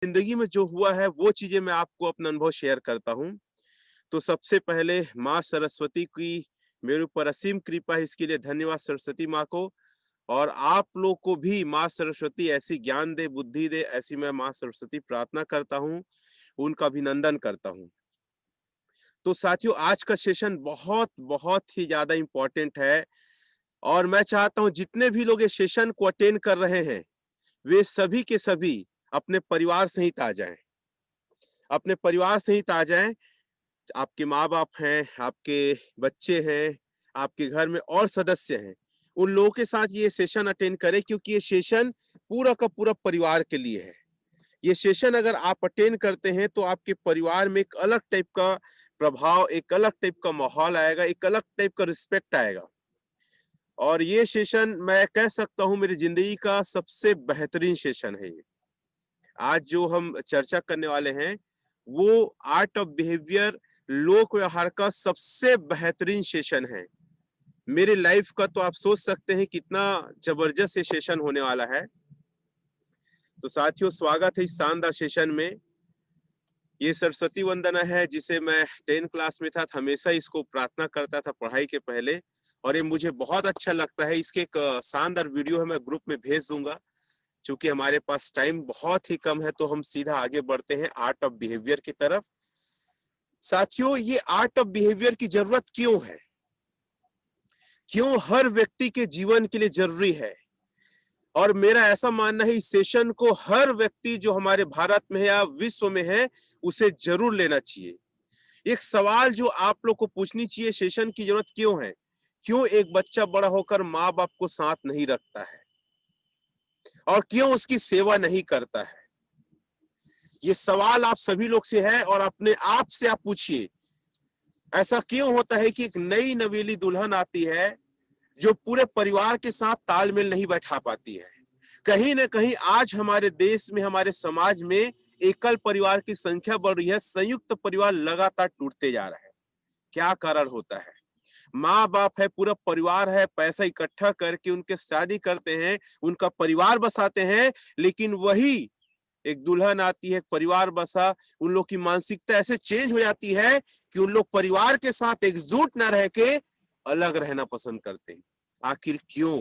जिंदगी में जो हुआ है वो चीजें मैं आपको अपना अनुभव शेयर करता हूँ। तो सबसे पहले माँ सरस्वती की मेरे ऊपर असीम कृपा है, इसके लिए धन्यवाद सरस्वती माँ को। और आप लोग को भी माँ सरस्वती ऐसी ज्ञान दे, बुद्धि दे, ऐसी मैं माँ सरस्वती प्रार्थना करता हूँ, उनका अभिनंदन करता हूँ। तो साथियों, आज का सेशन बहुत बहुत ही ज्यादा इम्पोर्टेंट है और मैं चाहता हूँ जितने भी लोग इस सेशन को अटेंड कर रहे हैं वे सभी के सभी अपने परिवार सहित आ जाएं। अपने परिवार सहित आ जाएं। आपके माँ बाप हैं, आपके बच्चे हैं, आपके घर में और सदस्य हैं, उन लोगों के साथ ये सेशन अटेंड करें, क्योंकि ये सेशन पूरा का पूरा परिवार के लिए है। ये सेशन अगर आप अटेंड करते हैं तो आपके परिवार में एक अलग टाइप का प्रभाव, एक अलग टाइप का माहौल आएगा, एक अलग टाइप का रिस्पेक्ट आएगा। और ये सेशन मैं कह सकता हूँ मेरी जिंदगी का सबसे बेहतरीन सेशन है। ये आज जो हम चर्चा करने वाले हैं वो आर्ट ऑफ बिहेवियर, लोक व्यवहार का सबसे बेहतरीन सेशन है मेरे लाइफ का। तो आप सोच सकते हैं कितना जबरदस्त ये सेशन होने वाला है। तो साथियों, स्वागत है इस शानदार सेशन में। ये सरस्वती वंदना है जिसे मैं 10 क्लास में था तो हमेशा इसको प्रार्थना करता था पढ़ाई के पहले, और ये मुझे बहुत अच्छा लगता है। इसके एक शानदार वीडियो है, मैं ग्रुप में भेज दूंगा। चूंकि हमारे पास टाइम बहुत ही कम है तो हम सीधा आगे बढ़ते हैं आर्ट ऑफ बिहेवियर की तरफ। साथियों, ये आर्ट ऑफ बिहेवियर की जरूरत क्यों है, क्यों हर व्यक्ति के जीवन के लिए जरूरी है? और मेरा ऐसा मानना है इस सेशन को हर व्यक्ति जो हमारे भारत में है या विश्व में है उसे जरूर लेना चाहिए। एक सवाल जो आप लोग को पूछनी चाहिए, सेशन की जरूरत क्यों है? क्यों एक बच्चा बड़ा होकर माँ बाप को साथ नहीं रखता है और क्यों उसकी सेवा नहीं करता है? ये सवाल आप सभी लोग से है और अपने आप से आप पूछिए, ऐसा क्यों होता है कि एक नई नवेली दुल्हन आती है जो पूरे परिवार के साथ तालमेल नहीं बैठा पाती है? कहीं ना कहीं आज हमारे देश में, हमारे समाज में एकल परिवार की संख्या बढ़ रही है, संयुक्त परिवार लगातार टूटते जा रहा है। क्या कारण होता है? माँ बाप है, पूरा परिवार है, पैसा इकट्ठा करके उनके शादी करते हैं, उनका परिवार बसाते हैं, लेकिन वही एक दुल्हन आती है, परिवार बसा, उन लोग की मानसिकता ऐसे चेंज हो जाती है कि उन लोग परिवार के साथ एकजुट न रह के अलग रहना पसंद करते हैं। आखिर क्यों?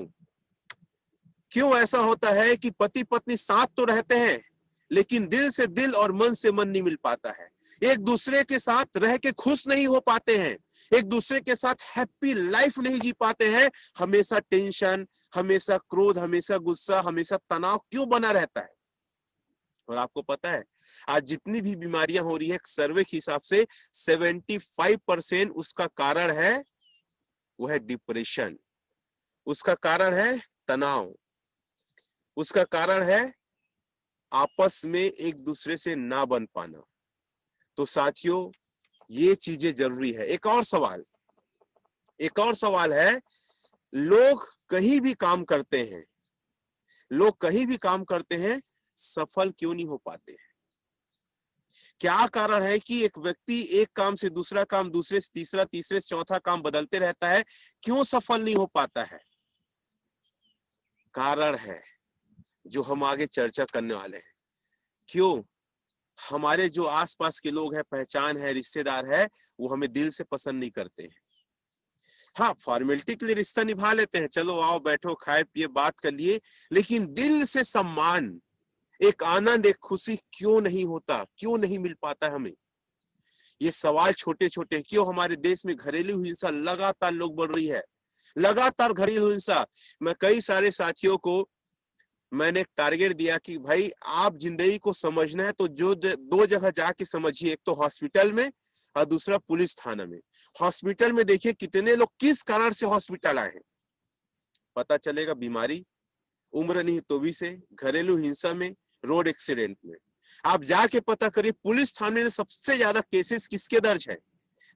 क्यों ऐसा होता है कि पति पत्नी साथ तो रहते हैं लेकिन दिल से दिल और मन से मन नहीं मिल पाता है, एक दूसरे के साथ रह के खुश नहीं हो पाते हैं, एक दूसरे के साथ हैप्पी लाइफ नहीं जी पाते हैं? हमेशा टेंशन, हमेशा क्रोध, हमेशा गुस्सा, हमेशा तनाव क्यों बना रहता है? और आपको पता है आज जितनी भी बीमारियां हो रही है, एक सर्वे के हिसाब से 75% उसका कारण है वो है डिप्रेशन, उसका कारण है तनाव, उसका कारण है आपस में एक दूसरे से ना बन पाना। तो साथियों, ये चीजें जरूरी है। एक और सवाल है, लोग कहीं भी काम करते हैं, लोग कहीं भी काम करते हैं, सफल क्यों नहीं हो पाते हैं? क्या कारण है कि एक व्यक्ति एक काम से दूसरा काम, दूसरे से तीसरा, तीसरे से चौथा काम बदलते रहता है, क्यों सफल नहीं हो पाता है? कारण है जो हम आगे चर्चा करने वाले हैं। क्यों हमारे जो आसपास के लोग हैं, पहचान है, रिश्तेदार है, वो हमें दिल से पसंद नहीं करते हैं। हाँ, फॉर्मेलिटी के लिए रिश्ता निभा लेते हैं, चलो आओ बैठो खाए पिए बात कर लिए, लेकिन दिल से सम्मान, एक आनंद, एक खुशी क्यों नहीं होता, क्यों नहीं मिल पाता हमें? ये सवाल छोटे छोटे, क्यों हमारे देश में घरेलू हिंसा लगातार लोग बढ़ रही है, लगातार घरेलू हिंसा। मैं कई सारे साथियों को मैंने एक टारगेट दिया कि भाई आप जिंदगी को समझना है तो जो दो जगह जाके समझिए, एक तो हॉस्पिटल में और दूसरा पुलिस थाना में। हॉस्पिटल में देखिए कितने लोग किस कारण से हॉस्पिटल आए हैं, पता चलेगा बीमारी, उम्र नहीं तो भी से, घरेलू हिंसा में, रोड एक्सीडेंट में। आप जाके पता करिए पुलिस थाने में सबसे ज्यादा केसेस किसके दर्ज है,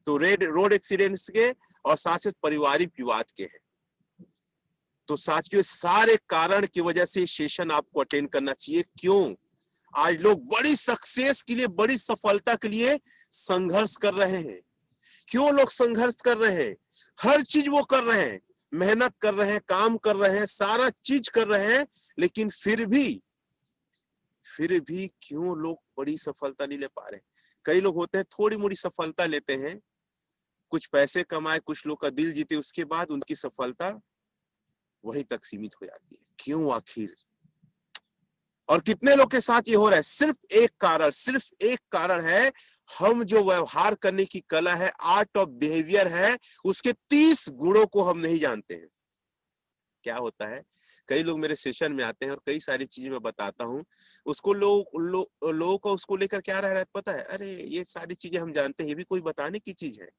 तो रोड एक्सीडेंट्स के और साथ साथ पारिवारिक विवाद के हैं। तो साथियों, सारे कारण की वजह से सेशन आपको अटेंड करना चाहिए। क्यों? आज लोग बड़ी सक्सेस के लिए, बड़ी सफलता के लिए संघर्ष कर रहे हैं। क्यों लोग संघर्ष कर रहे हैं? हर चीज वो कर रहे हैं, मेहनत कर रहे हैं, काम कर रहे हैं, सारा चीज कर रहे हैं, लेकिन फिर भी क्यों लोग बड़ी सफलता नहीं ले पा रहे? कई लोग होते हैं थोड़ी मोड़ी सफलता लेते हैं, कुछ पैसे कमाए, कुछ लोग का दिल जीते, उसके बाद उनकी सफलता वहीं तक सीमित हो जाती है। क्यों आखिर? और कितने लोग के साथ ये हो रहा है? सिर्फ एक कारण है, हम जो व्यवहार करने की कला है, आर्ट ऑफ बिहेवियर है, उसके 30 गुणों को हम नहीं जानते हैं। क्या होता है, कई लोग मेरे सेशन में आते हैं और कई सारी चीजें मैं बताता हूँ, उसको लोगों को उसको लेकर क्या रह रहा है पता है? अरे ये सारी चीजें हम जानते हैं, ये भी कोई बताने की चीज है?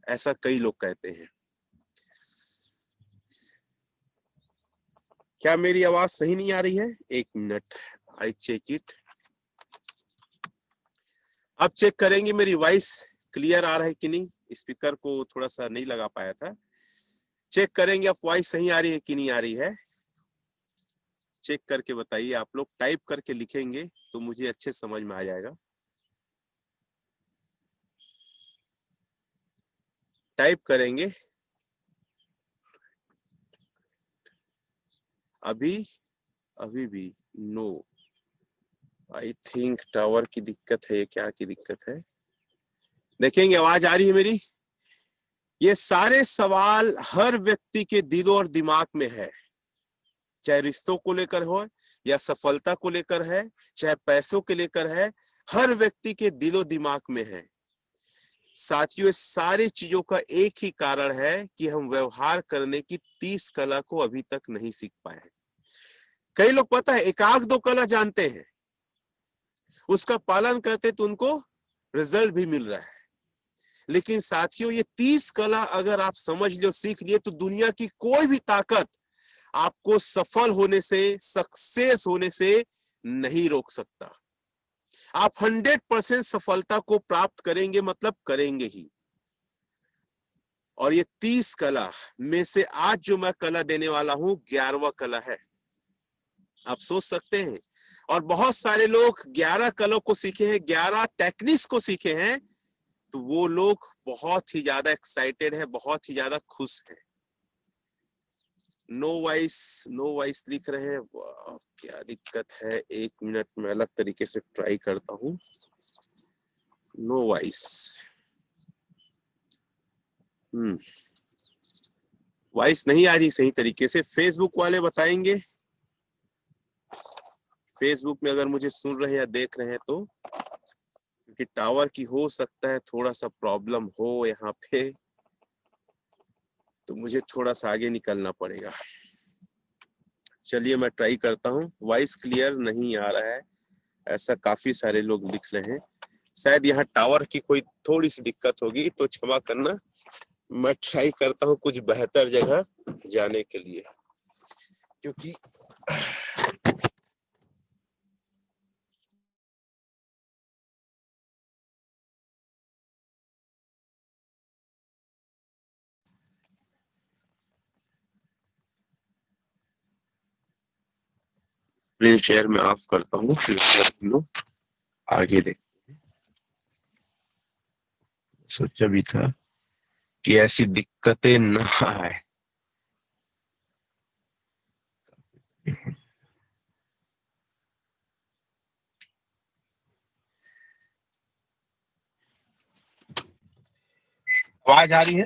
ऐसा कई लोग कहते हैं। क्या मेरी आवाज सही नहीं आ रही है? एक मिनट, आई चेक इट। अब चेक करेंगे मेरी वॉइस क्लियर आ रहा है कि नहीं। स्पीकर को थोड़ा सा नहीं लगा पाया था। चेक करेंगे अब वॉइस सही आ रही है कि नहीं आ रही है। चेक करके बताइए। आप लोग टाइप करके लिखेंगे तो मुझे अच्छे समझ में आ जाएगा। टाइप करेंगे। अभी अभी भी नो। आई थिंक टावर की दिक्कत है, क्या की दिक्कत है? देखेंगे आवाज आ रही है मेरी। ये सारे सवाल हर व्यक्ति के दिल और दिमाग में है, चाहे रिश्तों को लेकर हो या सफलता को लेकर है, चाहे पैसों के लेकर है, हर व्यक्ति के दिलो दिमाग में है। साथियों, इस सारी चीजों का एक ही कारण है कि हम व्यवहार करने की 30 कला को अभी तक नहीं सीख पाए हैं। कई लोग पता है एक आध दो कला जानते हैं, उसका पालन करते तो उनको रिजल्ट भी मिल रहा है। लेकिन साथियों, ये 30 कला अगर आप समझ लो, सीख लिए, तो दुनिया की कोई भी ताकत आपको सफल होने से, सक्सेस होने से नहीं रोक सकता। आप 100% सफलता को प्राप्त करेंगे, मतलब करेंगे ही। और ये 30 कला में से आज जो मैं कला देने वाला हूं, 11वां कला है। आप सोच सकते हैं, और बहुत सारे लोग 11 कला को सीखे हैं, 11 टेक्निक्स को सीखे हैं, तो वो लोग बहुत ही ज्यादा एक्साइटेड है, बहुत ही ज्यादा खुश है। नो वॉइस लिख रहे हैं, क्या दिक्कत है? एक मिनट में अलग तरीके से ट्राई करता हूँ। No voice. वॉइस नहीं आ रही सही तरीके से। फेसबुक वाले बताएंगे, फेसबुक में अगर मुझे सुन रहे हैं या देख रहे हैं तो, क्योंकि टावर की हो सकता है थोड़ा सा प्रॉब्लम हो यहाँ पे, तो मुझे थोड़ा सा आगे निकलना पड़ेगा। चलिए मैं ट्राई करता हूँ। वॉइस क्लियर नहीं आ रहा है, ऐसा काफी सारे लोग लिख रहे हैं। शायद यहाँ टावर की कोई थोड़ी सी दिक्कत होगी, तो क्षमा करना। मैं ट्राई करता हूँ कुछ बेहतर जगह जाने के लिए, क्योंकि स्क्रीन शेयर में ऑफ करता हूँ, फिर हम लोग आगे देख। सोचा भी था कि ऐसी दिक्कतें ना आए। आवाज आ रही है?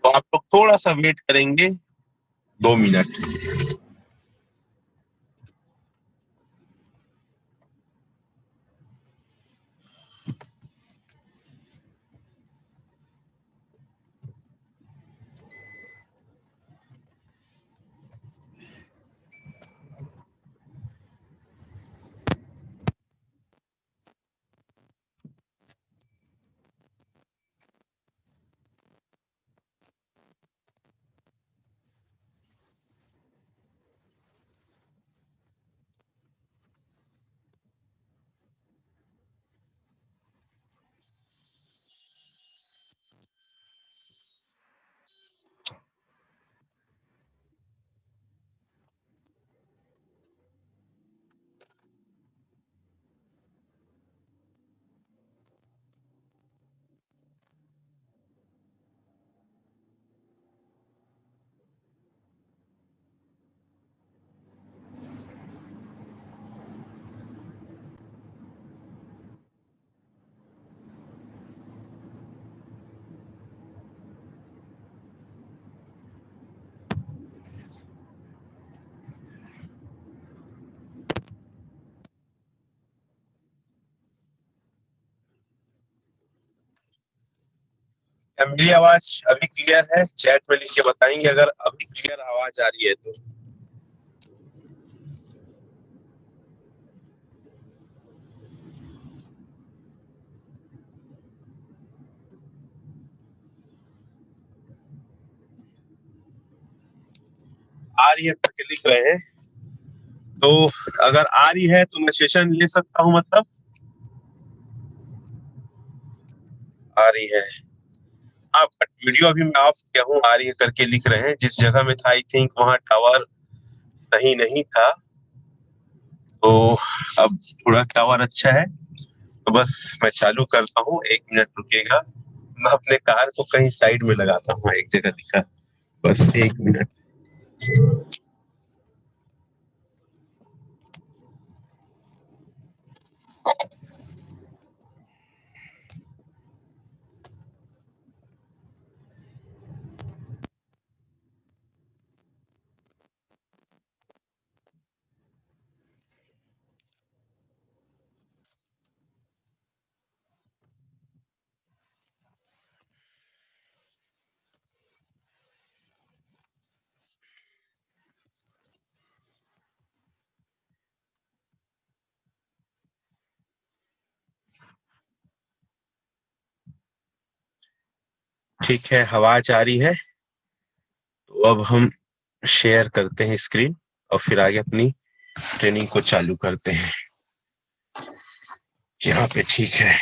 तो आप लोग थोड़ा सा वेट करेंगे, 2 मिनट। क्या मेरी आवाज अभी क्लियर है? चैट में लिख के बताएंगे अगर अभी क्लियर आवाज आ रही है तो। आ रही है करके लिख रहे हैं, तो अगर आ रही है तो मैं सेशन ले सकता हूँ, मतलब आ रही है। हाँ, बट वीडियो अभी मैं ऑफ किया हूँ। आ रही है करके लिख रहे हैं। जिस जगह में था आई थिंक वहाँ टावर सही नहीं था, तो अब थोड़ा टावर अच्छा है। तो बस मैं चालू करता हूँ, 1 मिनट रुकेगा। मैं अपने कार को कहीं साइड में लगाता हूँ, एक जगह दिखा। बस 1 मिनट। ठीक है, आवाज आ रही है। तो अब हम शेयर करते हैं स्क्रीन और फिर आगे अपनी ट्रेनिंग को चालू करते हैं। यहाँ पे ठीक है।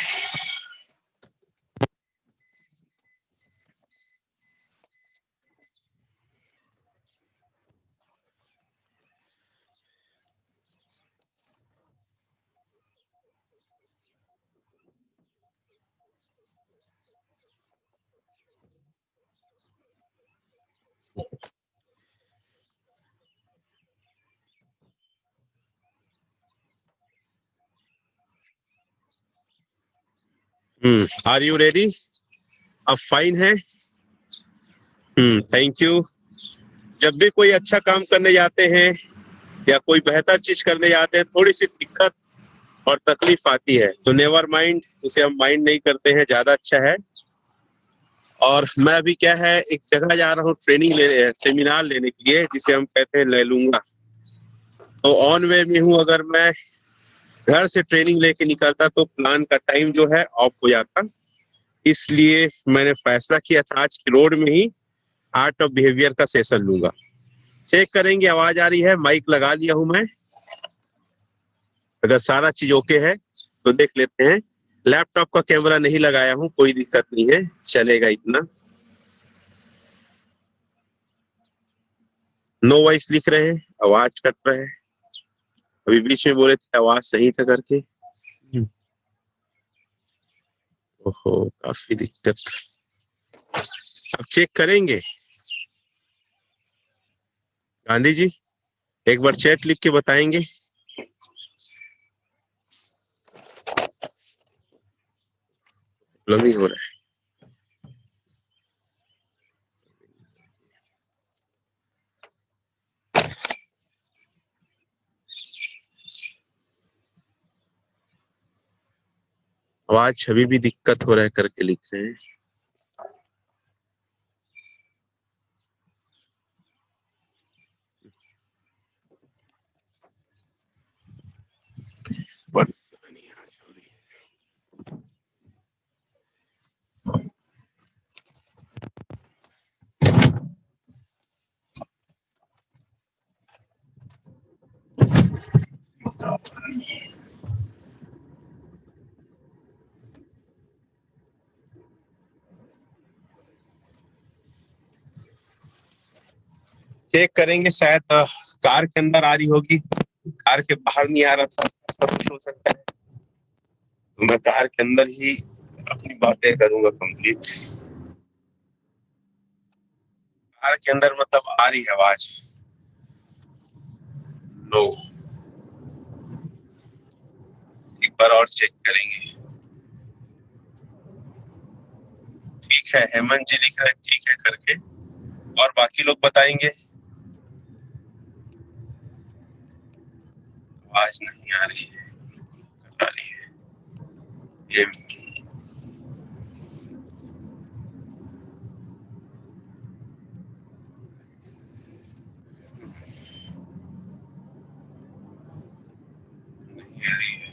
Are you ready? अब फाइन है। Thank you. जब भी कोई अच्छा काम करने जाते हैं या कोई बेहतर चीज करने जाते हैं, थोड़ी सी दिक्कत और तकलीफ आती है, तो नेवर माइंड, उसे हम माइंड नहीं करते हैं, ज्यादा अच्छा है। और मैं अभी क्या है, एक जगह जा रहा हूँ ट्रेनिंग लेने, सेमिनार लेने के लिए, जिसे हम कहते हैं ले लूंगा। तो ऑन वे में हूँ। अगर मैं घर से ट्रेनिंग लेके निकलता तो प्लान का टाइम जो है ऑफ हो जाता। इसलिए मैंने फैसला किया था आज की रोड में ही आर्ट ऑफ बिहेवियर का सेशन लूंगा। चेक करेंगे आवाज आ रही है। माइक लगा लिया हूं मैं। अगर सारा चीज ओके है तो देख लेते हैं। लैपटॉप का कैमरा नहीं लगाया हूं, कोई दिक्कत नहीं है, चलेगा इतना। नो वॉइस लिख रहे हैं, आवाज कट रहा है। अभी बीच में बोले थे आवाज सही था करके। ओहो, काफी दिक्कत। अब चेक करेंगे। गांधी जी, एक बार चैट लिख के बताएंगे। प्रॉब्लम ही हो रहा है। आवाज अभी भी दिक्कत हो रहा है करके लिख रहे हैं। परेशानी आ रही है। चेक करेंगे, शायद कार के अंदर आ रही होगी, कार के बाहर नहीं आ रहा था, ऐसा कुछ हो सकता है। तो मैं कार के अंदर ही अपनी बातें करूंगा कंप्लीट। कार के अंदर मतलब आ रही है आवाज? नो। एक बार और चेक करेंगे। ठीक है, हेमंत जी लिख रहे हैं ठीक है करके। और बाकी लोग बताएंगे। आवाज नहीं आ रही है, आ रही है ये। कह रही है।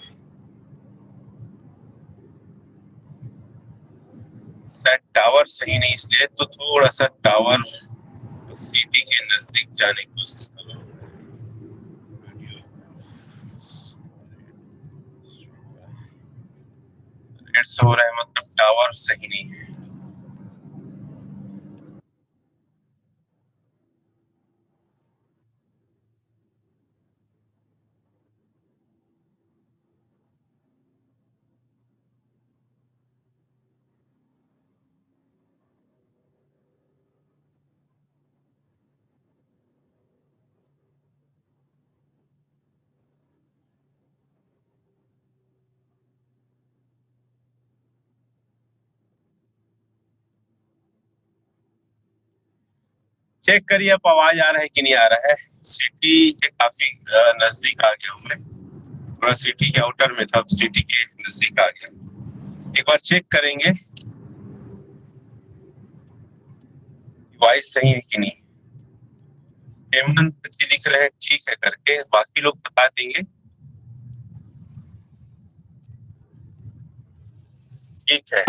शायद टावर सही नहीं, इसलिए तो थोड़ा सा टावर सिटी के नजदीक जाने की कोशिश कर रहा हूँ। रेड से हो रहा है, मतलब टावर सही नहीं है। चेक करिए आप, आवाज आ रहा है कि नहीं आ रहा है। सिटी के काफी नजदीक आ गया हूँ मैं। थोड़ा सिटी के आउटर में था, अब सिटी के नजदीक आ गया। एक बार चेक करेंगे वॉइस सही है कि नहीं। हेमंत जी लिख रहे हैं ठीक है करके, बाकी लोग बता देंगे। ठीक है।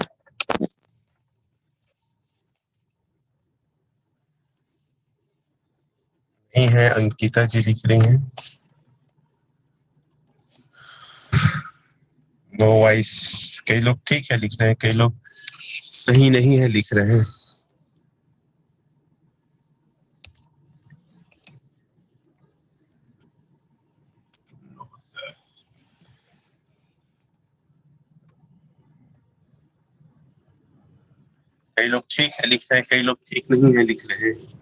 नहीं है, अंकिता जी लिख रही हैं नो वॉइस। कई लोग ठीक है लिख रहे हैं, कई लोग सही नहीं है लिख रहे हैं। कई लोग ठीक है लिख रहे हैं, कई लोग ठीक नहीं है लिख रहे हैं।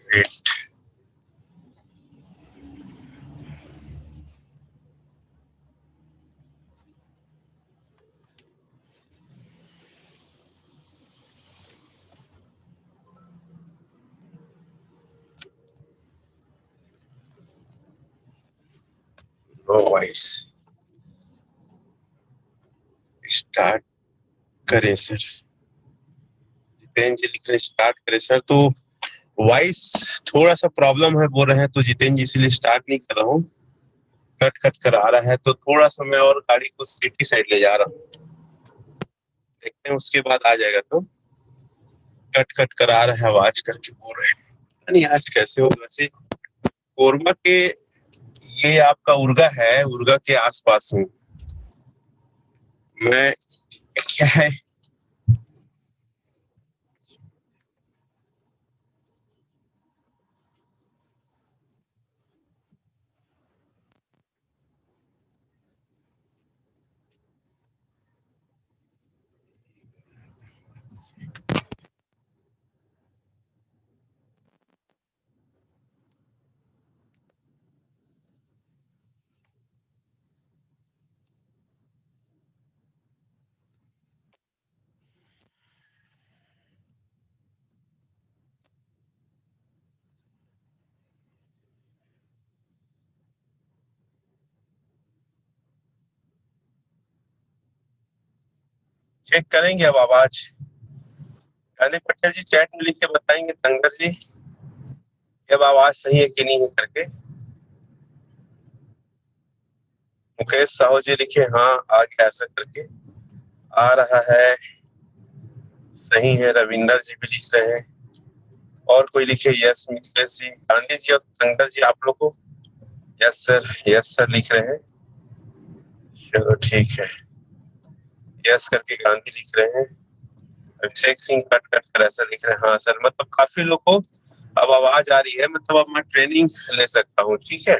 वेट। No voice. स्टार्ट करें सर। जितेंद्र जी लिख रहे स्टार्ट करें सर, तो वॉइस थोड़ा सा प्रॉब्लम है बोल रहे हैं, तो जितेंद्र जी इसलिए स्टार्ट नहीं कर रहा हूँ। कट कट कर आ रहा है, तो थोड़ा सा मैं और गाड़ी को सिटी साइड ले जा रहा हूँ। देखते हैं उसके बाद आ जाएगा। तो कट कट कर आ रहा है आवाज करके बोल रहे हैं। नहीं आज कैसे हो वैसे। कोरबा के, ये आपका उर्गा है, उर्गा के आसपास हूँ मैं। क्या है, चेक करेंगे अब आवाज। अनिल पटेल जी चैट में लिख के बताएंगे तंगर जी कि अब आवाज सही है कि नहीं है करके। मुकेश साहू जी लिखे हाँ आ गया ऐसा करके, आ रहा है सही है। रविंदर जी भी लिख रहे हैं, और कोई लिखे यस मिथिलेश जी, गांधी जी और शंकर जी आप लोग को यस सर लिख रहे हैं। चलो ठीक है, यस करके गांधी लिख रहे हैं। अभिषेक सिंह कट कट कर ऐसा लिख रहे हैं। हाँ सर, मतलब काफी लोग को अब आवाज आ रही है, मतलब अब मैं ट्रेनिंग ले सकता हूँ। ठीक है,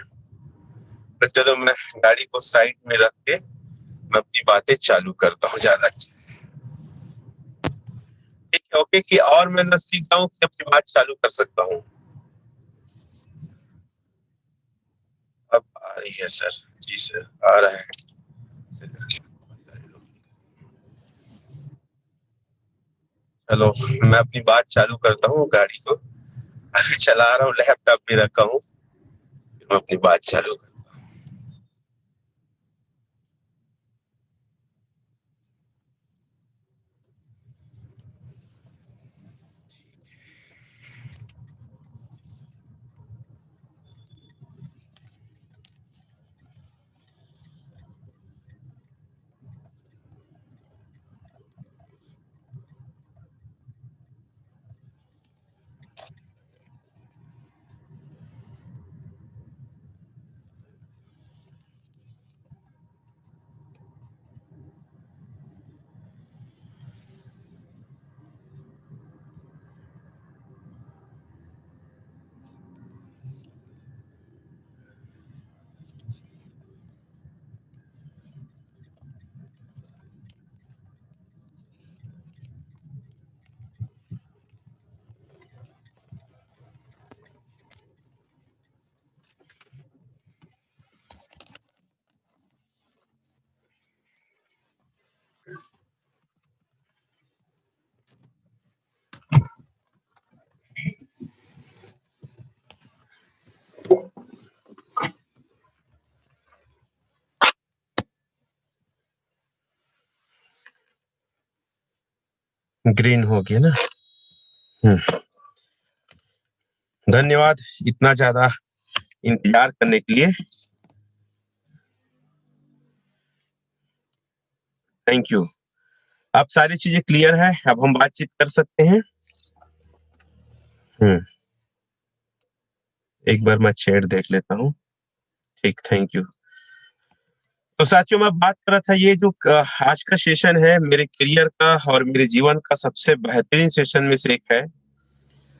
तो चलो मैं गाड़ी को साइड में रख के मैं अपनी बातें चालू करता हूँ, ज्यादा अच्छा। ठीक है, ओके, कि और मैं न सीखता हूँ कि अपनी बात चालू कर सकता हूँ। अब आ रही है सर? जी सर, आ रहा है। चलो मैं अपनी बात चालू करता हूँ, गाड़ी को चला रहा हूँ, लैपटॉप भी रखा हूँ, मैं अपनी बात चालू कर। ग्रीन हो गया ना। धन्यवाद इतना ज्यादा इंतजार करने के लिए। Thank you. अब सारी चीजें क्लियर है, अब हम बातचीत कर सकते हैं। हम्म एक बार मैं चैट देख लेता हूँ। ठीक, थैंक यू। तो साथियों, मैं बात कर रहा था, ये जो आज का सेशन है मेरे करियर का और मेरे जीवन का सबसे बेहतरीन सेशन में से एक है,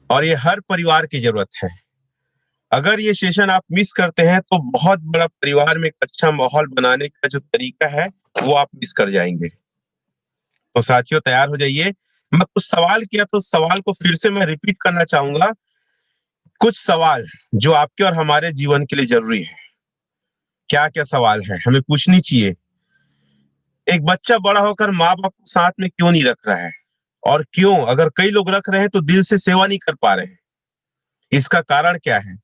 और ये हर परिवार की जरूरत है। अगर ये सेशन आप मिस करते हैं तो बहुत बड़ा परिवार में एक अच्छा माहौल बनाने का जो तरीका है वो आप मिस कर जाएंगे। तो साथियों, तैयार हो जाइए। मैं कुछ सवाल किया तो सवाल को फिर से मैं रिपीट करना चाहूंगा। कुछ सवाल जो आपके और हमारे जीवन के लिए जरूरी है। क्या क्या सवाल है हमें पूछनी चाहिए? एक बच्चा बड़ा होकर माँ बाप को साथ में क्यों नहीं रख रहा है? और क्यों, अगर कई लोग रख रहे हैं तो दिल से सेवा नहीं कर पा रहे हैं? इसका कारण क्या है?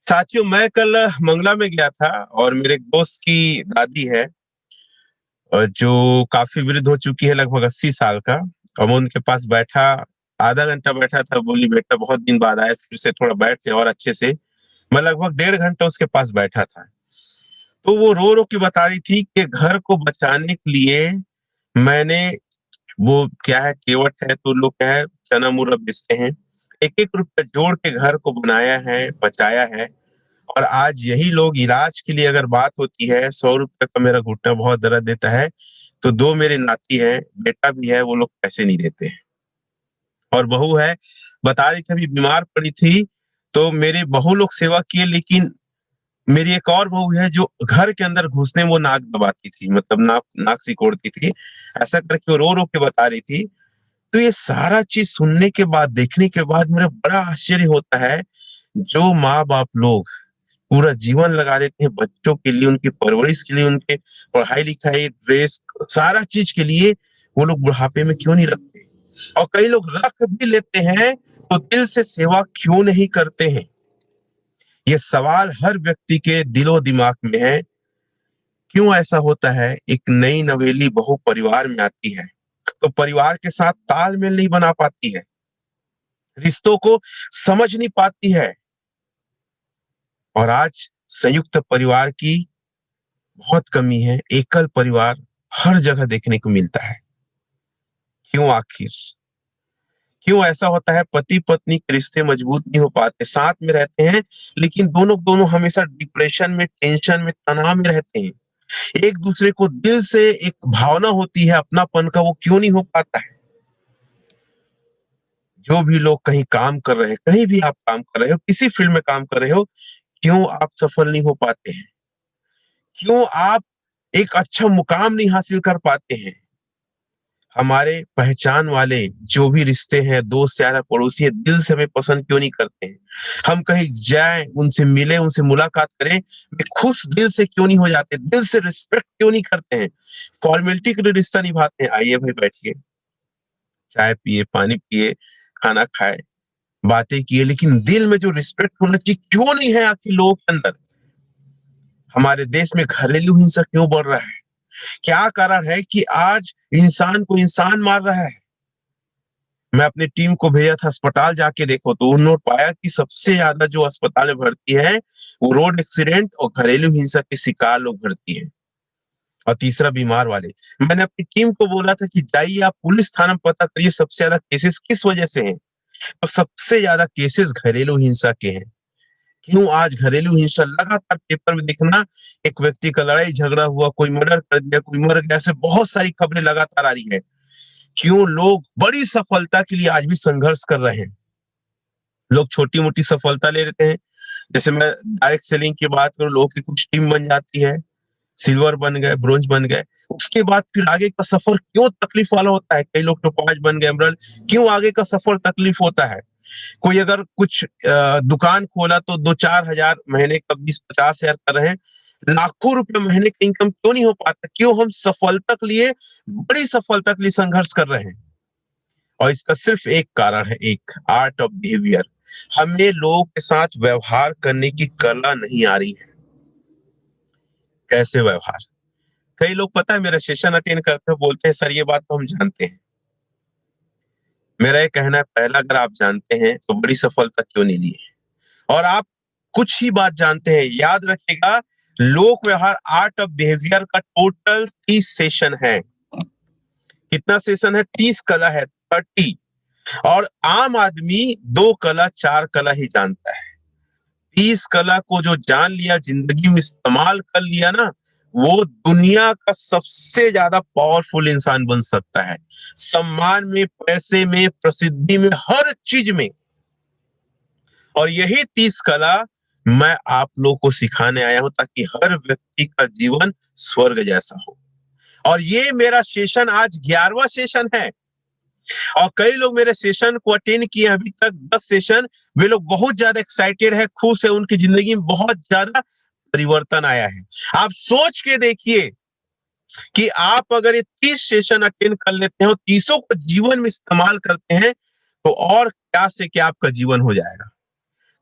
साथियों, मैं कल मंगला में गया था और मेरे एक दोस्त की दादी है जो काफी वृद्ध हो चुकी है, लगभग 80 साल का। और मैं उनके पास बैठा, आधा घंटा बैठा था। बोली, बेटा बहुत दिन बाद आए, फिर से थोड़ा बैठते और अच्छे से। मैं लगभग 1.5 घंटा उसके पास बैठा था। तो वो रो रो के बता रही थी कि घर को बचाने के लिए मैंने, वो क्या है, केवट है तो लोग क्या है, चना मुर्रा बेचते हैं, एक एक रुपया जोड़ के घर को बनाया है, बचाया है। और आज यही लोग इलाज के लिए अगर बात होती है, 100 रुपए का मेरा घुटना बहुत दर्द देता है, तो दो मेरे नाती है, बेटा भी है, वो लोग पैसे नहीं देते हैं। और बहू है, बता रही थी अभी बीमार पड़ी थी, तो मेरे बहू लोग सेवा किए, लेकिन मेरी एक और बहू है जो घर के अंदर घुसने वो नाक दबाती थी, मतलब नाक नाक सिकोड़ती थी। ऐसा करके वो रो रो के बता रही थी। तो ये सारा चीज सुनने के बाद, देखने के बाद मेरा बड़ा आश्चर्य होता है। जो माँ बाप लोग पूरा जीवन लगा देते हैं बच्चों के लिए, उनकी परवरिश के लिए, उनके पढ़ाई लिखाई, ड्रेस, सारा चीज के लिए, वो लोग बुढ़ापे में क्यों नहीं रखते? और कई लोग रख भी लेते हैं तो दिल से सेवा क्यों नहीं करते हैं? ये सवाल हर व्यक्ति के दिलो दिमाग में है। क्यों ऐसा होता है? एक नई नवेली बहू परिवार में आती है तो परिवार के साथ तालमेल नहीं बना पाती है, रिश्तों को समझ नहीं पाती है। और आज संयुक्त परिवार की बहुत कमी है, एकल परिवार हर जगह देखने को मिलता है। क्यों आखिर? क्यों ऐसा होता है? पति पत्नी के रिश्ते मजबूत नहीं हो पाते, साथ में रहते हैं लेकिन दोनों दोनों हमेशा डिप्रेशन में, टेंशन में, तनाव में रहते हैं। एक दूसरे को दिल से एक भावना होती है अपनापन का, वो क्यों नहीं हो पाता है? जो भी लोग कहीं काम कर रहे हैं, कहीं भी आप काम कर रहे हो, किसी फील्ड में काम कर रहे हो, क्यों आप सफल नहीं हो पाते हैं? क्यों आप एक अच्छा मुकाम नहीं हासिल कर पाते हैं? हमारे पहचान वाले जो भी रिश्ते हैं, दोस्त यार पड़ोसी है, दिल से हमें पसंद क्यों नहीं करते हैं? हम कहीं जाएं, उनसे मिले, उनसे मुलाकात करें, वे खुश दिल से क्यों नहीं हो जाते? दिल से रिस्पेक्ट क्यों नहीं करते हैं? फॉर्मेलिटी के लिए रिश्ता निभाते हैं। आइए भाई बैठिए, चाय पिए, पानी पिए, खाना खाए, बातें किए, लेकिन दिल में जो रिस्पेक्ट होना चाहिए क्यों नहीं है आखिर लोगों के अंदर? हमारे देश में घरेलू हिंसा क्यों बढ़ रहा है? क्या कारण है कि आज इंसान को इंसान मार रहा है? मैं अपनी टीम को भेजा था अस्पताल, जाके देखो तो उन्होंने पाया कि सबसे ज्यादा जो अस्पताल में भर्ती है वो रोड एक्सीडेंट और घरेलू हिंसा के शिकार लोग भर्ती हैं, और तीसरा बीमार वाले। मैंने अपनी टीम को बोला था कि जाइए आप पुलिस थाना में पता करिए सबसे ज्यादा केसेस किस वजह से हैं। तो सबसे ज्यादा केसेस घरेलू हिंसा के हैं। क्यों आज घरेलू हिंसा लगातार पेपर में दिखना, एक व्यक्ति का लड़ाई झगड़ा हुआ, कोई मर्डर कर दिया, कोई मर गया, ऐसे बहुत सारी खबरें लगातार आ रही है। क्यों लोग बड़ी सफलता के लिए आज भी संघर्ष कर रहे हैं? लोग छोटी-मोटी सफलता ले लेते हैं। जैसे मैं डायरेक्ट सेलिंग की बात करूँ, लोगों की कुछ टीम बन जाती है, सिल्वर बन गए, ब्रोंज बन गए। उसके बाद फिर आगे का सफर क्यों तकलीफ वाला होता है? कई लोग टोपाज बन गए, एमराल्ड, क्यों आगे का सफर तकलीफ होता है? कोई अगर कुछ दुकान खोला तो 2-4 हज़ार महीने का 20-50 हज़ार कर रहे हैं, लाखों रुपए महीने का इनकम क्यों नहीं हो पाता? क्यों हम सफलता के लिए, बड़ी सफलता के लिए संघर्ष कर रहे हैं? और इसका सिर्फ एक कारण है, एक आर्ट ऑफ बिहेवियर। हमें लोगों के साथ व्यवहार करने की कला नहीं आ रही है। कैसे व्यवहार? कई लोग पता है मेरा सेशन अटेंड करते हैं, बोलते हैं सर ये बात तो हम जानते हैं। मेरा ये कहना है, पहला अगर आप जानते हैं तो बड़ी सफलता क्यों नहीं ली है? और आप कुछ ही बात जानते हैं, याद रखिएगा, लोक व्यवहार आर्ट ऑफ बिहेवियर का टोटल 30 सेशन है। कितना सेशन है? 30 कला है, 30। और आम आदमी 2 कला 4 कला ही जानता है। 30 कला को जो जान लिया, जिंदगी में इस्तेमाल कर लिया ना, वो दुनिया का सबसे ज्यादा पावरफुल इंसान बन सकता है। सम्मान में, पैसे में, प्रसिद्धि में, हर चीज में। और यही 30 कला मैं आप लोग को सिखाने आया हूं, ताकि हर व्यक्ति का जीवन स्वर्ग जैसा हो। और ये मेरा सेशन आज 11वां सेशन है। और कई लोग मेरे सेशन को अटेंड किए अभी तक 10 सेशन। वे लोग बहुत ज्यादा एक्साइटेड है, खुश है, उनकी जिंदगी में बहुत ज्यादा परिवर्तन आया है। आप सोच के देखिए कि आप अगर ये 30 सेशन अटेंड कर लेते हो, 30 को जीवन में इस्तेमाल करते हैं, तो और क्या से क्या आपका जीवन हो जाएगा।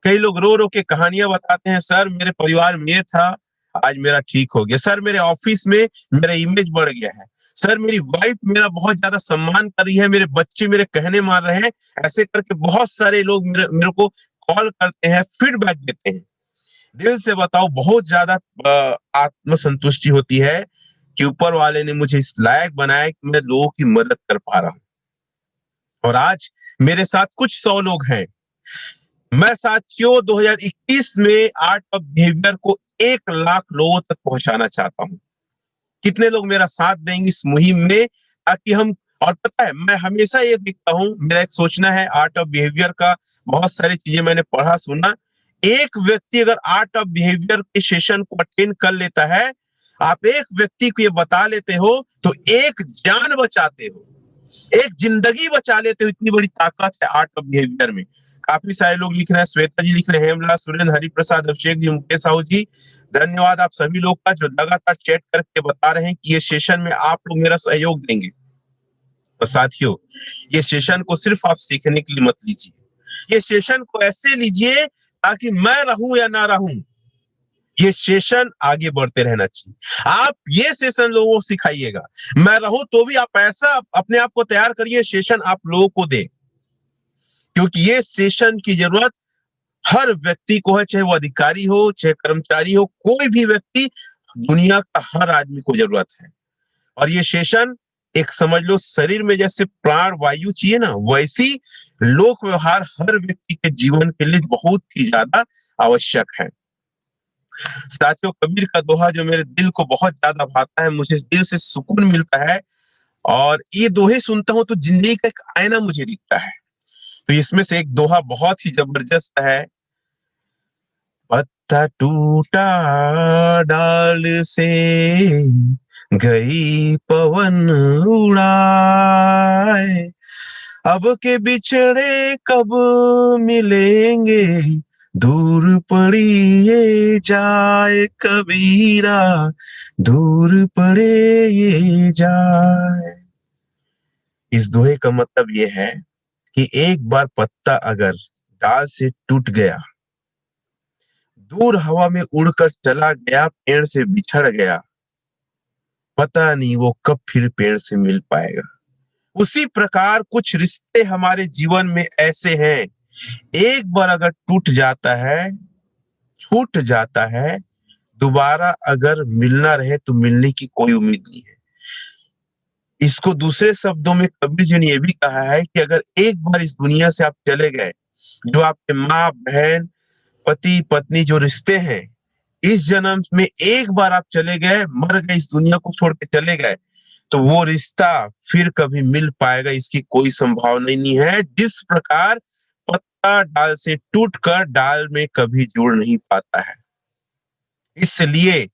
कई लोग रो रो के कहानियां बताते हैं, सर मेरे परिवार में ये था, आज मेरा ठीक हो गया। सर मेरे ऑफिस में मेरा इमेज बढ़ गया है। सर मेरी वाइफ मेरा बहुत ज्यादा सम्मान कर रही है, मेरे बच्चे मेरे कहने मान रहे हैं। ऐसे करके बहुत सारे लोग मेरे को कॉल करते हैं, फीडबैक देते हैं। दिल से बताओ, बहुत ज्यादा आत्म संतुष्टि होती है कि ऊपर वाले ने मुझे इस लायक बनाया कि मैं लोगों की मदद कर पा रहा हूँ। और आज मेरे साथ कुछ 100 लोग हैं। मैं साथियों 2021 में आर्ट ऑफ बिहेवियर को 1 लाख लोगों तक पहुंचाना चाहता हूं। कितने लोग मेरा साथ देंगे इस मुहिम में, ताकि हम, और पता है मैं हमेशा ये देखता हूं, मेरा एक सोचना है आर्ट ऑफ बिहेवियर का, बहुत सारी चीजें मैंने पढ़ा सुना। एक व्यक्ति अगर आर्ट ऑफ बिहेवियर के सेशन को अटेंड कर लेता है, आप एक व्यक्ति को ये बता लेते हो तो एक जान बचाते हो, एक जिंदगी बचा लेते हो। इतनी बड़ी ताकत है आर्ट ऑफ बिहेवियर में। काफी सारे लोग लिख रहे हैं, श्वेता जी लिख रहे हैं, हेमला, सुरेंद्र, हरिप्रसाद, अभिषेक जी, मुकेश साहू जी, धन्यवाद आप सभी लोग का जो लगातार चैट करके बता रहे हैं कि ये सेशन में आप लोग मेरा सहयोग देंगे। तो साथियों, ये सेशन को सिर्फ आप सीखने के लिए मत लीजिए, ये सेशन को ऐसे लीजिए ताकि मैं रहूं या ना रहूं, ये सेशन आगे बढ़ते रहना चाहिए। आप ये सेशन लोगों को सिखाइएगा, मैं रहूं तो भी आप ऐसा अपने आप को तैयार करिए, सेशन आप लोगों को दे, क्योंकि ये सेशन की जरूरत हर व्यक्ति को है, चाहे वो अधिकारी हो, चाहे कर्मचारी हो, कोई भी व्यक्ति, दुनिया का हर आदमी को जरूरत है। और ये सेशन एक समझ लो, शरीर में जैसे प्राण वायु चाहिए ना, वैसी लोक व्यवहार हर व्यक्ति के जीवन के लिए बहुत ही ज्यादा आवश्यक है। साथियों, कबीर का दोहा जो मेरे दिल को बहुत ज्यादा भाता है, मुझे दिल से सुकून मिलता है, और ये दोहे सुनता हूं तो जिंदगी का एक आईना मुझे दिखता है। तो इसमें से एक दोहा बहुत ही जबरदस्त है, पत्ता टूटा डाल से, गई पवन उड़ाए, अब के बिछड़े कब मिलेंगे, दूर पड़ी ये जाए कबीरा, दूर पड़े ये जाए। इस दोहे का मतलब ये है कि एक बार पत्ता अगर डाल से टूट गया, दूर हवा में उड़कर चला गया, पेड़ से बिछड़ गया, पता नहीं वो कब फिर पेड़ से मिल पाएगा। उसी प्रकार कुछ रिश्ते हमारे जीवन में ऐसे हैं, एक बार अगर टूट जाता है, छूट जाता है, दोबारा अगर मिलना रहे तो मिलने की कोई उम्मीद नहीं है। इसको दूसरे शब्दों में कबीर जी ने ये भी कहा है कि अगर एक बार इस दुनिया से आप चले गए, जो आपके माँ बहन, पति पत्नी जो रिश्ते हैं, इस जन्म में एक बार आप चले गए, मर गए, इस दुनिया को छोड़ के चले गए, तो वो रिश्ता फिर कभी मिल पाएगा इसकी कोई संभावना ही नहीं है। जिस प्रकार पत्ता डाल से टूटकर डाल में कभी जुड़ नहीं पाता है। इसलिए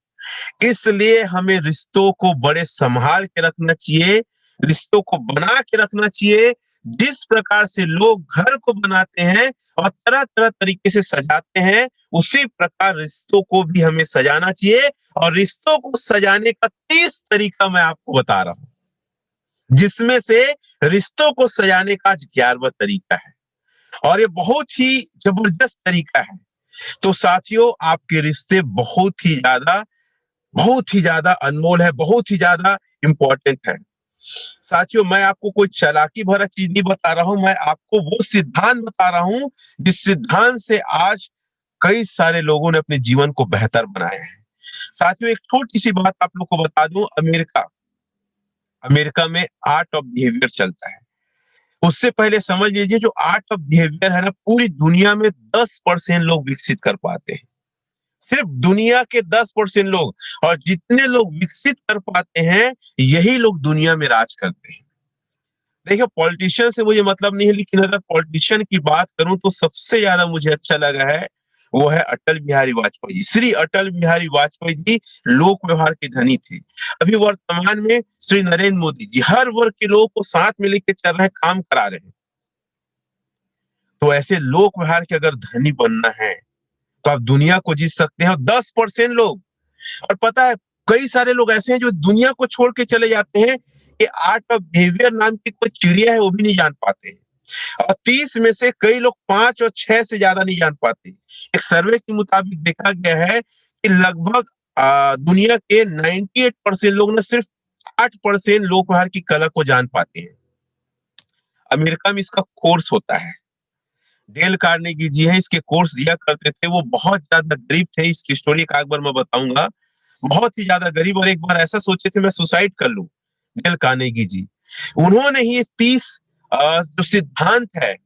इसलिए हमें रिश्तों को बड़े संभाल के रखना चाहिए, रिश्तों को बना के रखना चाहिए। जिस प्रकार से लोग घर को बनाते हैं और तरह-तरह तरीके से सजाते हैं, उसी प्रकार रिश्तों को भी हमें सजाना चाहिए और रिश्तों को सजाने का 30 तरीका मैं आपको बता रहा हूँ, जिसमें से रिश्तों को सजाने का आज 11वां तरीका है और ये बहुत ही जबरदस्त तरीका है। तो साथियों, आपके रिश्ते बहुत ही ज्यादा अनमोल है, बहुत ही ज्यादा इंपॉर्टेंट है। साथियों, मैं आपको कोई चालाकी भरा चीज नहीं बता रहा हूं, मैं आपको वो सिद्धांत बता रहा हूं जिस सिद्धांत से आज कई सारे लोगों ने अपने जीवन को बेहतर बनाया है। साथियों, एक छोटी सी बात आप लोग को बता दूं, अमेरिका अमेरिका में आर्ट ऑफ बिहेवियर चलता है। उससे पहले समझ लीजिए, जो आर्ट ऑफ बिहेवियर है ना, पूरी दुनिया में 10% लोग विकसित कर पाते हैं, सिर्फ दुनिया के 10% लोग। और जितने लोग विकसित कर पाते हैं, यही लोग दुनिया में राज करते हैं। देखिए, पॉलिटिशियन से मुझे मतलब नहीं है, लेकिन अगर पॉलिटिशियन की बात करूं तो सबसे ज्यादा मुझे अच्छा लगा है, वो है अटल बिहारी वाजपेयी जी। श्री अटल बिहारी वाजपेयी जी लोक व्यवहार के धनी थे। अभी वर्तमान में श्री नरेंद्र मोदी जी हर वर्ग के लोगों को साथ में लेके चल रहे हैं, काम करा रहे हैं। तो ऐसे लोक व्यवहार के अगर धनी बनना है, तो आप दुनिया को जीत सकते हैं। और 10% लोग, और पता है, कई सारे लोग ऐसे हैं जो दुनिया को छोड़ के चले जाते हैं कि आर्ट ऑफ बिहेवियर नाम की कोई चिड़िया है वो भी नहीं जान पाते हैं। और 30 में से कई लोग 5 और 6 से ज्यादा नहीं जान पाते। एक सर्वे के मुताबिक देखा गया है कि लगभग दुनिया के 98% लोग ना सिर्फ 8% लोक व्यवहार की कला को जान पाते हैं। अमेरिका में इसका कोर्स होता है। डेल कार्नेगी जी हैं, इसके कोर्स दिया करते थे। वो बहुत ज्यादा गरीब थे, इसकी स्टोरी का एक बार मैं बताऊंगा। बहुत ही ज्यादा गरीब, और एक बार ऐसा सोचे थे मैं सुसाइड कर लूं। डेल कार्नेगी जी, उन्होंने ही 30 जो सिद्धांत है,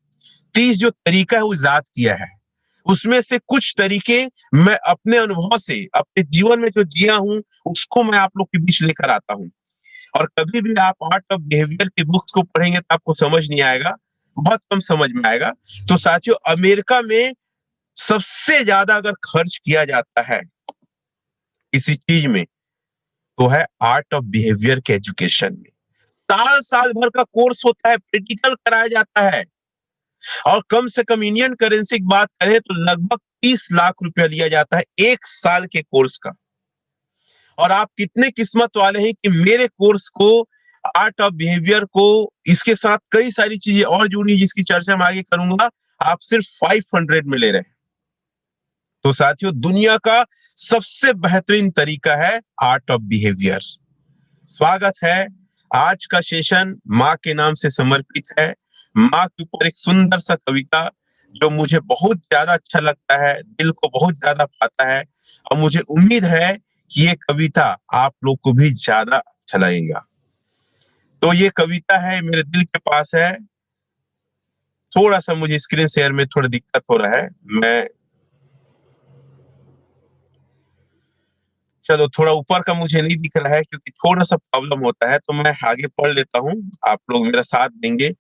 30 जो तरीका है वो इजाद किया है। उसमें से कुछ तरीके मैं अपने अनुभव से, अपने जीवन में जो जिया हूं, उसको मैं आप लोग के बीच लेकर आता हूं। और कभी भी आप आर्ट ऑफ बिहेवियर की बुक्स को पढ़ेंगे तो आपको समझ नहीं आएगा, बहुत कम समझ में आएगा। तो साथियों, अमेरिका में सबसे ज्यादा अगर खर्च किया जाता है किसी चीज में, तो है आर्ट ऑफ बिहेवियर के एजुकेशन में। साल साल भर का कोर्स होता है, प्रैक्टिकल कराया जाता है। और कम से कम इंडियन करेंसी की बात करें तो लगभग 30 लाख रुपया लिया जाता है एक साल के कोर्स का। और आप कितने किस्मत वाले हैं कि मेरे कोर्स को, आर्ट ऑफ बिहेवियर को, इसके साथ कई सारी चीजें और जुड़ी जिसकी चर्चा मैं आगे करूंगा, आप सिर्फ 500 में ले रहे हैं। तो साथियों, दुनिया का सबसे बेहतरीन तरीका है आर्ट ऑफ बिहेवियर। स्वागत है। आज का सेशन माँ के नाम से समर्पित है। माँ के ऊपर एक सुंदर सा कविता जो मुझे बहुत ज्यादा अच्छा लगता है, दिल को बहुत ज्यादा भाता है, और मुझे उम्मीद है कि ये कविता आप लोग को भी ज्यादा अच्छा लगेगा। तो ये कविता है, मेरे दिल के पास है। थोड़ा सा मुझे स्क्रीन शेयर में थोड़ा दिक्कत हो रहा है, मैं, चलो थोड़ा ऊपर का मुझे नहीं दिख रहा है क्योंकि थोड़ा सा प्रॉब्लम होता है, तो मैं आगे पढ़ लेता हूँ, आप लोग मेरा साथ देंगे।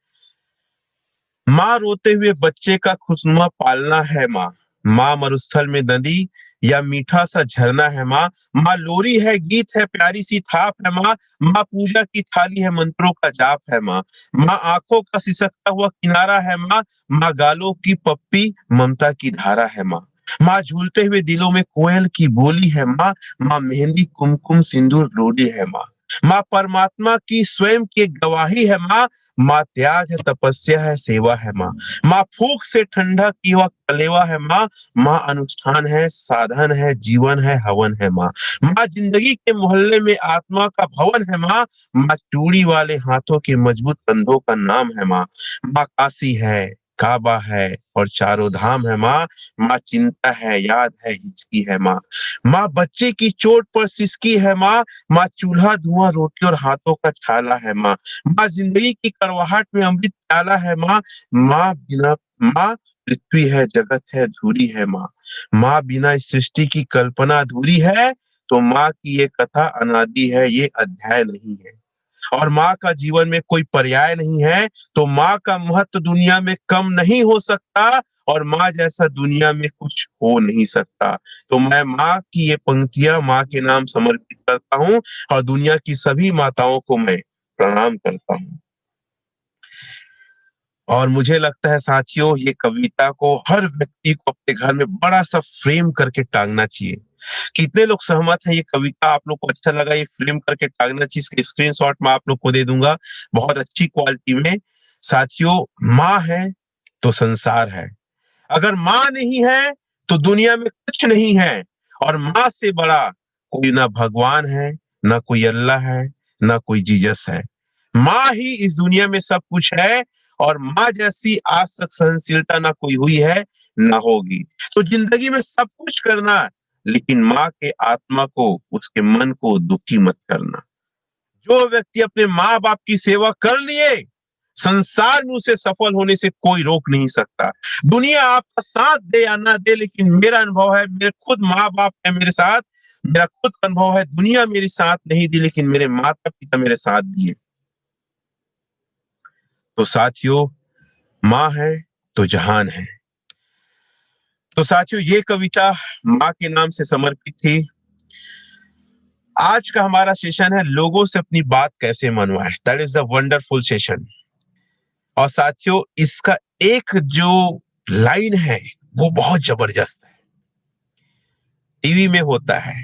माँ रोते हुए बच्चे का खुशनुमा पालना है माँ, माँ मरुस्थल में नदी या मीठा सा झरना है माँ। माँ लोरी है, गीत है, प्यारी सी थाप है माँ। माँ पूजा की थाली है, मंत्रों का जाप है माँ। माँ आंखों का सिसकता हुआ किनारा है माँ। माँ गालों की पप्पी ममता की धारा है माँ। माँ झूलते हुए दिलों में कोयल की बोली है माँ। माँ मेहंदी कुमकुम सिंदूर डोली है माँ। माँ परमात्मा की स्वयं की एक गवाही है माँ। माँ त्याग है, तपस्या है, सेवा है माँ। माँ फूंक से ठंडा की हुआ कलेवा है माँ। माँ अनुष्ठान है, साधन है, जीवन है, हवन है माँ। माँ जिंदगी के मोहल्ले में आत्मा का भवन है माँ। माँ चूड़ी वाले हाथों के मजबूत कंधों का नाम है माँ। माँ काशी है, काबा है और चारों धाम है माँ। माँ चिंता है, याद है, हिचकी है माँ। माँ बच्चे की चोट पर सिसकी है माँ। माँ चूल्हा धुआं रोटी और हाथों का छाला है माँ। माँ जिंदगी की कड़वाहट में अमृत प्याला है माँ। माँ बिना माँ पृथ्वी है, जगत है, धूरी है माँ। माँ बिना इस सृष्टि की कल्पना अधूरी है। तो माँ की ये कथा अनादि है, ये अध्याय नहीं है। और माँ का जीवन में कोई पर्याय नहीं है। तो माँ का महत्व दुनिया में कम नहीं हो सकता और माँ जैसा दुनिया में कुछ हो नहीं सकता। तो मैं माँ की ये पंक्तियां माँ के नाम समर्पित करता हूँ और दुनिया की सभी माताओं को मैं प्रणाम करता हूँ। और मुझे लगता है साथियों, ये कविता को हर व्यक्ति को अपने घर में बड़ा सा फ्रेम करके टांगना चाहिए। कितने लोग सहमत हैं ये कविता आप लोग को अच्छा लगा? ये फ्रेम करके टांगना चाहिए। इसका स्क्रीनशॉट मैं आप लोग को दे दूंगा बहुत अच्छी क्वालिटी में। साथियों, माँ है तो संसार है। अगर माँ नहीं है तो दुनिया में कुछ नहीं है। और माँ से बड़ा कोई ना भगवान है, ना कोई अल्लाह है, ना कोई जीसस है। माँ ही इस दुनिया में सब कुछ है। और माँ जैसी आज तक सहनशीलता ना कोई हुई है, ना होगी। तो जिंदगी में सब कुछ करना, लेकिन माँ के आत्मा को, उसके मन को दुखी मत करना। जो व्यक्ति अपने माँ बाप की सेवा कर लिए, संसार में उसे सफल होने से कोई रोक नहीं सकता। दुनिया आपका साथ दे या ना दे, लेकिन मेरा अनुभव है, मेरे खुद माँ बाप है मेरे साथ। मेरा खुद का अनुभव है, दुनिया मेरे साथ नहीं दी, लेकिन मेरे माता पिता मेरे साथ दिए। तो साथियों, माँ है तो जहान है। तो साथियों, ये कविता माँ के नाम से समर्पित थी। आज का हमारा सेशन है लोगों से अपनी बात कैसे मनवाएं। That is the wonderful session. और साथियों, इसका एक जो लाइन है वो बहुत जबरदस्त है। टीवी में होता है,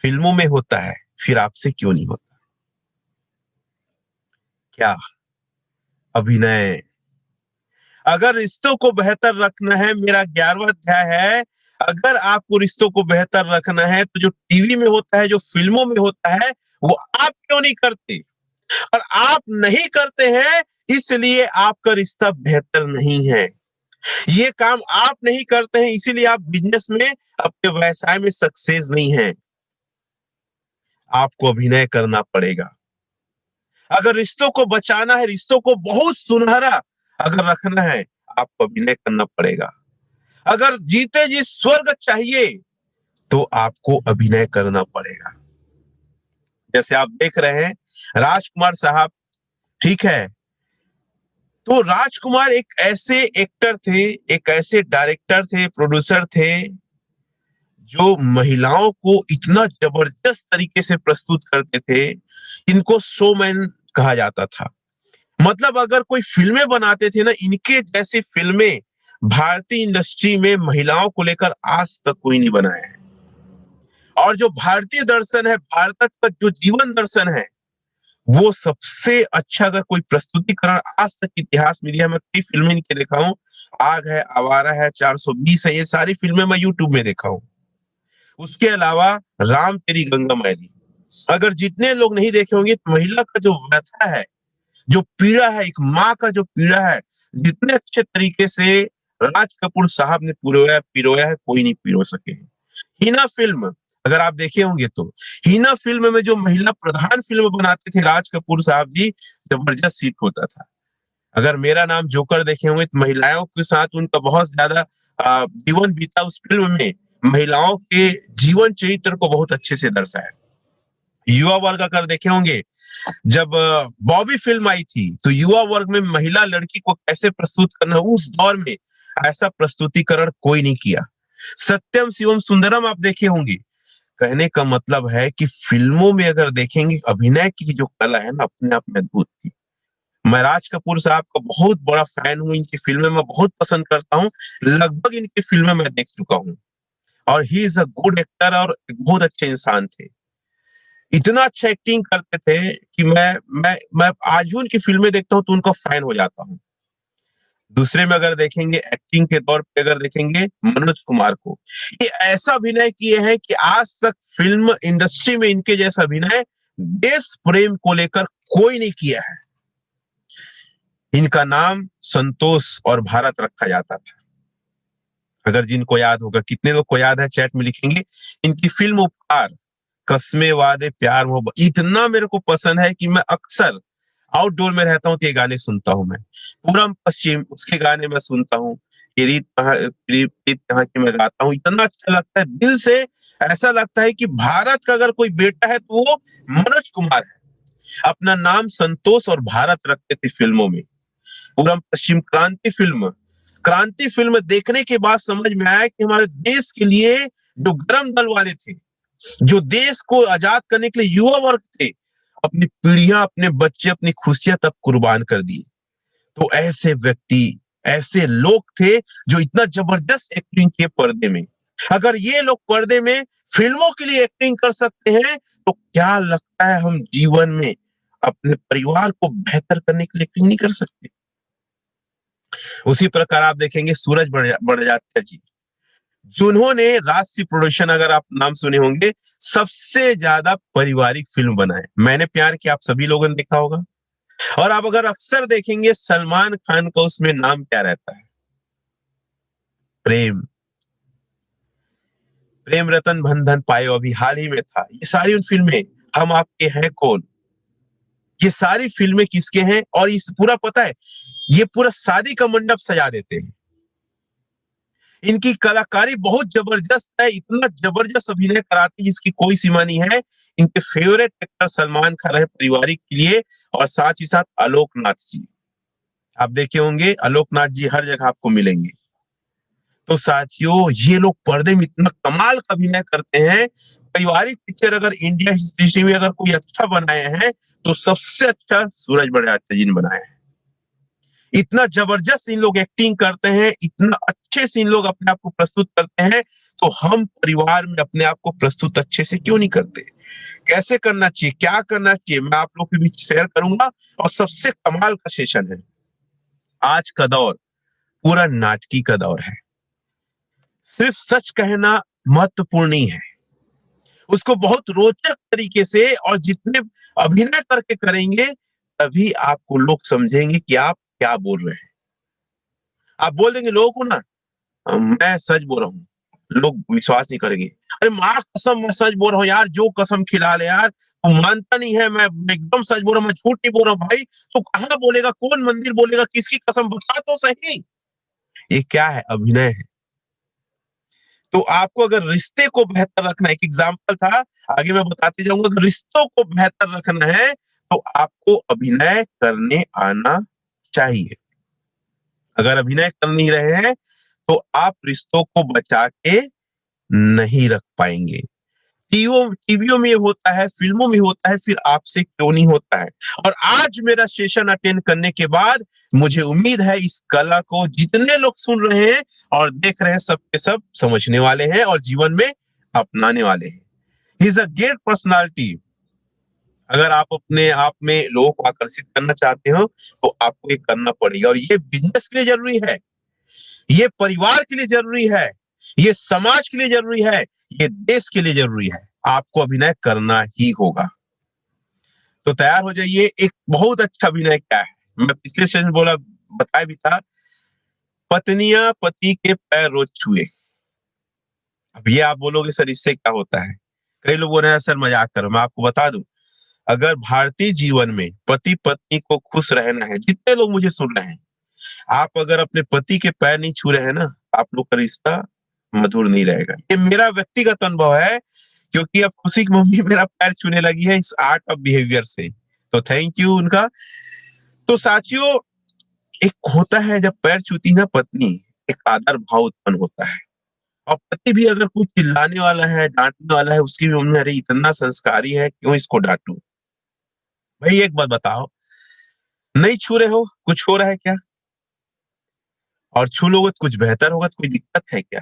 फिल्मों में होता है, फिर आपसे क्यों नहीं होता? क्या अभिनय! अगर रिश्तों को बेहतर रखना है, मेरा 11वां अध्याय है, अगर आपको रिश्तों को बेहतर रखना है तो जो टीवी में होता है, जो फिल्मों में होता है, वो आप क्यों नहीं करते? और आप नहीं करते हैं, इसलिए आपका रिश्ता बेहतर नहीं है। ये काम आप नहीं करते हैं, इसीलिए आप बिजनेस में, अपने व्यवसाय में सक्सेस नहीं है। आपको अभिनय करना पड़ेगा। अगर रिश्तों को बचाना है, रिश्तों को बहुत सुनहरा अगर रखना है, आपको अभिनय करना पड़ेगा। अगर जीते जी स्वर्ग चाहिए, तो आपको अभिनय करना पड़ेगा। जैसे आप देख रहे हैं राजकुमार साहब, ठीक है? तो राजकुमार एक ऐसे एक्टर थे, एक ऐसे डायरेक्टर थे, प्रोड्यूसर थे, जो महिलाओं को इतना जबरदस्त तरीके से प्रस्तुत करते थे। इनको शोमैन कहा जाता था। मतलब अगर कोई फिल्में बनाते थे ना, इनके जैसी फिल्में भारतीय इंडस्ट्री में महिलाओं को लेकर आज तक कोई नहीं बनाया है। और जो भारतीय दर्शन है, भारत का जो जीवन दर्शन है, वो सबसे अच्छा अगर कोई प्रस्तुतिकरण आज तक इतिहास मीडिया में कई फिल्में इनके देखा हूं। आग है, आवारा है, 420 है, ये सारी फिल्में मैं यूट्यूब में देखा हूं। उसके अलावा राम तेरी गंगा मैली, अगर जितने लोग नहीं देखे होंगे, तो महिला का जो व्यथा है, जो पीड़ा है, एक माँ का जो पीड़ा है, जितने अच्छे तरीके से राज कपूर साहब ने पिरोया पिरोया है, कोई नहीं पिरो सके। हीना फिल्म अगर आप देखे होंगे तो, हीना फिल्म में जो महिला प्रधान फिल्म बनाते थे राज कपूर साहब जी, जबरदस्त हिट होता था। अगर मेरा नाम जोकर देखे होंगे, तो महिलाओं के साथ उनका बहुत ज्यादा जीवन बीता उस फिल्म में। महिलाओं के जीवन चरित्र को बहुत अच्छे से दर्शाया। युवा वर्ग अगर देखे होंगे, जब बॉबी फिल्म आई थी, तो युवा वर्ग में महिला लड़की को कैसे प्रस्तुत करना, उस दौर में ऐसा प्रस्तुतिकरण कोई नहीं किया। सत्यम शिवम सुंदरम आप देखे होंगे। कहने का मतलब है कि फिल्मों में अगर देखेंगे अभिनय की जो कला है ना अपने आप में अद्भुत थी। मैं राज कपूर साहब का बहुत बड़ा फैन हूँ, इनकी फिल्में मैं बहुत पसंद करता हूँ, लगभग इनकी फिल्में मैं देख चुका हूँ। और he is a good actor और एक बहुत अच्छे इंसान थे। इतना अच्छा एक्टिंग करते थे कि मैं आज भी उनकी फिल्में देखता हूँ तो उनका फैन हो जाता हूँ। दूसरे में अगर देखेंगे एक्टिंग के तौर पे अगर देखेंगे मनोज कुमार को, ये ऐसा अभिनय किए हैं कि आज तक फिल्म इंडस्ट्री में इनके जैसा अभिनय देश प्रेम को लेकर कोई नहीं किया है। इनका नाम संतोष और भारत रखा जाता था। अगर जिनको याद होगा, कितने लोग को याद है चैट में लिखेंगे। इनकी फिल्म उपकार, कस्मे वादे प्यार मोहब्बत इतना मेरे को पसंद है कि मैं अक्सर आउटडोर में रहता हूँ तो ये गाने सुनता हूँ मैं। पूरम पश्चिम उसके गाने मैं सुनता हूँ। ये रीत यहाँ की मैं गाता हूँ, इतना अच्छा लगता है दिल से। ऐसा लगता है कि भारत का अगर कोई बेटा है तो वो मनोज कुमार है। अपना नाम संतोष और भारत रखते थे फिल्मों में। पूरम पश्चिम क्रांति फिल्म देखने के बाद समझ में आया कि हमारे देश के लिए जो गरम दल वाले थे, जो देश को आजाद करने के लिए युवा वर्ग थे, अपनी पीढ़ियां, अपने बच्चे, अपनी खुशियां तब कुर्बान कर दी। तो ऐसे व्यक्ति, ऐसे लोग थे जो इतना जबरदस्त एक्टिंग किए पर्दे में। अगर ये लोग पर्दे में फिल्मों के लिए एक्टिंग कर सकते हैं तो क्या लगता है हम जीवन में अपने परिवार को बेहतर करने के लिए एक्टिंग नहीं कर सकते। उसी प्रकार आप देखेंगे सूरज बड़जात्या जी, जिन्होंने राजसी प्रोडक्शन, अगर आप नाम सुने होंगे, सबसे ज्यादा पारिवारिक फिल्म बनाए। मैंने प्यार किया आप सभी लोगों ने देखा होगा। और आप अगर अक्सर देखेंगे सलमान खान का उसमें नाम क्या रहता है, प्रेम। प्रेम रतन बंधन पायो अभी हाल ही में था। ये सारी उन फिल्में, हम आपके हैं कौन, ये सारी फिल्में किसके हैं। और इस पूरा पता है, ये पूरा शादी का मंडप सजा देते हैं। इनकी कलाकारी बहुत जबरदस्त है, इतना जबरदस्त अभिनय कराती है जिसकी कोई सीमा नहीं है। इनके फेवरेट एक्टर सलमान खान है पारिवारिक के लिए, और साथ ही साथ आलोकनाथ जी। आप देखे होंगे आलोकनाथ जी हर जगह आपको मिलेंगे। तो साथियों, ये लोग पर्दे में इतना कमाल का अभिनय करते हैं। पारिवारिक पिक्चर अगर इंडिया हिस्ट्री में अगर कोई अच्छा बनाए हैं तो सबसे अच्छा सूरज बड़जात्या जी ने बनाया है। इतना जबरदस्त इन लोग एक्टिंग करते हैं, इतना अच्छे से इन लोग अपने आप को प्रस्तुत करते हैं। तो हम परिवार में अपने आप को प्रस्तुत अच्छे से क्यों नहीं करते। कैसे करना चाहिए, क्या करना चाहिए, मैं आप लोग के बीच शेयर करूंगा। और सबसे कमाल का सेशन है, आज का दौर पूरा नाटकी का दौर है। सिर्फ सच कहना महत्वपूर्ण नहीं है, उसको बहुत रोचक तरीके से और जितने अभिनय करके करेंगे तभी आपको लोग समझेंगे कि आप क्या बोल रहे हैं। आप बोल देंगे लोगों को ना, मैं सच बोल रहा हूँ, लोग विश्वास नहीं करेंगे। अरे माँ कसम मैं सच बोल रहा हूँ यार, जो कसम खिला ले यार, तू मानता नहीं है, मैं एकदम सच बोल रहा हूँ, मैं झूठ नहीं बोल रहा हूँ। भाई तू कहाँ बोलेगा, कौन मंदिर बोलेगा, किसकी कसम, बता तो सही। ये क्या है, अभिनय है। तो आपको अगर रिश्ते को बेहतर रखना है, एक एग्जाम्पल था, आगे मैं बताते जाऊंगा, अगर रिश्तों को बेहतर रखना है तो आपको अभिनय करने आना चाहिए। अगर अभिनय कर नहीं रहे हैं तो आप रिश्तों को बचा के नहीं रख पाएंगे। टीवीओ में होता है, फिल्मों में होता है, फिर आपसे क्यों नहीं होता है। और आज मेरा सेशन अटेंड करने के बाद मुझे उम्मीद है इस कला को जितने लोग सुन रहे हैं और देख रहे हैं सब के सब समझने वाले हैं और जीवन में अपनाने वाले हैं। He is a great personality. अगर आप अपने आप में लोगों को आकर्षित करना चाहते हो तो आपको ये करना पड़ेगा। और ये बिजनेस के लिए जरूरी है, ये परिवार के लिए जरूरी है, ये समाज के लिए जरूरी है, ये देश के लिए जरूरी है। आपको अभिनय करना ही होगा। तो तैयार हो जाइए। एक बहुत अच्छा अभिनय क्या है, मैं पिछले सेशन बोला, बताया भी था, पत्नियां पति के पैर रोज छुए। अब ये आप बोलोगे सर इससे क्या होता है, कई लोग बोल रहे हैं सर मजाक करो। मैं आपको बता दूं, अगर भारतीय जीवन में पति पत्नी को खुश रहना है, जितने लोग मुझे सुन रहे हैं, आप अगर अपने पति के पैर नहीं छू रहे हैं ना, आप लोग का रिश्ता मधुर नहीं रहेगा। ये मेरा व्यक्तिगत अनुभव है, क्योंकि अब खुशी की मम्मी मेरा पैर छूने लगी है इस आर्ट ऑफ बिहेवियर से। तो थैंक यू उनका। तो साथियों, एक होता है जब पैर छूती ना पत्नी, एक आदर भाव उत्पन्न होता है। और पति भी अगर कुछ चिल्लाने वाला है, डांटने वाला है, उसकी भी मन में अरे इतना संस्कारी है, क्यों इसको डांटूं? भाई एक बात बताओ, नहीं छू रहे हो, कुछ हो रहा है क्या? और छू लोगे तो कुछ बेहतर होगा, तो कोई दिक्कत है क्या?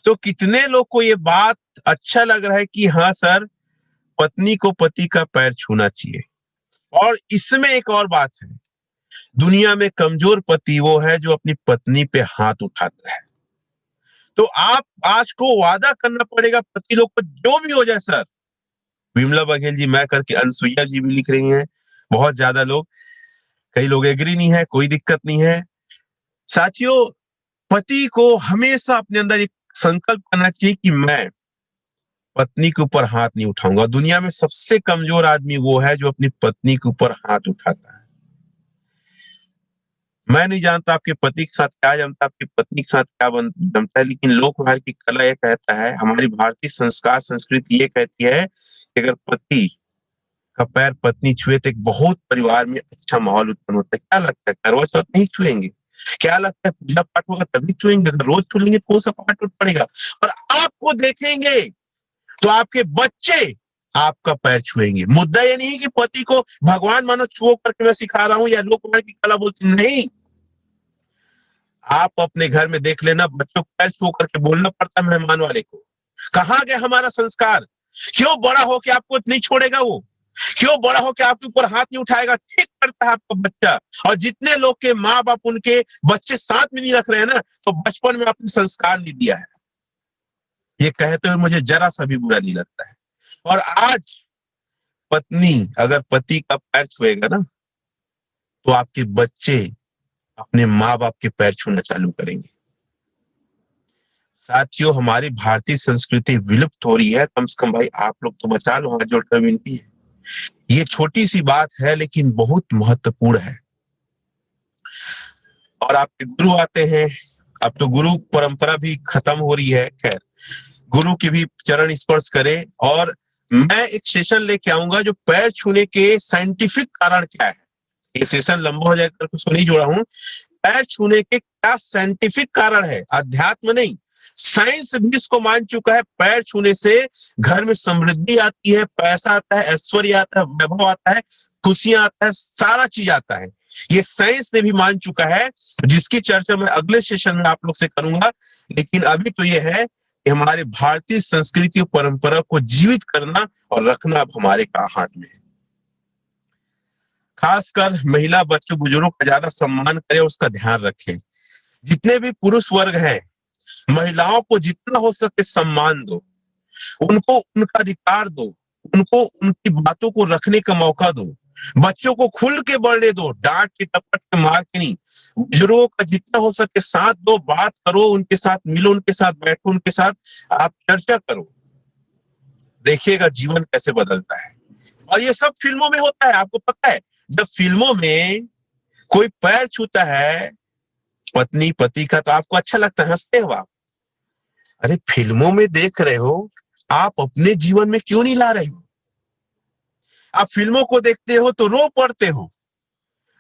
तो कितने लोग को ये बात अच्छा लग रहा है कि हाँ सर, पत्नी को पति का पैर छूना चाहिए। और इसमें एक और बात है, दुनिया में कमजोर पति वो है जो अपनी पत्नी पे हाथ उठाता है। तो आप आज को वादा करना पड़ेगा पति लोग को, जो भी हो जाए सर। विमला बघेल जी, मैं करके अनसुईया जी भी लिख रही हैं, बहुत ज्यादा लोग, कई लोग एग्री नहीं है, कोई दिक्कत नहीं है। साथियों, पति को हमेशा अपने अंदर एक संकल्प करना चाहिए कि मैं पत्नी के ऊपर हाथ नहीं उठाऊंगा। दुनिया में सबसे कमजोर आदमी वो है जो अपनी पत्नी के ऊपर हाथ उठाता है। मैं नहीं जानता आपके पति के साथ क्या जमता, आपकी पत्नी के साथ क्या जमता है, लेकिन लोक व्यवहार की कला यह कहता है, हमारी भारतीय संस्कार संस्कृति ये कहती है कि अगर पति का पैर पत्नी छुए तो एक बहुत परिवार में अच्छा माहौल उत्पन्न होता है। क्या लगता है, करवा चौथ नहीं छुएंगे? क्या लगता है, पूजा पाठ होगा तभी छुएंगे? अगर रोज छू लेंगे तो कौन सा पाठ टूट पड़ेगा? और आपको देखेंगे तो आपके बच्चे आपका पैर छुएंगे। मुद्दा ये नहीं कि पति को भगवान मानो छुओ करके मैं सिखा रहा हूं या लोक व्यवहार की कला बोलती, नहीं। आप अपने घर में देख लेना, बच्चों को पैर छू करके बोलना पड़ता है मेहमान वाले को। कहाँ गया हमारा संस्कार? क्यों बड़ा हो के आपको नहीं छोड़ेगा वो? क्यों बड़ा हो के आपके ऊपर हाथ नहीं उठाएगा? ठीक करता है आपका बच्चा। और जितने लोग के माँ बाप उनके बच्चे साथ में नहीं रख रहे हैं ना, तो बचपन में आपने संस्कार नहीं दिया है। ये कहते हुए मुझे जरा सा भी बुरा नहीं लगता है। और आज पत्नी अगर पति का पैर छुएगा ना, तो आपके बच्चे अपने माँ बाप के पैर छूना चालू करेंगे। साथियों, हमारी भारतीय संस्कृति विलुप्त हो रही है, कम से कम भाई आप लोग तो बचा लो, हाथ जोड़कर विनती है। ये छोटी सी बात है लेकिन बहुत महत्वपूर्ण है। और आपके गुरु आते हैं, अब तो गुरु परंपरा भी खत्म हो रही है, खैर गुरु की भी चरण स्पर्श करें। और मैं एक सेशन लेके आऊंगा जो पैर छूने के साइंटिफिक कारण क्या है। ये सेशन लंबा हो जाएगा, उसको नहीं जोड़ा हूं। पैर छूने के क्या साइंटिफिक कारण है, अध्यात्म नहीं, साइंस भी इसको मान चुका है। पैर छूने से घर में समृद्धि आती है, पैसा आता है, ऐश्वर्य आता है, वैभव आता है, खुशियां आता है, सारा चीज आता है। ये साइंस ने भी मान चुका है, जिसकी चर्चा मैं अगले सेशन में आप लोग से करूंगा। लेकिन अभी तो ये है कि हमारे भारतीय संस्कृति और परंपरा को जीवित करना और रखना अब हमारे हाथ में है। खासकर महिला, बच्चों, बुजुर्गों का ज्यादा सम्मान करें, उसका ध्यान रखें। जितने भी पुरुष वर्ग हैं, महिलाओं को जितना हो सके सम्मान दो, उनको उनका अधिकार दो, उनको उनकी बातों को रखने का मौका दो। बच्चों को खुल के बढ़ने दो, डांट के, टपट के, मार के नहीं। बुजुर्गों का जितना हो सके साथ दो, बात करो, उनके साथ मिलो, उनके साथ बैठो, उनके साथ आप चर्चा करो। देखिएगा जीवन कैसे बदलता है। और ये सब फिल्मों में होता है, आपको पता है। जब फिल्मों में कोई पैर छूता है पत्नी पति का, तो आपको अच्छा लगता है, हंसते हो आप। अरे फिल्मों में देख रहे हो, आप अपने जीवन में क्यों नहीं ला रहे हो? आप फिल्मों को देखते हो तो रो पड़ते हो।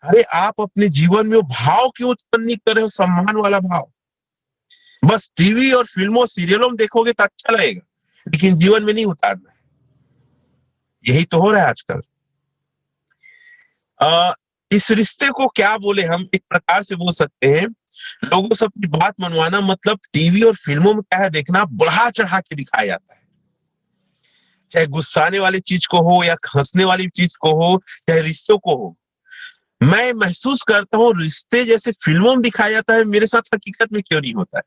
अरे आप अपने जीवन में वो भाव क्यों उत्पन्न नहीं कर रहे हो, सम्मान वाला भाव? बस टीवी और फिल्मों सीरियलों में देखोगे तो अच्छा लगेगा, लेकिन जीवन में नहीं उतारना है। यही तो हो रहा है आजकल। इस रिश्ते को क्या बोले, हम एक प्रकार से बोल सकते हैं, लोगों से अपनी बात मनवाना मतलब टीवी और फिल्मों में क्या है देखना, बढ़ा चढ़ा के दिखाया जाता है। चाहे गुस्साने वाली चीज को हो या हंसने वाली चीज को हो, चाहे रिश्तों को हो। मैं महसूस करता हूँ रिश्ते जैसे फिल्मों में दिखाया जाता है, मेरे साथ हकीकत में क्यों नहीं होता है।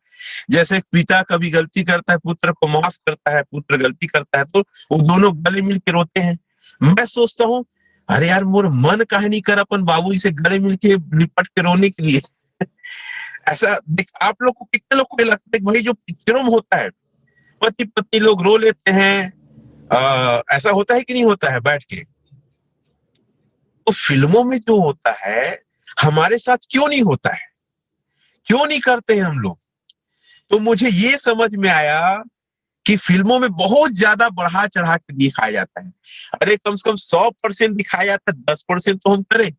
जैसे पिता कभी गलती करता है, पुत्र को माफ करता है, पुत्र गलती करता है, तो वो दोनों गले मिल के रोते हैं। मैं सोचता हूँ, अरे यार मोर मन काहे नहीं कर अपन बाबू से गले मिल के लिपट के रोने के लिए। ऐसा देख, आप लोग को कितने लोग को ये लगता है कि भाई जो पिक्चरों में होता है, पति पत्नी लोग रो लेते हैं, ऐसा होता है कि नहीं होता है बैठ के? तो फिल्मों में जो होता है हमारे साथ क्यों नहीं होता है, क्यों नहीं करते हैं हम लोग? तो मुझे ये समझ में आया कि फिल्मों में बहुत ज्यादा बढ़ा चढ़ा के दिखाया जाता है। अरे कम से कम 100% दिखाया जाता है, 10% तो हम करें।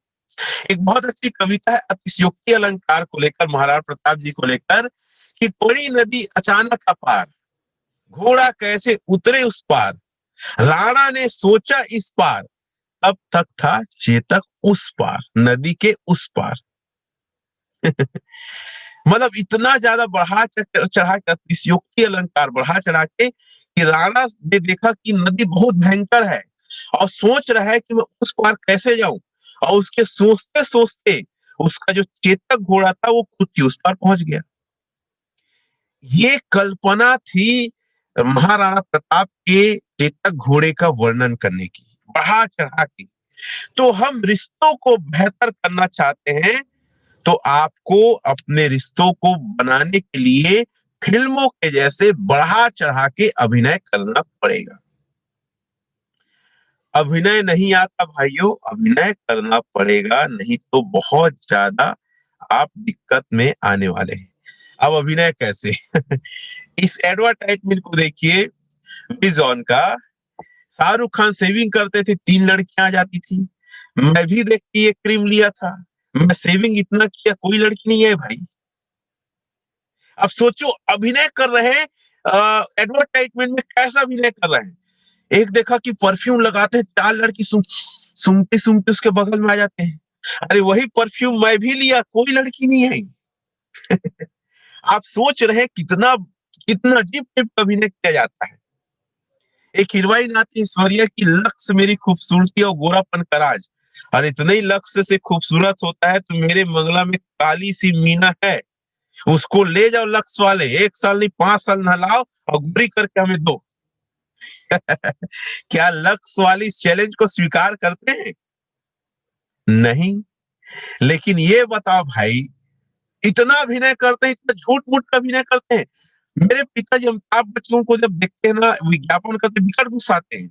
एक बहुत अच्छी कविता है अतिशयोक्ति अलंकार को लेकर, महाराणा प्रताप जी को लेकर, कि पड़ी नदी अचानक अपार, घोड़ा कैसे उतरे उस पार, राणा ने सोचा इस पार, तब तक था चेतक उस पार, नदी के उस पार। मतलब इतना ज्यादा बढ़ा चढ़ा कर अतिशयोक्ति अलंकार बढ़ा चढ़ा के कि राणा ने देखा कि नदी बहुत भयंकर है और सोच रहा है कि मैं उस पार कैसे जाऊं, और उसके सोचते सोचते उसका जो चेतक घोड़ा था वो खुद ही उस पार पहुंच गया। ये कल्पना थी महाराणा प्रताप के चेतक घोड़े का वर्णन करने की, बढ़ा चढ़ा के। तो हम रिश्तों को बेहतर करना चाहते हैं तो आपको अपने रिश्तों को बनाने के लिए फिल्मों के जैसे बढ़ा चढ़ा के अभिनय करना पड़ेगा। अभिनय नहीं आता भाइयों, अभिनय करना पड़ेगा, नहीं तो बहुत ज्यादा आप दिक्कत में आने वाले हैं। अब अभिनय कैसे? इस एडवर्टाइजमेंट को देखिए, विजॉन का। शाहरुख खान सेविंग करते थे, 3 लड़कियां आ जाती थी। मैं भी देख के ये क्रीम लिया था, मैं सेविंग इतना किया, कोई लड़की नहीं है भाई। अब सोचो अभिनय कर रहे हैं, एडवर्टाइजमेंट में कैसा अभिनय कर रहे हैं। एक देखा कि परफ्यूम लगाते हैं, 4 लड़की सूंघते सूंघते उसके बगल में आ जाते हैं। अरे वही परफ्यूम मैं भी लिया, कोई लड़की नहीं आई। आप सोच रहे हैं कितना कितना अजीब टाइप का अभिनय किया जाता है। एक हीरोइन आती है ऐश्वर्या की, लक्ष्य मेरी खूबसूरती और गोरापन का राज। और इतने ही लक्ष्य से खूबसूरत होता है तो मेरे मंगला में काली सी मीना है, उसको ले जाओ लक्ष्य वाले, 1 साल नहीं 5 साल नहलाओ और गोरी करके हमें दो। क्या लक्ष्य वाली इस चैलेंज को स्वीकार करते हैं? नहीं। लेकिन ये बताओ भाई, इतना अभिनय करते हैं, इतना झूठ मूठ का अभिनय करते हैं। मेरे पिताजी अमिताभ बच्चन को जब देखते हैं ना, विज्ञापन करते, बिकट गुस्सा आते हैं।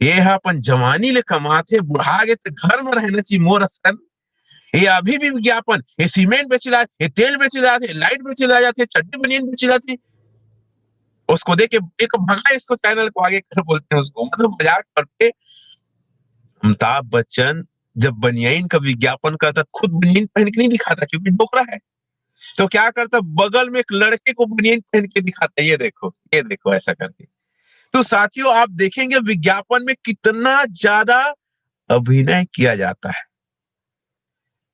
ये है अपन जवानी ले कमाते, बुढ़ा गए तो घर में रहना चाहिए मोर असन। ये अभी भी विज्ञापन, ये सीमेंट बेच ये तेल बेच थे, लाइट बेच जाते, चड्डी बनियान बेच जाते। उसको देख के एक भगा इसको, चैनल को आगे कर बोलते हैं उसको, मतलब मजाक करते। अमिताभ बच्चन जब बनियान का विज्ञापन करता, खुद बनियान पहन के नहीं दिखाता क्योंकि डोकरा है। तो क्या करता, बगल में एक लड़के को बनियान पहन के दिखाता, ये देखो ऐसा करके। तो साथियों आप देखेंगे विज्ञापन में कितना ज्यादा अभिनय किया जाता है।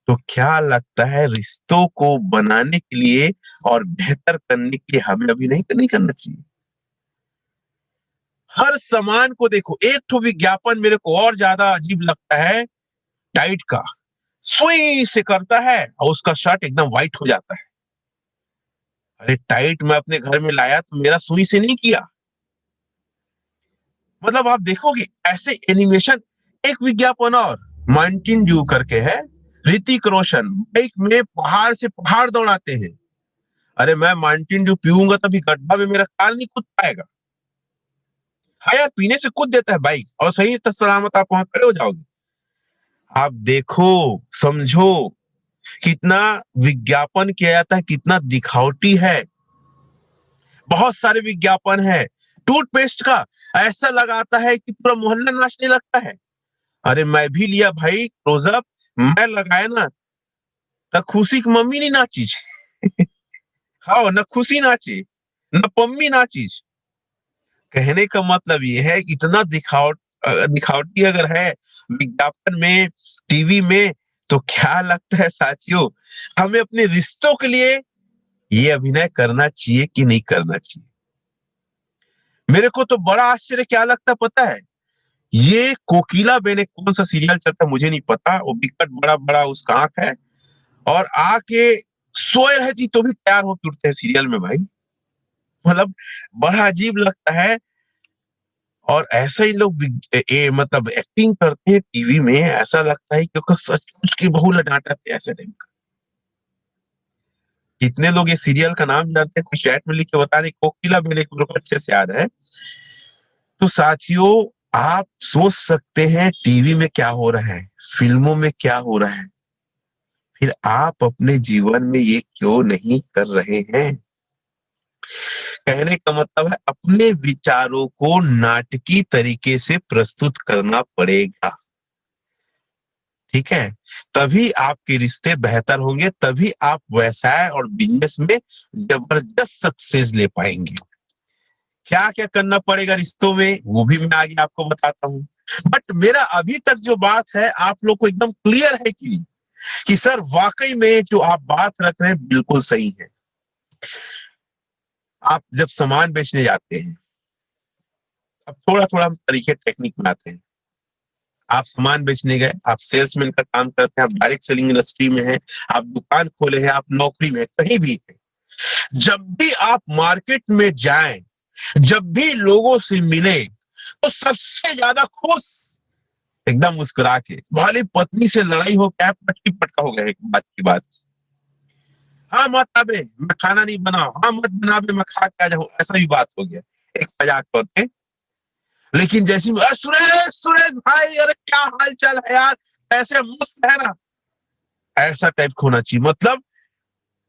तो क्या लगता है, रिश्तों को बनाने के लिए और बेहतर करने के लिए हमें अभिनय तो नहीं करना चाहिए? हर सामान को देखो, एक तो विज्ञापन मेरे को और ज्यादा अजीब लगता है, टाइट का। सुई से करता है और उसका शर्ट एकदम व्हाइट हो जाता है। अरे टाइट मैं अपने घर में लाया तो मेरा सुई से नहीं किया। मतलब आप देखोगे ऐसे एनिमेशन। एक विज्ञापन और माउंटेन ड्यू करके है, ऋतिक रोशन बाइक में पहाड़ से पहाड़ दौड़ाते हैं। अरे मैं माउंटेन ड्यू पीऊंगा तभी गड्ढा में मेरा कार नहीं कूद पाएगा। हाँ यार, पीने से कूद देता है बाइक और सही सलामत आप वहां खड़े हो जाओगे। आप देखो, समझो, कितना विज्ञापन किया जाता है, कितना दिखावटी है। बहुत सारे विज्ञापन है। टूथपेस्ट का ऐसा लगाता है कि पूरा मोहल्ला नाचने लगता है। अरे मैं भी लिया भाई क्लोजअप, मैं लगाया ना, तब खुशी की मम्मी नहीं नाची। हाँ, न खुशी नाची, न पम्मी नाची। कहने का मतलब ये है कि इतना दिखावटी अगर है विज्ञापन में, टीवी में, तो क्या लगता है साथियों, हमें अपने रिश्तों के लिए ये अभिनय करना चाहिए कि नहीं करना चाहिए? मेरे को तो बड़ा आश्चर्य क्या लगता पता है, ये कोकिला बेन, एक कौन सा सीरियल चलता है मुझे नहीं पता, वो विकट बड़ा बड़ा उसका आंख है, और आके सोए रहती तो भी तैयार होकर उठते हैं सीरियल में भाई। मतलब बड़ा अजीब लगता है। और ऐसा ही लोग मतलब एक्टिंग करते हैं टीवी में, ऐसा लगता है कि सचमुच की बहू लटाटा थे ऐसे टाइम का। कितने लोग ये सीरियल का नाम जानते हैं, कुछ चैट में लिख के बता दें। कोकिला बेन एक मेरे को अच्छे से याद है। तो साथियों आप सोच सकते हैं टीवी में क्या हो रहा है, फिल्मों में क्या हो रहा है, फिर आप अपने जीवन में ये क्यों नहीं कर रहे हैं? कहने का मतलब है अपने विचारों को नाटकीय तरीके से प्रस्तुत करना पड़ेगा। ठीक है? तभी आपके रिश्ते बेहतर होंगे, तभी आप व्यवसाय और बिजनेस में जबरदस्त सक्सेस ले पाएंगे। क्या-क्या करना पड़ेगा रिश्तों में, वो भी मैं आगे आपको बताता हूँ। बट मेरा अभी तक जो बात है, आप लोग को एकदम क्लियर है कि नहीं? कि सर वाक़ई में जो आप बात रख रहे हैं बिल्कुल सही है। आप जब सामान बेचने जाते हैं, अब थोड़ा-थोड़ा हम तरीके टेक्निक में आते हैं। आप सामान बेचने गए, आप सेल्समैन का काम करते हैं, आप डायरेक्ट सेलिंग इंडस्ट्री में हैं, आप दुकान खोले हैं, आप नौकरी में हैं, कहीं भी हैं। जब भी आप मार्केट में जाएँ, जब भी लोगों से मिले, तो सबसे ज़्यादा खुश एकदम मुस्कुरा के, भले पत्नी से लड़ाई हो, क्या पटकी-पटका हो गया एक बात की बात। हाँ, मत आबे, मैं खाना नहीं बनाओ, हाँ, मत बनाबे, मैं खा के आ जाऊँ, ऐसा भी बात हो गया, एक मज़ाक तौर पे। लेकिन जैसे ही सुरेश, सुरेश भाई, अरे क्या हाल-चाल है यार? कैसे मस्त है ना? ऐसा टाइप का होना चाहिए। मतलब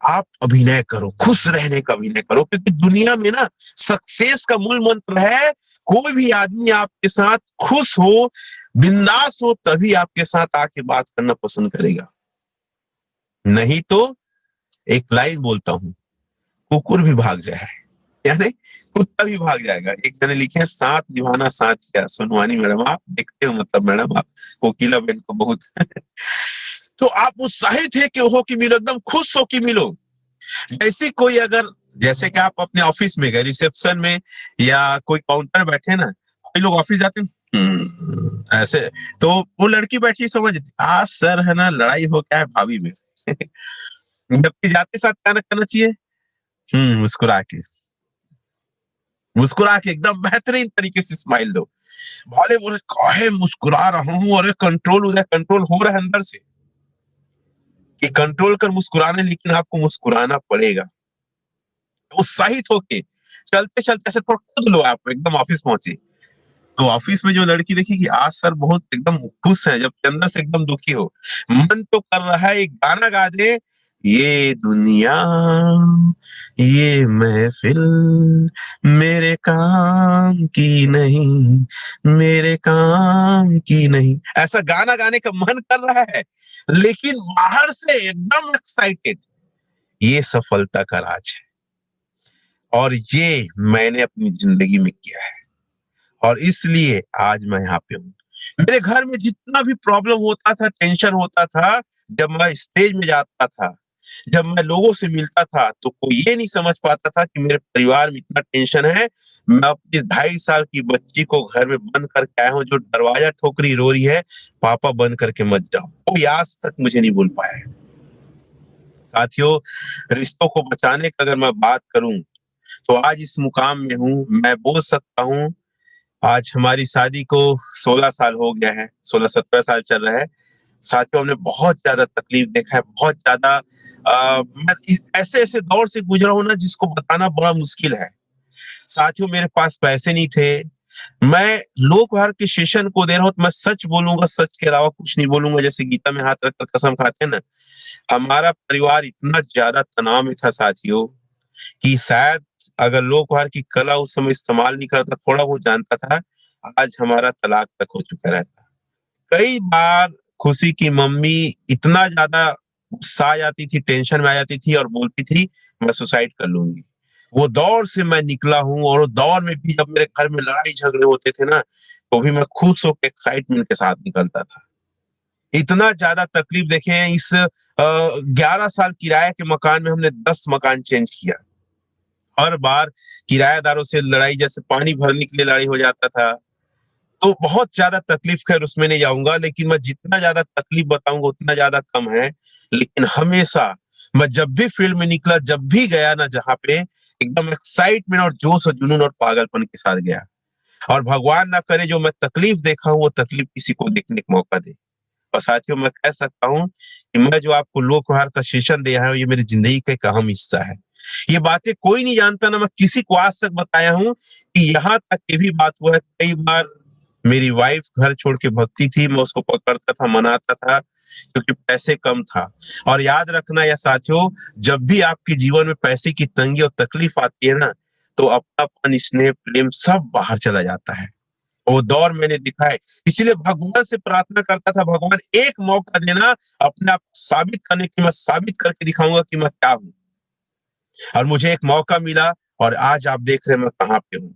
आप अभिनय करो, खुश रहने का अभिनय करो, क्योंकि दुनिया में ना सक्सेस का मूल मंत्र है, कोई भी आदमी आपके साथ खुश हो, बिंदास हो, तभी आपके साथ आके बात करना पसंद करेगा। नहीं तो एक लाइन बोलता हूँ, कुकुर भी भाग जाए, यानी कुत्ता भी भाग जाएगा। एक जने लिखे हैं, साथ निभाना साथ क्या, सुनवानी मैडम आप देखते हो, मतलब मैडम आप कोकिला बेन को बहुत तो आप उत्साहित है कि हो कि मिलो, एकदम खुश हो कि मिलो। जैसे कोई अगर, जैसे कि आप अपने ऑफिस में गए, रिसेप्शन में या कोई काउंटर बैठे ना, कई लोग ऑफिस जाते हैं, ऐसे, तो वो लड़की बैठी समझ, आज सर है ना लड़ाई हो क्या है भाभी में जबकि जाते साथ क्या करना चाहिए, मुस्कुरा के, मुस्कुरा के एकदम बेहतरीन तरीके से स्माइल दो। भले बोले काहे मुस्कुरा रहा हूँ, अरे कंट्रोल हो जाए, कंट्रोल हो रहा है अंदर से कि कंट्रोल कर मुस्कुराने, लेकिन आपको मुस्कुराना पड़ेगा उत्साहित होके। चलते चलते ऐसे थोड़ा कूद लो, आप एकदम ऑफिस पहुंचे, तो ऑफिस में जो लड़की देखेगी आज सर बहुत एकदम खुश है, जबकि अंदर से एकदम दुखी हो, मन तो कर रहा है एक गाना गा दे, ये दुनिया, ये महफिल मेरे काम की नहीं, मेरे काम की नहीं, ऐसा गाना गाने का मन कर रहा है, लेकिन बाहर से एकदम एक्साइटेड। ये सफलता का राज है, और ये मैंने अपनी जिंदगी में किया है, और इसलिए आज मैं यहाँ पे हूँ। मेरे घर में जितना भी प्रॉब्लम होता था, टेंशन होता था, जब मैं स्टेज में जाता था, जब मैं लोगों से मिलता था, तो कोई ये नहीं समझ पाता था कि मेरे परिवार में इतना टेंशन है। मैं अपनी 2.5 साल की बच्ची को घर में बंद करके आया हूँ, जो दरवाजा ठोक रही, रो रही है, पापा बंद करके मत जाओ। कोई आज तक मुझे नहीं बोल पाया है। साथियों, रिश्तों को बचाने की अगर मैं बात करूँ, तो आज इस मुकाम में हूँ, मैं बोल सकता हूँ, आज हमारी शादी को 16 साल हो गया है, 16-17 साल चल रहा है। साथियों, हमने बहुत ज़्यादा तकलीफ देखा है, बहुत ज़्यादा मैं इस ऐसे-ऐसे दौर से गुज़रा हूँ ना, जिसको बताना बड़ा मुश्किल है। साथियों, मेरे पास पैसे नहीं थे, मैं लोकवार के सेशन को दे रहा हूँ, तो मैं सच बोलूँगा, सच के अलावा कुछ नहीं बोलूँगा, जैसे गीता में हाथ रखकर कसम खाते हैं ना, हमारा परिवार इतना ज़्यादा तनाव में था साथियों, कि शायद अगर लोकवार की कला उस समय इस्तेमाल नहीं करता, थोड़ा बहुत जानता था, आज हमारा तलाक तक हो चुका रहता। कई बार खुशी की मम्मी इतना ज़्यादा गुस्सा आ जाती थी, टेंशन में आ जाती थी और बोलती थी, मैं सुसाइड कर लूँगी। वो दौर से मैं निकला हूँ, और वो दौर में भी जब मेरे घर में लड़ाई-झगड़े होते थे ना, तो भी मैं खुश होके एक्साइटमेंट के साथ निकलता था। इतना ज़्यादा तकलीफ देखें, इस 11 साल किराए के मकान में हमने 10 मकान चेंज किया। हर बार किराएदारों से लड़ाई, जैसे पानी भरने के लिए लड़ाई हो जाता था, तो बहुत ज़्यादा तकलीफ, खैर उसमें नहीं जाऊँगा, लेकिन मैं जितना ज़्यादा तकलीफ बताऊँगा उतना ज़्यादा कम है। लेकिन हमेशा मैं जब भी फील्ड में निकला, जब भी गया ना जहाँ पे, एकदम एक्साइटमेंट और जोश और जुनून और पागलपन के साथ गया। और भगवान ना करे जो मैं तकलीफ देखा हूँ, वो तकलीफ किसी को देखने का मौका दे। और साथियों, मैं कह सकता हूँ कि मैं जो आपको लोकव्यवहार का सेशन दिया है, ये मेरी ज़िंदगी का एक अहम हिस्सा है। ये बातें कोई नहीं जानता, ना मैं किसी को आज तक बताया हूँ, कि यहाँ तक ये भी बात हुआ है, कई बार मेरी वाइफ घर छोड़ के भागती थी, मैं उसको पकड़ता था, मनाता था, क्योंकि पैसे कम था। और याद रखना या साथियों, जब भी आपके जीवन में पैसे की तंगी और तकलीफ आती है ना, तो अपनापन, स्नेह, प्रेम सब बाहर चला जाता है। वो दौर मैंने देखा है। इसीलिए भगवान से प्रार्थना करता था, भगवान एक मौका देना अपने आप साबित करने की, मैं साबित करके दिखाऊंगा कि मैं क्या हूँ। और मुझे एक मौका मिला और आज आप देख रहे हैं मैं कहाँ पे हूँ।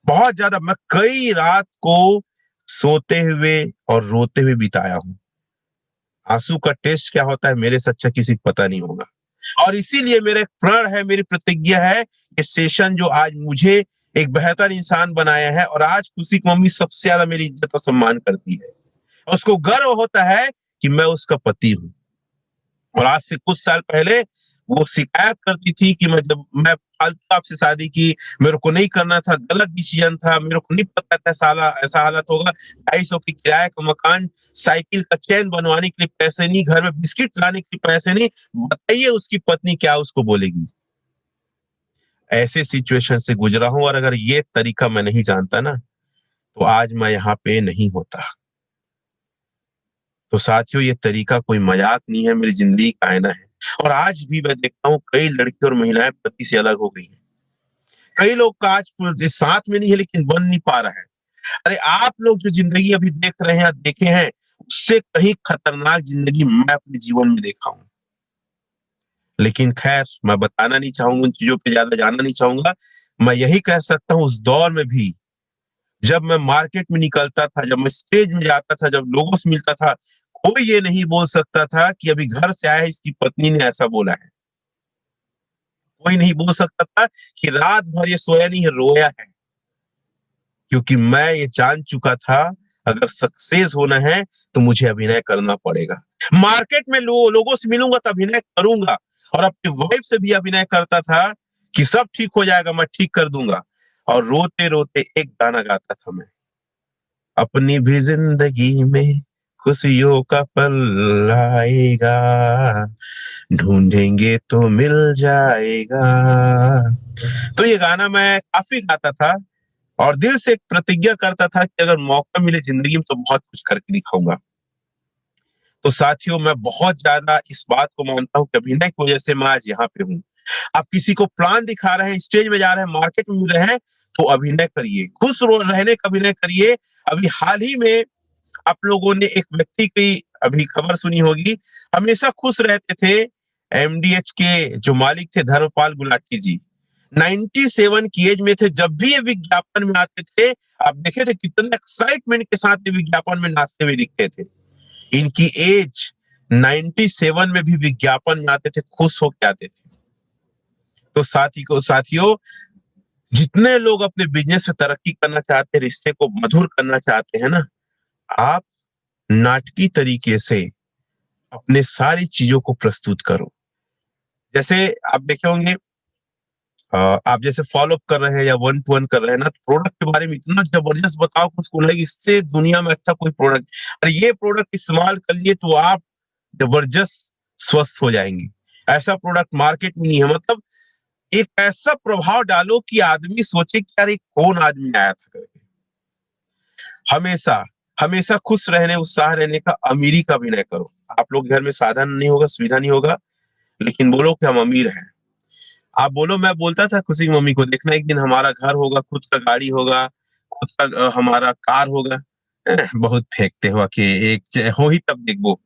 बहुत ज्यादा मैं कई रात को सोते हुए और रोते हुए बिताया हूँ। आंसू का टेस्ट क्या होता है मेरे से अच्छा किसी को पता नहीं होगा। और इसीलिए मेरा एक प्रण है, मेरी प्रतिज्ञा है कि सेशन जो आज मुझे एक बेहतर इंसान बनाया है, और आज खुशी की मम्मी सबसे ज्यादा मेरी इज्जत और सम्मान करती है। उसको गर्व होता है कि मैं उसका पति हूँ। और आज से कुछ साल पहले वो शिकायत करती थी कि मैं फालतू आपसे शादी की, मेरे को नहीं करना था, गलत डिसीजन था, मेरे को नहीं पता था साला ऐसा हालत होगा। 250 की किराए का मकान, साइकिल का चेन बनवाने के लिए पैसे नहीं, घर में बिस्किट लाने के लिए पैसे नहीं। बताइए उसकी पत्नी क्या उसको बोलेगी। ऐसे सिचुएशन से गुजरा हूं, और अगर ये तरीका मैं नहीं जानता ना, तो आज मैं यहाँ पे नहीं होता। तो साथियों, ये तरीका कोई मजाक नहीं है, मेरी जिंदगी का आईना है। और आज भी मैं देखता हूँ कई लड़की और महिलाएं पति से अलग हो गई हैं। कई लोग का आज साथ में नहीं है लेकिन बन नहीं पा रहा है। अरे आप लोग जो जिंदगी अभी देख रहे हैं या देखे हैं, उससे कहीं खतरनाक जिंदगी मैं अपने जीवन में देखा हूँ। लेकिन खैर, मैं बताना नहीं चाहूंगा, उन चीजों पे ज्यादा जानना नहीं चाहूंगा। मैं यही कह सकता हूँ, उस दौर में भी जब मैं मार्केट में निकलता था, जब मैं स्टेज में जाता था, जब लोगों से मिलता था, कोई ये नहीं बोल सकता था कि अभी घर से आया है इसकी पत्नी ने ऐसा बोला है। कोई नहीं बोल सकता था कि रात भर ये सोया नहीं है, रोया है। क्योंकि मैं ये जान चुका था, अगर सक्सेस होना है तो मुझे अभिनय करना पड़ेगा। मार्केट में लोगों से मिलूंगा तो अभिनय करूंगा। और अपनी वाइफ से भी अभिनय करता था कि सब ठीक हो जाएगा, मैं ठीक कर दूंगा। और रोते रोते एक गाना गाता था मैं, अपनी भी जिंदगी में खुशियों का पल आएगा, ढूंढेंगे तो मिल जाएगा। तो ये गाना मैं काफी गाता था, और दिल से एक प्रतिज्ञा करता था कि अगर मौका मिले जिंदगी में तो बहुत कुछ करके दिखाऊंगा। तो साथियों, मैं बहुत ज्यादा इस बात को मानता हूँ कि अभिनय की वजह से मैं आज यहाँ पे हूँ। आप किसी को प्लान दिखा रहे हैं, स्टेज में जा रहे हैं, मार्केट में मिल रहे हैं, तो अभिनय करिए, रहने का अभिनय करिए। अभी हाल ही में आप लोगों ने एक व्यक्ति की अभी खबर सुनी होगी, हमेशा खुश रहते थे, एमडीएच के जो मालिक थे धर्मपाल गुलाटी जी। 97 की एज में थे, जब भी ये विज्ञापन में आते थे, आप देखे थे कितने एक्साइटमेंट के साथ ये विज्ञापन में नाचते हुए दिखते थे। इनकी एज 97 में भी विज्ञापन में आते थे, खुश होके आते थे। तो साथियों, जितने लोग अपने बिजनेस में तरक्की करना चाहते हैं, रिश्ते को मधुर करना चाहते हैं ना, आप नाटकीय तरीके से अपने सारी चीजों को प्रस्तुत करो। जैसे आप देखे होंगे, आप जैसे फॉलो अप कर रहे हैं या वन टू वन कर रहे हैं ना, तो प्रोडक्ट के बारे में इतना जबरदस्त बताओ कि उसको लगे इससे दुनिया में अच्छा कोई प्रोडक्ट, अरे ये प्रोडक्ट इस्तेमाल कर लिए तो आप जबरदस्त स्वस्थ हो जाएंगे। ऐसा प्रोडक्ट मार्केट में नहीं है। मतलब एक ऐसा प्रभाव डालो कि आदमी सोचे कि यार ये कौन आदमी आया था करके। हमेशा हमेशा खुश रहने, उत्साह रहने का, अमीरी का अभिनय करो। आप लोग घर में साधन नहीं होगा, सुविधा नहीं होगा, लेकिन बोलो कि हम अमीर हैं। आप बोलो, मैं बोलता था खुशी की मम्मी को, देखना एक दिन हमारा घर होगा, खुद का गाड़ी होगा, खुद का हमारा कार होगा। बहुत फेंकते हो कि हो ही तब देखो।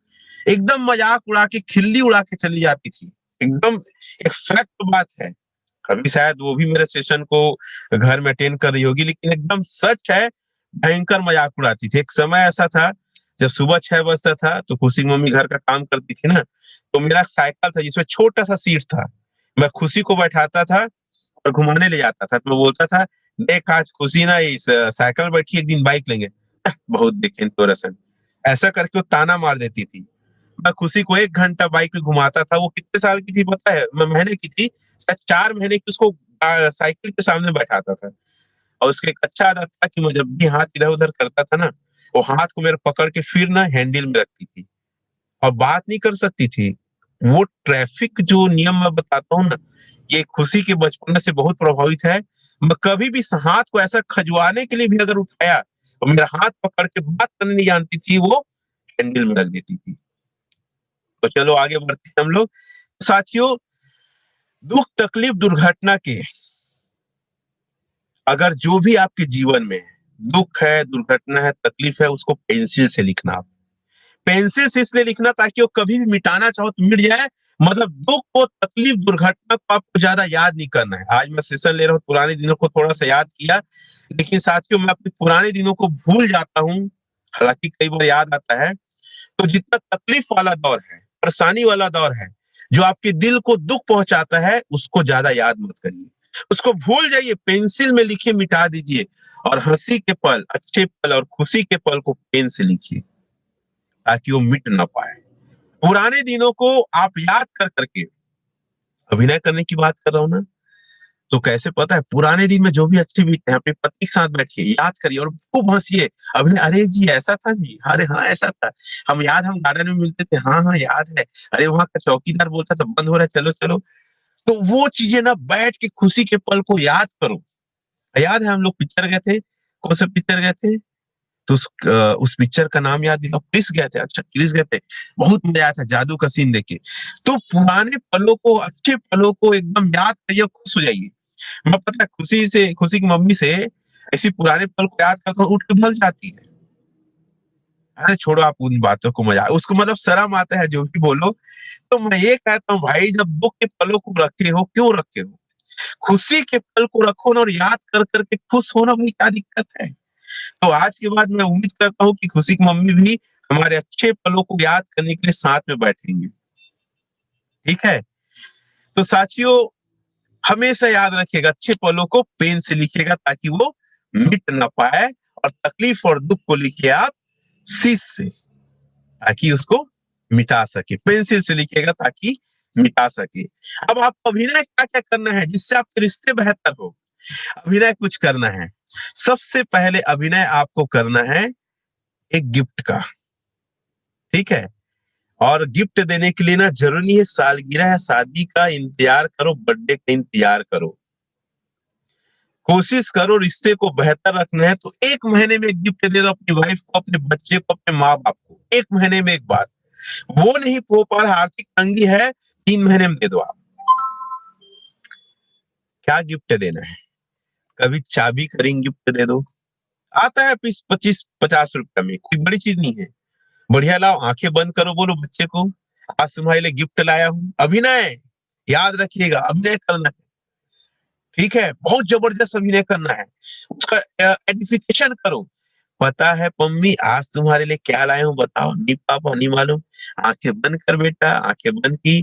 एकदम मजाक उड़ा के, खिल्ली उड़ा के चली जाती थी। एकदम एक फैक्ट बात है। कभी शायद वो भी मेरे सेशन को घर में अटेंड कर रही होगी, लेकिन एकदम सच है, भयंकर मजाक उड़ाती थी। एक समय ऐसा था, जब सुबह 6 बजता था तो खुशी की मम्मी घर का काम करती थी ना, तो मेरा साइकिल था जिसमें छोटा सा सीट था, मैं खुशी को बैठाता था और घुमाने ले जाता था। तो मैं बोलता था, देख आज खुशी ना इस साइकिल बैठी, एक दिन बाइक लेंगे। बहुत देखे तो रसन, ऐसा करके वो ताना मार देती थी। मैं खुशी को 1 घंटा बाइक में घुमाता था। वो कितने साल की थी पता है? महीने की थी, शायद 4 महीने की। उसको साइकिल के सामने बैठाता था, और उसका एक अच्छा आदत था कि मैं जब भी हाथ इधर उधर करता था ना, वो हाथ को मेरे पकड़ के फिर ना हैंडल में रखती थी, और बात नहीं कर सकती थी। वो ट्रैफिक जो नियम मैं बताता हूँ ना, ये खुशी के बचपन से बहुत प्रभावित है। मैं कभी भी इस हाथ को ऐसा खजुआने के लिए भी अगर उठाया, तो मेरा हाथ पकड़ के बात करने नहीं जानती थी, वो हैंडल में रख देती थी। तो चलो आगे बढ़ते हैं हम लोग। साथियों, दुख तकलीफ दुर्घटना के अगर जो भी आपके जीवन में है, दुख है, दुर्घटना है, तकलीफ है, उसको पेंसिल से लिखना आप। पेंसिल से इसलिए लिखना ताकि वो कभी भी मिटाना चाहो तो मिट जाए। मतलब दुख को, तकलीफ, दुर्घटना को आपको ज्यादा याद नहीं करना है। आज मैं सेशन ले रहा हूँ, पुराने दिनों को थोड़ा सा याद किया, लेकिन साथियों मैं अपने पुराने दिनों को भूल जाता हूँ, हालांकि कई बार याद आता है। तो जितना तकलीफ वाला दौर है, परेशानी वाला दौर है, जो आपके दिल को दुख पहुंचाता है, उसको ज्यादा याद मत करिए, उसको भूल जाइए, पेंसिल में लिखिए, मिटा दीजिए। और हंसी के पल, अच्छे पल और खुशी के पल को पेन से लिखिए ताकि वो मिट ना पाए। पुराने दिनों को आप याद कर करके, अभिनय करने की बात कर रहा हूं ना, तो कैसे पता है, पुराने दिन में जो भी अच्छे बीते हैं, अपनी पत्नी के साथ बैठिए, याद करिए और खूब हंसिए। अभिनय, अरे जी ऐसा था जी, अरे हाँ ऐसा था, हम गार्डन में मिलते थे, हाँ हाँ याद है, अरे वहां का चौकीदार बोलता था बंद हो रहा है, चलो चलो। तो वो चीजें ना, बैठ के खुशी के पल को याद करो। याद है हम लोग पिक्चर गए थे, कौन सा पिक्चर गए थे, तो उस पिक्चर का नाम याद दिलाओ। क्रिस गए थे, अच्छा क्रिस गए थे, बहुत मजा आया था जादू का सीन देखे। तो पुराने पलों को, अच्छे पलों को एकदम याद करिए, खुश हो जाइए। मैं पता है खुशी की मम्मी से ऐसी पुराने पल को याद करता हूँ, उठ के भाग जाती है। अरे छोड़ो आप उन बातों को, मजा उसको मतलब शर्म आता है जो भी बोलो। तो मैं ये कहता हूँ भाई, जब दुख के पलों को रखे हो, क्यों रखे हो, खुशी के पल को रखो ना, और याद कर करके खुश होना, भाई क्या दिक्कत है। तो आज के बाद मैं उम्मीद करता हूँ कि खुशी की मम्मी भी हमारे अच्छे पलों को याद करने के लिए साथ में बैठेंगे। ठीक है, तो साथियों हमेशा याद रखिएगा, अच्छे पलों को पेन से लिखिएगा ताकि वो मिट ना पाए, और तकलीफ और दुख को लिखिए आप शीश से ताकि उसको मिटा सके। पेंसिल से लिखिएगा ताकि मिटा सके। अब आपको अभिनय क्या क्या करना है जिससे आपके रिश्ते बेहतर हो। अभिनय कुछ करना है, सबसे पहले अभिनय आपको करना है एक गिफ्ट का। ठीक है, और गिफ्ट देने के लिए ना जरूरी है, सालगिरह है, शादी का इंतजार करो, बर्थडे का इंतजार करो। कोशिश करो रिश्ते को बेहतर रखना है तो 1 महीने में एक गिफ्ट दे दो, अपनी वाइफ को, अपने बच्चे को, अपने माँ बाप को, 1 महीने में एक बार। वो नहीं हो पा रहा, आर्थिक तंगी है, 3 महीने में दे दो आप। क्या गिफ्ट देना है, कभी चाबी का रिंग गिफ्ट दे दो, आता है 25-50 रुपया में, कोई बड़ी चीज नहीं है। बढ़िया लाओ, आंखें बंद करो, बोलो बच्चे को आज तुम्हारे लिए गिफ्ट लाया हूँ। अभिनय याद रखिएगा, अभिनय करना है। ठीक है, बहुत जबरदस्त अभिनय करना है, उसका एडिफिकेशन करो। पता है मम्मी आज तुम्हारे लिए क्या लाए हूँ बताओ, नहीं पापा नहीं मालूम। आंखें बंद कर बेटा, आंखें बंद की,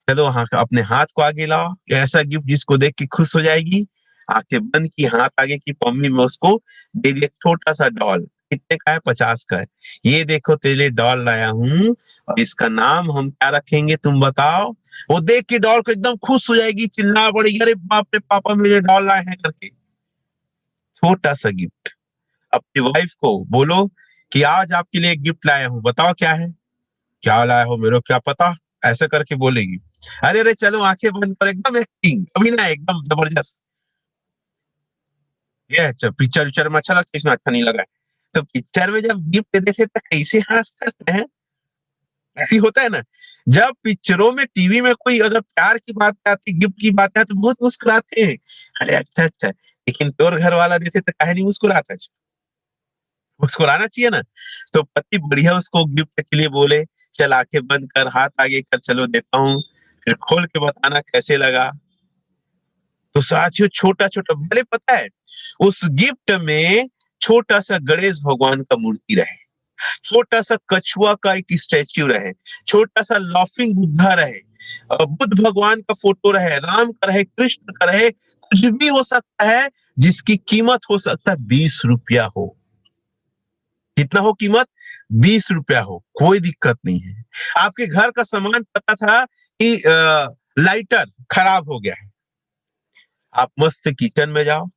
चलो हाँ अपने हाथ को आगे लाओ, ऐसा गिफ्ट जिसको देख के खुश हो जाएगी। आंखें बंद की, हाथ आगे की, मम्मी मैं उसको दे दिया छोटा सा डॉल। कितने का है, 50 का है। ये देखो तेरे लिए डॉल लाया हूँ, और इसका नाम हम क्या रखेंगे तुम बताओ। वो देख के डॉल को एकदम खुश हो जाएगी, चिल्ला पड़ेगी, अरे बाप रे पापा मेरे डॉल लाए हैं करके। छोटा सा गिफ्ट। अपनी वाइफ को बोलो कि आज आपके लिए एक गिफ्ट लाया हूँ, बताओ क्या है। क्या लाया हो मेरे को क्या पता, ऐसा करके बोलेगी। अरे अरे चलो आंखें बंद कर, एकदम एक्टिंग, अभिनय एकदम जबरदस्त। ये पिक्चर विक्चर में अच्छा लगता है, इसमें अच्छा नहीं लगा है। तो पिक्चर में जब गिफ्ट देते तो कैसे हंसते हैं, ऐसी होता है ना। जब पिक्चरों में, टीवी में कोई अगर प्यार की बात आती, गिफ्ट की बात आती तो बहुत मुस्कुराते हैं। अरे अच्छा अच्छा, लेकिन तोर घर वाला देते तो काहे नहीं मुस्कुराता, मुस्कुराना चाहिए ना। तो पति बढ़िया उसको गिफ्ट के लिए बोले, चल आंखें बंद कर, हाथ आगे कर, चलो देता हूँ, फिर खोल के बताना कैसे लगा। तो साथियों छोटा छोटा, भले पता है उस गिफ्ट में छोटा सा गणेश भगवान का मूर्ति रहे, छोटा सा कछुआ का एक स्टैच्यू रहे, छोटा सा लाफिंग बुद्धा रहे, बुद्ध भगवान का फोटो रहे, राम का रहे, कृष्ण का रहे, कुछ भी हो सकता है, जिसकी कीमत हो सकता है 20 रुपया हो। कितना हो कीमत, 20 रुपया हो, कोई दिक्कत नहीं है। आपके घर का सामान पता था कि लाइटर खराब हो गया है, आप मस्त किचन में जाओ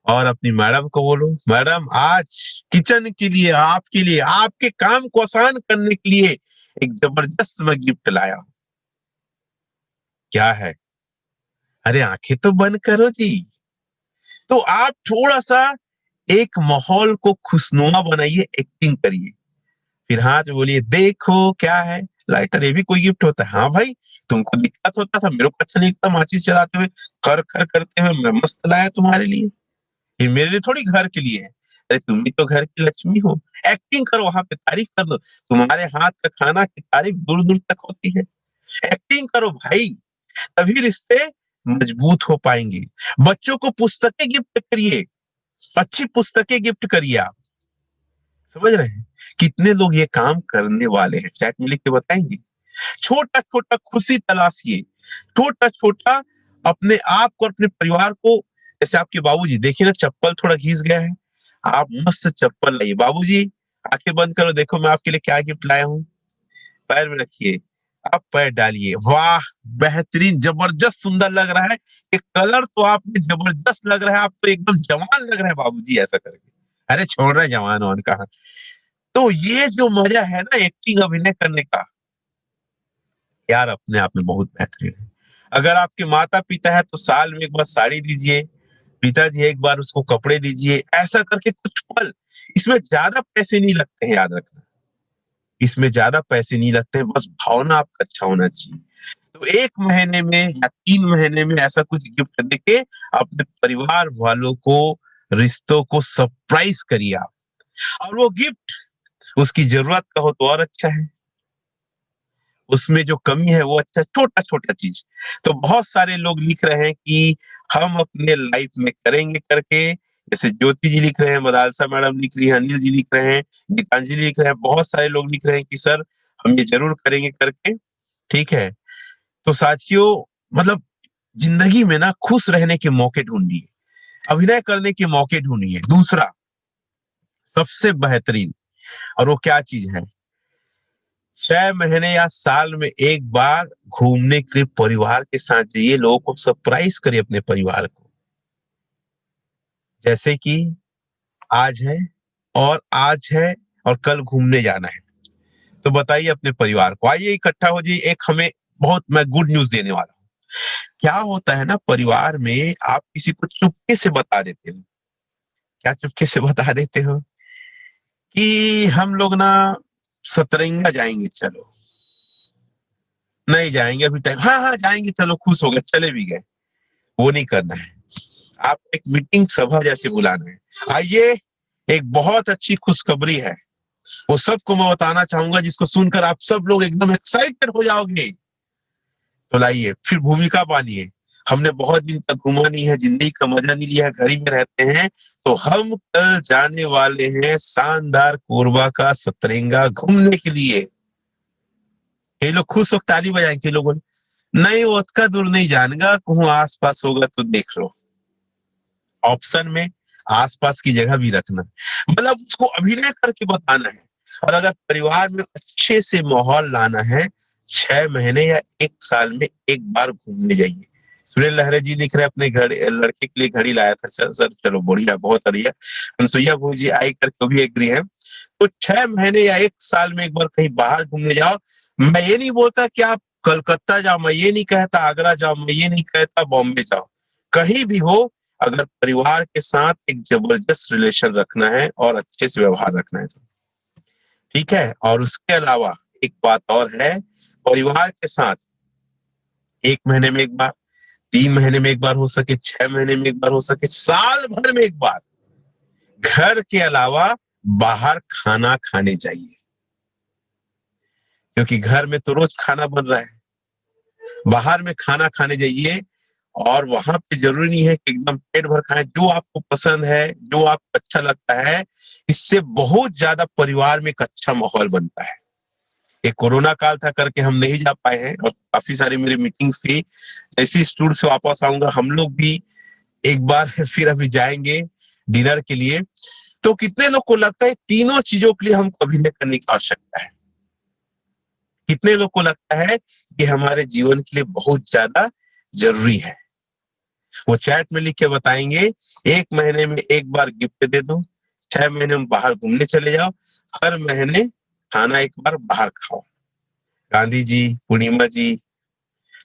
और अपनी मैडम को बोलो, मैडम आज किचन के लिए, आपके लिए, आपके काम को आसान करने के लिए एक जबरदस्त मैं गिफ्ट लाया हूं। क्या है, अरे आंखें तो बंद करो जी। तो आप थोड़ा सा एक माहौल को खुशनुमा बनाइए, एक्टिंग करिए, फिर हाथ में बोलिए देखो क्या है, लाइटर ये भी कोई गिफ्ट होता है। हाँ भाई, तुमको दिक्कत होता था, मेरे को अच्छा नहीं लगता माचिस चलाते हुए, खर खर करते हुए, मैं मस्त लाया तुम्हारे लिए, ये मेरे लिए थोड़ी घर के लिए है। अरे तुम भी तो घर की लक्ष्मी हो, एक्टिंग करो, वहां पे तारीफ कर दो, तुम्हारे हाथ का खाना की तारीफ दूर दूर तक होती है। एक्टिंग करो भाई, तभी रिश्ते मजबूत हो पाएंगे। बच्चों को पुस्तकें गिफ्ट करिए, अच्छी पुस्तकें गिफ्ट करिए आप। समझ रहे हैं? कितने लोग ये काम करने वाले हैं, चैट में लिख के बताएंगे। छोटा छोटा खुशी तलाशिए, छोटा छोटा अपने आप को, अपने परिवार को। जैसे आपके बाबूजी, देखिए ना चप्पल थोड़ा घिस गया है, आप मस्त चप्पल लाइए। बाबूजी आंखें बंद करो, देखो मैं आपके लिए क्या गिफ्ट लाया हूँ। पैर में रखिए, आप पैर डालिए, वाह बेहतरीन, जबरदस्त सुंदर लग रहा है। ये कलर तो आप में जबरदस्त लग रहा है, आप तो एकदम जवान लग रहे हैं बाबूजी, ऐसा करके। अरे छोड़ रहे जवान और कहा। तो ये जो मजा है ना एक्टिंग, अभिनय करने का, यार अपने आप में बहुत बेहतरीन है। अगर आपके माता पिता है तो साल में एक बार साड़ी दीजिए, पिताजी एक बार उसको कपड़े दीजिए, ऐसा करके कुछ पल। इसमें ज्यादा पैसे नहीं लगते हैं, याद रखना, इसमें ज्यादा पैसे नहीं लगते हैं, बस भावना आपका अच्छा होना चाहिए। तो 1 महीने में या 3 महीने में ऐसा कुछ गिफ्ट देके अपने परिवार वालों को, रिश्तों को सरप्राइज करिए आप। और वो गिफ्ट उसकी जरूरत का हो तो और अच्छा है, उसमें जो कमी है वो अच्छा, छोटा-छोटा चीज़। तो बहुत सारे लोग लिख रहे हैं कि हम अपने लाइफ में करेंगे करके, जैसे ज्योति जी लिख रहे हैं, मदालसा मैडम लिख रही हैं, अनिल जी लिख रहे हैं, गीतांजलि लिख रहे हैं, बहुत सारे लोग लिख रहे हैं कि सर हम ये ज़रूर करेंगे करके, ठीक है? तो साथियों, मतलब ज़िंदगी में ना खुश रहने के मौके ढूँढिए, अभिनय करने के मौके ढूँढिए। दूसरा, सबसे बेहतरीन, और वो क्या चीज़ है? 6 महीने या साल में 1 बार घूमने के लिए परिवार के साथ जाइए, लोगों को सरप्राइज़ करिए अपने परिवार को। जैसे कि आज है और कल घूमने जाना है। तो बताइए अपने परिवार को, आइए इकट्ठा हो जाइए, एक हमें बहुत मैं गुड न्यूज़ देने वाला हूँ। क्या होता है ना परिवार में, आप किसी को चुपके से बता देते हो। क्या चुपके से बता देते हो? कि हम लोग ना सतरंगा जाएँगे चलो। नहीं जाएँगे अभी टाइम, हाँ, हाँ जाएँगे चलो, खुश हो गए, चले भी गए। वो नहीं करना है। आप एक मीटिंग सभा जैसे बुलाना है। आइए, एक बहुत अच्छी खुशखबरी है। वो सबको मैं बताना चाहूँगा जिसको सुनकर आप सब लोग एकदम एक्साइटेड हो जाओगे। तो लाइए, फिर भूमिका बाँधिए। हमने बहुत दिन तक घूमा नहीं है, ज़िंदगी का मज़ा नहीं लिया है, घर ही में रहते हैं, तो हम कल जाने वाले हैं शानदार कोरबा का सतरंगा घूमने के लिए। ये लोग खुश होके ताली बजाएँगे, लोगों ने, नहीं ओतका दूर नहीं जाएगा, कहूँ आस-पास होगा तो देख लो। ऑप्शन में आस-पास की जगह भी रखना। मतलब उसको अभिनय करके बताना है। और अगर परिवार में अच्छे से माहौल लाना है, 6 महीने या 1 साल में 1 बार घूमने जाइए। सुनील लहरे जी लिख रहे हैं अपने लड़के के लिए घड़ी लाया था सर, चलो बढ़िया, बहुत बढ़िया। अनसुईया भोज जी आई करके वो भी एग्री है। तो 6 महीने या 1 साल में 1 बार कहीं बाहर घूमने जाओ। मैं ये नहीं बोलता कि आप कलकत्ता जाओ, मैं ये नहीं कहता आगरा जाओ, मैं ये नहीं कहता बॉम्बे जाओ। कहीं भी हो, अगर परिवार के साथ एक जबरदस्त रिलेशन रखना है और अच्छे से व्यवहार रखना है तो, ठीक है? और उसके अलावा एक बात और है, परिवार के साथ 1 महीने में 1 बार, 3 महीने में 1 बार हो सके, 6 महीने में 1 बार हो सके, साल भर में 1 बार, घर के अलावा बाहर खाना खाने जाइए। क्योंकि घर में तो रोज खाना बन रहा है। बाहर में खाना खाने जाइए, और वहाँ पे ज़रूरी नहीं है कि एकदम पेट भर खाएँ, जो आपको पसंद है, जो आपको अच्छा लगता है, इससे बहुत ज़्यादा परिवार में एक अच्छा माहौल बनता है। ये कोरोना काल था करके हम नहीं जा पाए हैं, और काफ़ी सारी मेरी मीटिंग्स थी। जैसे इस टूर से वापस आऊँगा, हम लोग भी एक बार फिर अभी जाएँगे डिनर के लिए। तो कितने लोग को लगता है तीनों चीज़ों के लिए हमको अभिनय करने की आवश्यकता है? कितने लोग को लगता है कि हमारे जीवन के लिए बहुत ज़्यादा ज़रूरी है? वो चैट में लिख के बताएँगे, 1 महीने में 1 बार गिफ्ट दे दो, 6 महीने में बाहर घूमने चले जाओ, हर महीने खाना 1 बार बाहर खाओ। गांधी जी, पूर्णिमा जी,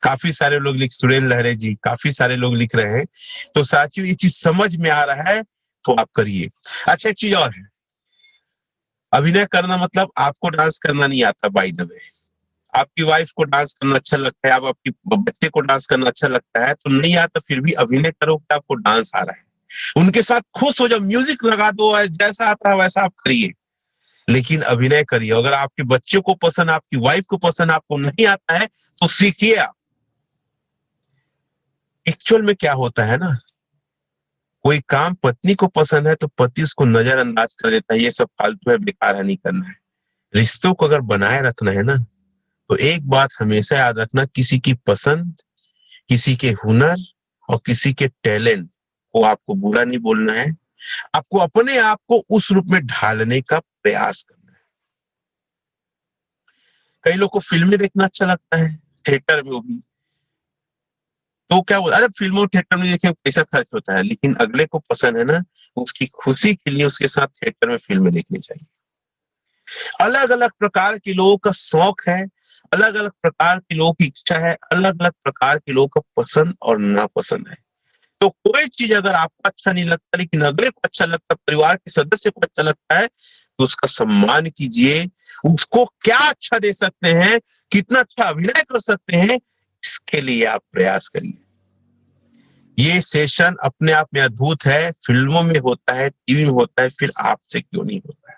काफ़ी सारे लोग सुरेंद्र लहरे जी, काफ़ी सारे लोग लिख रहे हैं। तो साथियों ये चीज़ समझ में आ रहा है, तो आप करिए। अच्छा एक चीज़ और है, अभिनय करना मतलब आपको डांस करना नहीं आता बाय द वे। आपकी वाइफ को डांस करना अच्छा लगता है, आप आपकी बच्चे को डांस करना अच्छा लगता है, तो नहीं आता फिर भी अभिनय करो कि आपको डांस आ रहा है। उनके साथ खुश हो जाओ, म्यूजिक लगा दो, जैसा आता है वैसा आप करिए, लेकिन अभिनय करिए। अगर आपके बच्चे को पसंद, आपकी वाइफ को पसंद, आपको नहीं आता है तो सीखिए आप। एक्चुअल में क्या होता है ना, कोई काम पत्नी को पसंद है तो पति उसको नजरअंदाज कर देता है, ये सब फालतू है, बेकार है, नहीं करना है। रिश्तों को अगर बनाए रखना है ना, तो एक बात हमेशा याद रखना, किसी की पसंद, किसी के हुनर और किसी के टैलेंट को आपको बुरा नहीं बोलना है। आपको अपने आप को उस रूप में ढालने का प्रयास करना है। कई लोग को फिल्में देखना अच्छा लगता है, थिएटर में, वो भी तो क्या बोला, अरे फिल्मों थिएटर में देखिए पैसा खर्च होता है, लेकिन अगले को पसंद है ना, उसकी खुशी के लिए उसके साथ थिएटर में फिल्में देखनी चाहिए। अलग अलग प्रकार के लोगों का शौक है, अलग अलग प्रकार के लोगों की इच्छा है, अलग अलग प्रकार के लोगों का पसंद और नापसंद है। तो कोई चीज अगर आपको अच्छा नहीं लगता लेकिन अगले को अच्छा लगता, परिवार के सदस्य को अच्छा लगता है, तो उसका सम्मान कीजिए। उसको क्या अच्छा दे सकते हैं, कितना अच्छा अभिनय कर सकते हैं, इसके लिए आप प्रयास करिए। ये सेशन अपने आप में अद्भुत है। फिल्मों में होता है, टीवी में होता है, फिर आपसे क्यों नहीं होता है?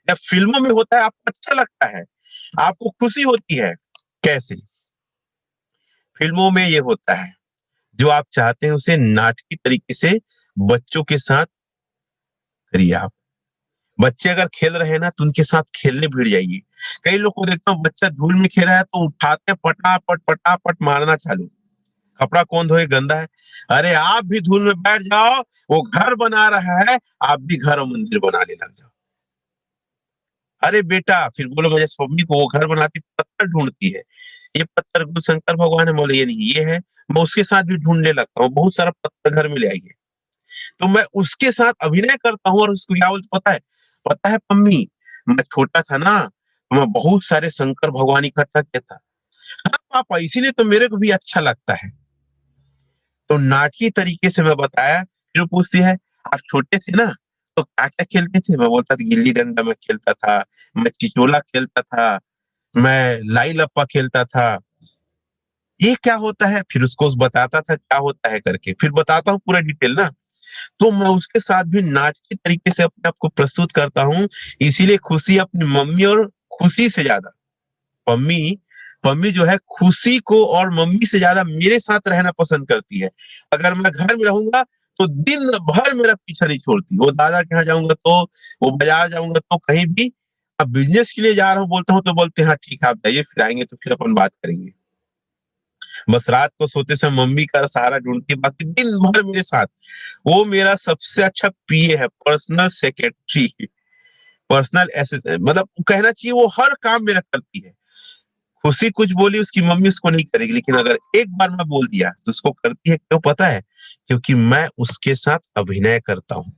जब फिल्मों में होता है आपको अच्छा लगता है, आपको खुशी होती है। कैसे? फिल्मों में ये होता है, जो आप चाहते हैं उसे नाटकीय तरीके से बच्चों के साथ करिए आप। बच्चे अगर खेल रहे हैं ना, तो उनके साथ खेलने भिड़ जाइए। कई लोग को देखता हूँ, बच्चा धूल में खेल रहा है तो उठाते हैं, पटापट पटापट मारना चालू। कपड़ा कौन धोए, गंदा है। अरे आप भी धूल में बैठ जाओ, वो घर बना रहा है, आप भी घर और मंदिर बनाने लग जाओ। अरे बेटा, फिर बोलो मुझे मम्मी को वो घर बनाती पत्थर ढूंढती है, ये पत्थर गुरु शंकर भगवान है, बोले ये नहीं ये है। मैं उसके साथ भी ढूंढने लगता हूँ, बहुत सारा पत्थर घर में ले आइए। तो मैं उसके साथ अभिनय करता हूँ और उसको क्या बोलते पता है? पता है मम्मी, मैं छोटा था ना, तो मैं बहुत सारे शंकर भगवान इकट्ठा किया था। हाँ पापा, इसीलिए तो मेरे को भी अच्छा लगता है। तो नाटकीय तरीके से मैं बताया। फिर वो पूछती है, आप छोटे थे ना, तो क्या-क्या खेलते थे? मैं बोलता था गिल्ली डंडा मैं खेलता था, मैं चिचोला खेलता था, मैं लाई-लप्पा खेलता था। ये क्या होता है? फिर उसको बताता था क्या होता है करके, फिर बताता हूँ पूरा डिटेल ना। तो मैं उसके साथ भी नाटकीय तरीके से अपने आप को प्रस्तुत करता हूँ, इसीलिए खुशी अपनी मम्मी और खुशी से ज़्यादा पम्मी पम्मी जो है खुशी को और मम्मी से ज़्यादा मेरे साथ रहना पसंद करती है। अगर मैं घर में रहूँगा तो दिन भर मेरा पीछा नहीं छोड़ती। वो दादा के यहाँ जाऊँगा तो, वो बाज़ार जाऊँगा तो, कहीं भी अब बिज़नेस के लिए जा रहा हूँ बोलता हूँ तो बोलते हैं, "हाँ ठीक है, आप जाइए, फिर आएँगे तो फिर अपन बात करेंगे।" बस रात को सोते समय मम्मी का सहारा ढूँढती है, बाकी दिन भर मेरे साथ। वो मेरा सबसे अच्छा पीए है, पर्सनल सेक्रेटरी, पर्सनल मतलब कहना चाहिए वो हर काम मेरा करती है। खुशी कुछ बोली उसकी मम्मी उसको नहीं करेगी, लेकिन अगर एक बार मैं बोल दिया तो उसको करती है। क्यों पता है? क्योंकि मैं उसके साथ अभिनय करता हूँ।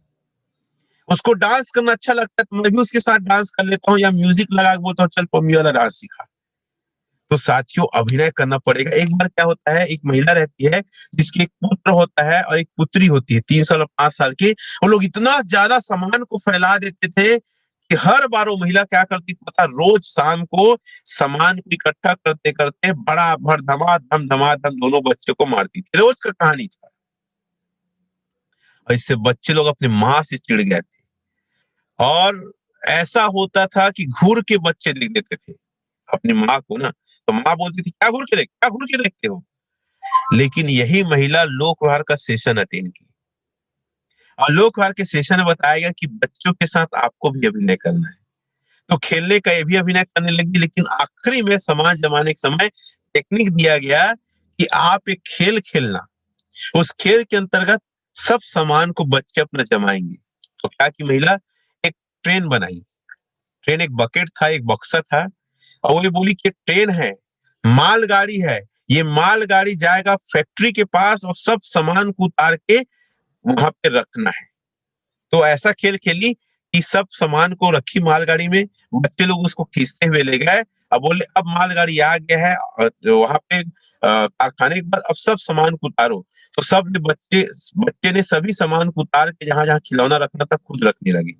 उसको डांस करना अच्छा लगता है तो मैं भी उसके साथ डांस कर लेता हूँ, या म्यूजिक लगा के बोलता हूँ चल पम्मी वाला डांस सिखा। तो साथियों अभिनय करना पड़ेगा। एक बार क्या होता है, एक महिला रहती है जिसके एक पुत्र होता है और एक पुत्री होती है 3 साल और 5 साल की। वो लोग इतना ज़्यादा सामान को फैला देते थे कि हर बार वो महिला क्या करती थी पता है? रोज़ शाम को सामान को इकट्ठा करते-करते बड़ा भर धमाधम धमाधम दोनों बच्चों को मारती थी। रोज़ का कहानी था। और इससे बच्चे लोग अपनी माँ से चिढ़ गए थे और ऐसा होता था कि घूर के बच्चे देख देते थे अपनी माँ को ना। तो माँ बोलती थी, क्या घूर के देखते हो?" लेकिन यही महिला लोकवार का सेशन अटेंड की और लोकवार के सेशन में बताया गया कि बच्चों के साथ आपको भी अभिनय करना है। तो खेलने का ये भी अभिनय करने लगी, लेकिन आखिरी में समाज जमाने के समय टेक्निक दिया गया कि आप एक खेल खेलना। उस खेल के अंतर्गत सब सामान को बच्चे अपना जमाएंगे। तो क्या की महिला एक ट्रेन बनाई। ट्रेन एक बकेट था, एक बक्सा था और वो ये बोली कि ट्रेन है, मालगाड़ी है, ये मालगाड़ी जाएगा फैक्ट्री के पास और सब सामान को उतार के वहाँ पे रखना है। तो ऐसा खेल खेली कि सब सामान को रखी मालगाड़ी में, बच्चे लोग उसको खींचते हुए ले गए। अब बोले अब मालगाड़ी आ गया है और वहाँ पे कारखाने के बाद अब सब सामान को उतारो। तो सब ने बच्चे बच्चे ने सभी सामान को उतार के जहाँ-जहाँ खिलौना रखना था खुद रखने लगी।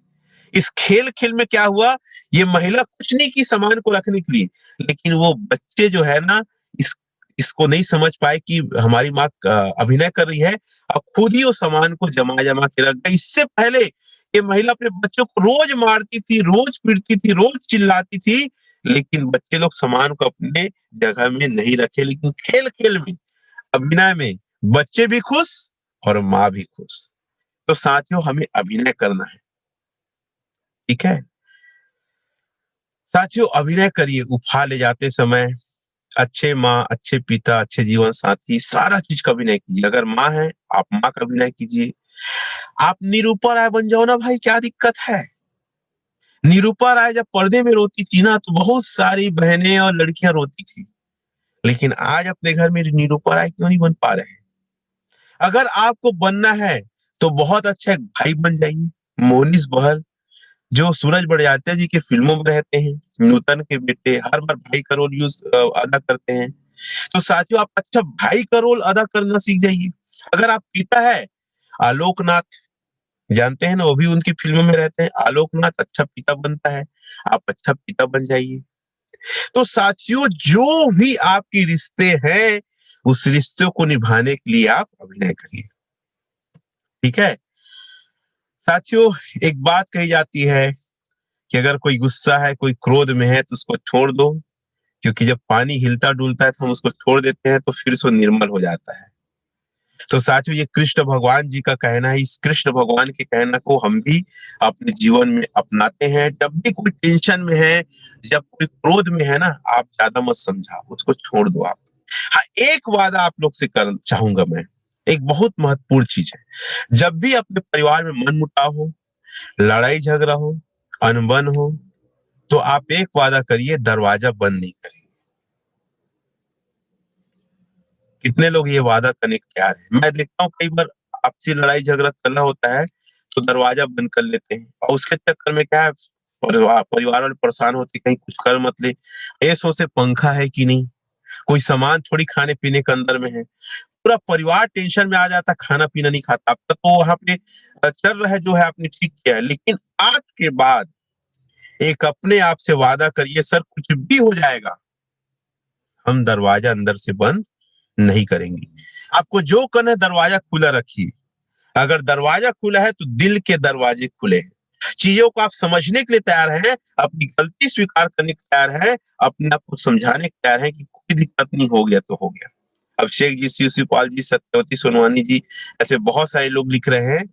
इस खेल-खेल में क्या हुआ, ये महिला कुछ नहीं की सामान को रखने के लिए, लेकिन वो बच्चे जो है ना इस इसको नहीं समझ पाए कि हमारी माँ अभिनय कर रही है, अब खुद ही वो सामान को जमा-जमा के रख गई। इससे पहले ये महिला अपने बच्चों को रोज़ मारती थी, रोज़ पीटती थी, रोज़ चिल्लाती थी, लेकिन बच्चे लोग सामान को अपने जगह में नहीं रखे। लेकिन खेल-खेल में, अभिनय में बच्चे भी खुश और माँ भी खुश। तो साथियों, हमें अभिनय करना है, ठीक है? साथियों, अभिनय करिए उपहार ले जाते समय, अच्छे माँ, अच्छे पिता, अच्छे जीवन साथी, सारा चीज़ का अभिनय कीजिए। अगर माँ हैं, आप माँ का अभिनय कीजिए। आप निरूपा राय बन जाओ ना भाई, क्या दिक्कत है? निरूपा राय जब पर्दे में रोती थी ना, तो बहुत सारी बहनें और लड़कियाँ रोती थी। लेकिन आज अपने घर में निरूपा राय क्यों नहीं बन पा रहे हैं? अगर आपको बनना है, तो बहुत अच्छा एक भाई बन जाइए। मोहनीश बहल, जो सूरज बड़जात्या जी की फ़िल्मों में रहते हैं, नूतन के बेटे, हर बार भाई का रोल अदा करते हैं। तो साथियों, आप अच्छा भाई का रोल अदा करना सीख जाइए। अगर आप पिता है, आलोक नाथ, जानते हैं ना, वो भी उनकी फ़िल्मों में रहते हैं। आलोक नाथ अच्छा पिता बनता है, आप अच्छा पिता बन जाइए। तो साथियों, जो भी आपके रिश्ते हैं, उस रिश्तों को निभाने के लिए आप अभिनय करिए, ठीक है? साथियों, एक बात कही जाती है कि अगर कोई गुस्सा है, कोई क्रोध में है, तो उसको छोड़ दो, क्योंकि जब पानी हिलता-डुलता है, तो हम उसको छोड़ देते हैं, तो फिर से वो निर्मल हो जाता है। तो साथियों, ये कृष्ण भगवान जी का कहना है। इस कृष्ण भगवान के कहना को हम भी अपने जीवन में अपनाते हैं। जब भी कोई टेंशन में है, जब कोई क्रोध में है ना, आप ज्यादा मत समझाओ, उसको छोड़ दो आप। हाँ, एक वादा आप लोग से कर चाहूंगा मैं, एक बहुत महत्वपूर्ण चीज है। जब भी अपने परिवार में मनमुटाव हो, लड़ाई झगड़ा हो, अनबन हो, तो आप एक वादा करिए, दरवाजा बंद नहीं करेंगे। कितने लोग ये वादा करने को तैयार हैं? मैं देखता हूँ कई बार आपसी लड़ाई झगड़ा करना होता है, तो दरवाजा बंद कर लेते हैं और उसके चक्कर में क्या है, परिवार वाले परेशान होते हैं, कहीं कुछ कर मत ले। ये सोचते पंखा है कि नहीं, कोई सामान थोड़ी खाने-पीने के अंदर में है। पूरा परिवार टेंशन में आ जाता है, खाना-पीना नहीं खाता। अब तक तो वहाँ पे चल रहा है जो है आपने ठीक किया है, लेकिन आज के बाद एक अपने आप से वादा करिए, सर कुछ भी हो जाएगा, हम दरवाजा अंदर से बंद नहीं करेंगे। आपको जो करना है दरवाजा खुला रखिए। अगर दरवाजा खुला है तो दिल के दरवाजे खुले हैं। चीज़ों को आप समझने के लिए तैयार हैं, अपनी गलती स्वीकार करने को तैयार हैं, अपने आप को समझाने को तैयार हैं कि कोई दिक्कत नहीं, हो गया तो हो गया। अभिषेक जी, शिव शिवपाल जी, सत्यवती सोनवानी जी, ऐसे बहुत सारे लोग लिख रहे हैं।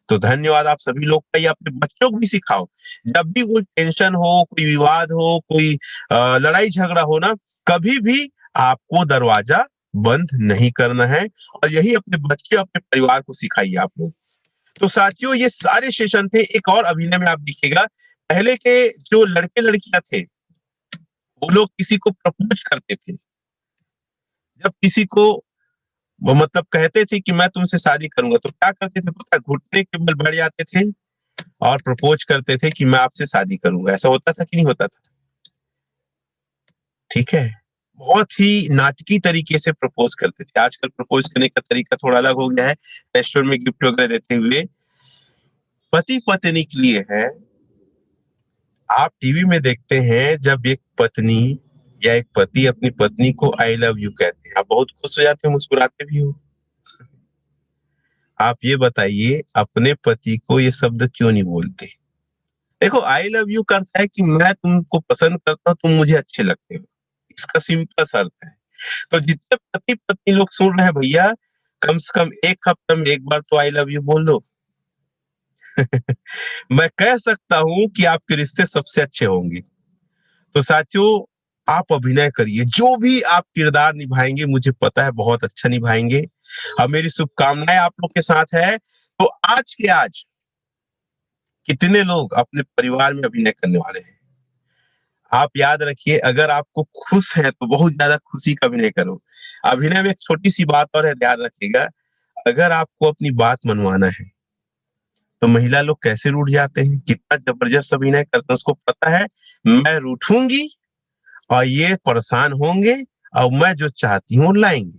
तो धन्यवाद आप सभी लोग का। ये अपने बच्चों को भी सिखाओ। जब भी कोई टेंशन हो, कोई विवाद हो, कोई लड़ाई झगड़ा हो ना, कभी भी आपको दरवाजा बंद नहीं करना है और यही अपने बच्चे, अपने परिवार को सिखाइए आप लोग। तो साथियों, ये सारे सेशन थे। एक और अभिनय में आप देखिएगा, पहले के जो लड़के-लड़कियाँ थे, वो लोग किसी को प्रपोज़ करते थे। जब किसी को वो मतलब कहते थे कि मैं तुमसे शादी करूँगा, तो क्या करते थे पता है? घुटने के बल बैठ जाते थे और प्रपोज़ करते थे कि मैं आपसे शादी करूँगा। ऐसा होता था कि नहीं होता था? ठीक है? बहुत ही नाटकीय तरीके से प्रपोज़ करते थे। आजकल प्रपोज़ करने का तरीका थोड़ा अलग हो गया है, रेस्टोरेंट में गिफ्ट वगैरह देते हुए। पति-पत्नी के लिए है, आप टीवी में देखते हैं जब एक पत्नी या एक पति अपनी पत्नी को आई लव यू कहते हैं, आप बहुत खुश हो जाते हो, मुस्कुराते भी हो। आप ये बताइए, अपने पति को ये शब्द क्यों नहीं बोलते? देखो, आई लव यू का अर्थ है कि मैं तुमको पसंद करता हूँ, तुम मुझे अच्छे लगते हो। इसका सिंपल सा अर्थ है। तो जितने पति-पत्नी लोग सुन रहे हैं भैया, कम से कम 1 हफ्ते में 1 बार तो आई लव यू बोल दो। मैं कह सकता हूँ कि आपके रिश्ते सबसे अच्छे होंगे। तो साथियों, आप अभिनय करिए, जो भी आप किरदार निभाएँगे मुझे पता है बहुत अच्छा निभाएँगे और मेरी शुभकामनाएँ आप लोग के साथ है। तो आज के आज कितने लोग अपने परिवार में अभिनय करने वाले हैं? आप याद रखिए, अगर आपको खुश हैं तो बहुत ज़्यादा खुशी का अभिनय करो। अभिनय में एक छोटी-सी बात और है, ध्यान रखिएगा, अगर आपको अपनी बात मनवाना है, तो महिला लोग कैसे रूठ जाते हैं, कितना ज़बरदस्त अभिनय करते हैं, उसको पता है मैं रूठूँगी और ये परेशान होंगे और मैं जो चाहती हूँ लाएँगे।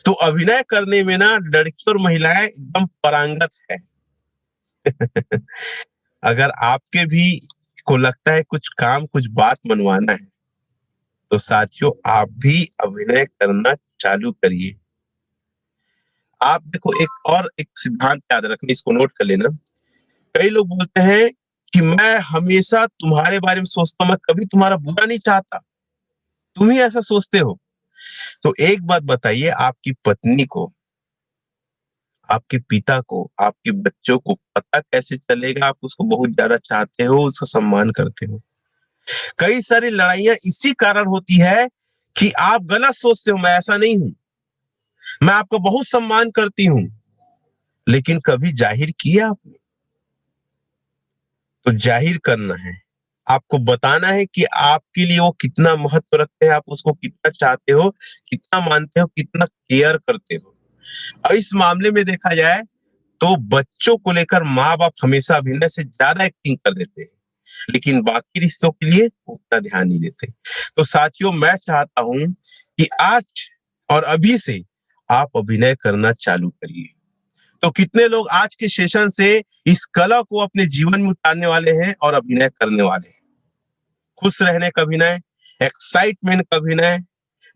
तो अभिनय करने में ना लड़की और महिलाएँ एकदम पारंगत है। अगर आपके भी को लगता है कुछ काम, कुछ बात मनवाना है, तो साथियों आप भी अभिनय करना चालू करिए। आप देखो एक सिद्धांत याद रखना, इसको नोट कर लेना। कई लोग बोलते हैं कि मैं हमेशा तुम्हारे बारे में सोचता हूँ, मैं कभी तुम्हारा बुरा नहीं चाहता। तुम ही ऐसा सोचते हो। तो एक बात बताइए, आपकी पत्नी को, आपके पिता को, आपके बच्चों को पता कैसे चलेगा आप उसको बहुत ज़्यादा चाहते हो, उसका सम्मान करते हो? कई सारी लड़ाइयाँ इसी कारण होती है कि आप गलत सोचते हो, मैं ऐसा नहीं हूँ। मैं आपका बहुत सम्मान करती हूँ, लेकिन कभी ज़ाहिर किया आपने? तो ज़ाहिर करना है। आपको बताना है कि आपके लिए वो कितना महत्व रखते हैं, आप उसको कितना चाहते हो, कितना मानते हो, कितना केयर करते हो। और इस मामले में देखा जाए तो बच्चों को लेकर माँ-बाप हमेशा अभिनय से ज़्यादा एक्टिंग कर देते हैं, लेकिन बाकी रिश्तों के लिए उतना ध्यान नहीं देते। तो साथियों मैं चाहता हूँ कि आज और अभी से आप अभिनय करना चालू करिए। तो कितने लोग आज के सेशन से इस कला को अपने जीवन में उतारने वाले हैं और अभिनय करने वाले हैं। खुश रहने का अभिनय, एक्साइटमेंट का अभिनय,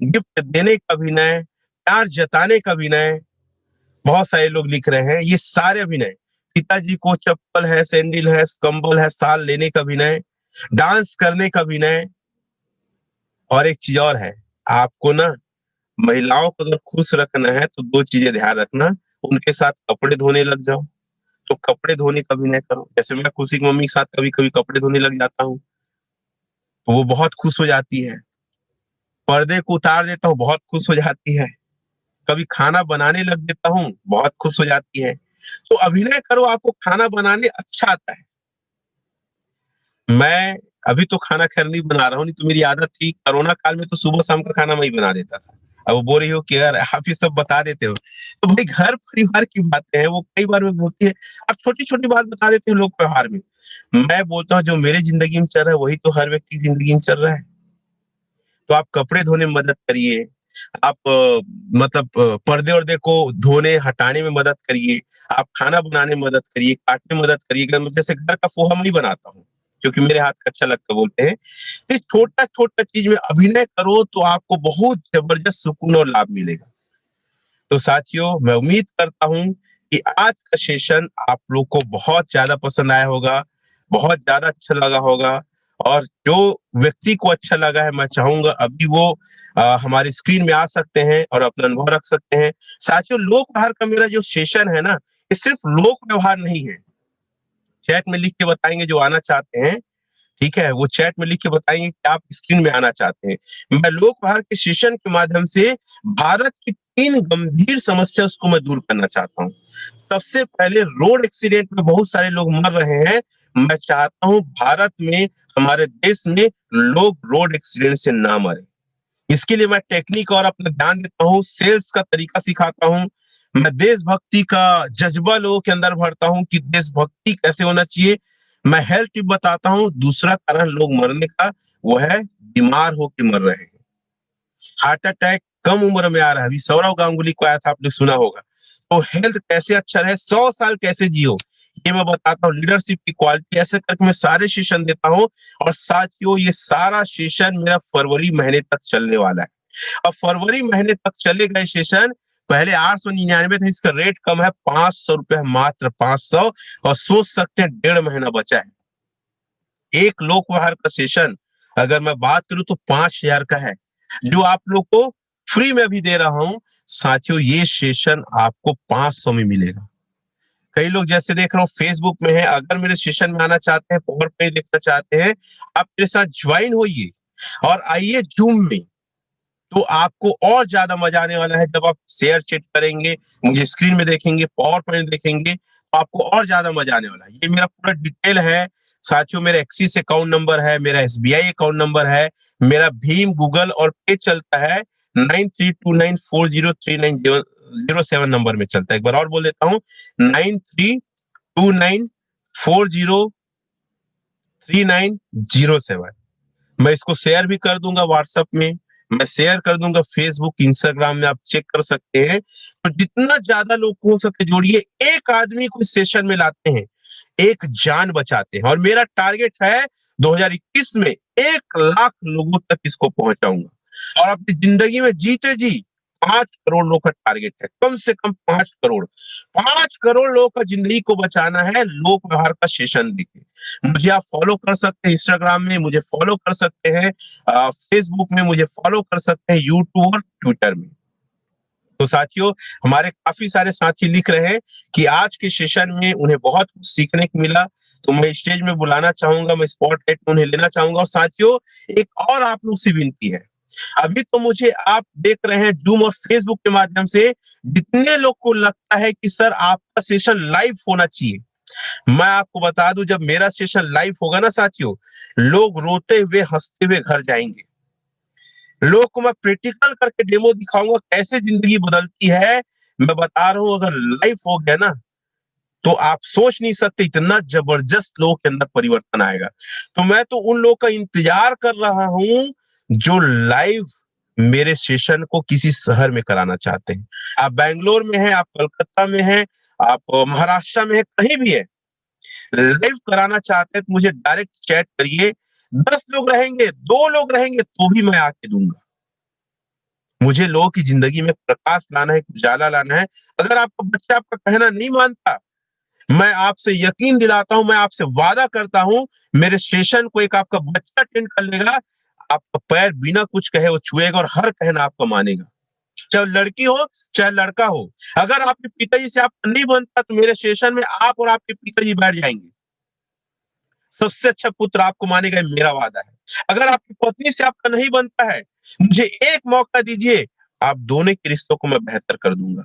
गिफ्ट देने का अभिनय, प्यार जताने का अभिनय, बहुत सारे लोग लिख रहे हैं, ये सारे अभिनय, पिताजी को चप्पल है, सैंडल है, कंबल है, शाल लेने का अभिनय, डांस करने का अभिनय। और एक चीज और है, आपको ना महिलाओं को अगर खुश रखना है तो 2 चीजें ध्यान रखना, उनके साथ कपड़े धोने लग जाओ, तो कपड़े धोने का अभिनय करो। जैसे मैं खुशी की मम्मी के साथ कभी-कभी कपड़े धोने लग जाता हूँ, तो वो बहुत खुश हो जाती है। पर्दे को उतार देता हूँ, बहुत खुश हो जाती है। कभी खाना बनाने लग देता हूँ, बहुत खुश हो जाती है। तो अभिनय करो, आपको खाना बनाने अच्छा आता है। मैं अभी तो खाना खैर नहीं बना रहा हूँ, नहीं तो मेरी आदत थी, कोरोना काल में तो सुबह-शाम का खाना मैं ही बना देता था। अब वो बोल रही हो कि यार आप ये सब बता देते हो। तो भाई घर परिवार की बातें हैं, वो कई बार वो बोलती है, आप छोटी-छोटी बात बता देते हो लोक व्यवहार में। मैं बोलता हूँ जो मेरे ज़िंदगी में चल रहा है, वही तो हर व्यक्ति की ज़िंदगी में चल रहा है। तो आप कपड़े धोने में मदद करिए, आप पर्दे-वर्दे को धोने, हटाने में मदद करिए, आप खाना बनाने में मदद करिए, काटने में मदद करिए। अगर जैसे घर का पोहा मैं ही बनाता हूँ, क्योंकि मेरे हाथ का अच्छा लगता है बोलते हैं। तो छोटा-छोटा चीज़ में अभिनय करो तो आपको बहुत ज़बरदस्त सुकून और लाभ मिलेगा। तो साथियों, मैं उम्मीद करता हूँ कि आज का सेशन आप लोग को बहुत ज़्यादा पसंद आया होगा, बहुत ज़्यादा अच्छा लगा होगा और जो व्यक्ति को अच्छा लगा है, मैं चाहूँगा अभी वो हमारी स्क्रीन में आ सकते हैं और अपना अनुभव रख सकते हैं। साथियों, लोक व्यवहार का मेरा जो सेशन है ना, ये सिर्फ लोक व्यवहार नहीं है। चैट में लिख के बताएँगे जो आना चाहते हैं, ठीक है? वो चैट में लिख के बताएँगे कि आप स्क्रीन में आना चाहते हैं। मैं लोक व्यवहार के सेशन के माध्यम से भारत की 3 गंभीर समस्या उसको मैं दूर करना चाहता हूँ। सबसे पहले रोड एक्सीडेंट में बहुत सारे लोग मर रहे हैं। मैं चाहता हूँ भारत में, हमारे देश में लोग रोड एक्सीडेंट से ना मरें। इसके लिए मैं टेक्निक और अपना ध्यान देता हूँ, सेल्स का तरीका सिखाता हूँ। मैं देशभक्ति का जज़्बा लोगों के अंदर भरता हूँ कि देशभक्ति कैसे होना चाहिए। मैं हेल्थ टिप बताता हूँ, दूसरा कारण लोग मरने का वो है बीमार होके मर रहे हैं। हार्ट अटैक कम उम्र में आ रहा है, अभी सौरव गांगुली को आया था, आपने सुना होगा। तो हेल्थ कैसे अच्छा रहे, 100 साल कैसे जियो, ये मैं बताता हूँ। लीडरशिप की क्वालिटी, ऐसे करके मैं सारे सेशन देता हूँ और साथियों ये सारा सेशन मेरा फरवरी महीने तक चलने वाला है। अब फरवरी महीने तक चलेगा ये सेशन। पहले 899 था, इसका रेट कम है, ₹500 मात्र 500 और सोच सकते हैं 1.5 महीना बचा है। एक लोक व्यवहार का सेशन अगर मैं बात करूँ तो 5,000 का है, जो आप लोग को फ्री में भी दे रहा हूँ। साथियों ये सेशन आपको 500 में मिलेगा। कई लोग जैसे देख रहा हूँ फेसबुक में है, अगर मेरे सेशन में आना चाहते हैं, पावर पॉइंट देखना चाहते हैं, आप मेरे साथ ज्वाइन होइए और आइए जूम में। तो आपको और ज़्यादा मज़ा आने वाला है जब आप शेयर चैट करेंगे, मुझे स्क्रीन में देखेंगे, पावर पॉइंट देखेंगे, तो आपको और ज़्यादा मज़ा आने वाला है। ये मेरा पूरा डिटेल है, साथियों मेरा एक्सिस अकाउंट नंबर है, मेरा एसबीआई अकाउंट नंबर है, मेरा भीम, गूगल और पे चलता है 9329403907 नंबर में चलता है। एक बार और बोल देता हूँ 9329403907। मैं इसको शेयर भी कर दूँगा व्हाट्सएप में, मैं शेयर कर दूँगा फेसबुक, इंस्टाग्राम में आप चेक कर सकते हैं। तो जितना ज़्यादा लोग हो सके जोड़िए, एक आदमी को इस सेशन में लाते हैं, एक जान बचाते हैं और मेरा टारगेट है 2021 में 1 लाख लोगों तक इसको पहुंचाऊंगा और अपनी जिंदगी में जीते जी 5 करोड़ लोग का टारगेट है, कम से कम 5 करोड़। 5 करोड़ लोगों का जिंदगी को बचाना है लोक व्यवहार का सेशन देके। मुझे आप फॉलो कर सकते हैं इंस्टाग्राम में, मुझे फॉलो कर सकते हैं फेसबुक में, मुझे फॉलो कर सकते हैं यूट्यूब और ट्विटर में। तो साथियों, हमारे काफी सारे साथी लिख रहे हैं कि आज के सेशन में उन्हें बहुत कुछ सीखने को मिला, तो मैं स्टेज में बुलाना चाहूंगा, मैं स्पॉटलाइट में उन्हें लेना चाहूंगा। और साथियों, एक और आप लोग से विनती है, अभी तो मुझे आप देख रहे हैं जूम और फेसबुक के माध्यम से, जितने लोग को लगता है कि सर आपका सेशन लाइव होना चाहिए, मैं आपको बता दूं, जब मेरा सेशन लाइव होगा ना साथियों, लोग रोते हुए हंसते हुए घर जाएंगे। लोग को मैं प्रैक्टिकल करके डेमो दिखाऊंगा कैसे जिंदगी बदलती है। मैं बता रहा हूं, अगर लाइफ हो गया ना, तो आप सोच नहीं सकते इतना जबरदस्त लोगों के अंदर परिवर्तन आएगा। तो मैं तो उन लोगों का इंतजार कर रहा हूं जो लाइव मेरे सेशन को किसी शहर में कराना चाहते हैं। आप बैंगलोर में हैं, आप कलकत्ता में हैं, आप महाराष्ट्र में हैं, कहीं भी है, लाइव कराना चाहते हैं तो मुझे डायरेक्ट चैट करिए। 10 लोग रहेंगे, 2 लोग रहेंगे, तो भी मैं आके दूंगा। मुझे लोगों की जिंदगी में प्रकाश लाना है, उजाला लाना है। अगर आपका बच्चा आपका कहना नहीं मानता, मैं आपसे यकीन दिलाता हूं, मैं आपसे वादा करता हूं, मेरे सेशन को एक आपका बच्चा अटेंड कर लेगा, आपका पैर बिना कुछ कहे वो छुएगा और हर कहना आपका मानेगा। चाहे लड़की हो, चाहे लड़का हो। अगर आपके पिताजी से आपका नहीं बनता, तो मेरे सेशन में आप और आपके पिताजी बैठ जाएंगे। सबसे अच्छा पुत्र आपको मानेगा, ये मेरा वादा है। अगर आपकी पत्नी से आपका नहीं बनता है, मुझे एक मौका दीजिए, आप दोनों के रिश्तों को मैं बेहतर कर दूंगा।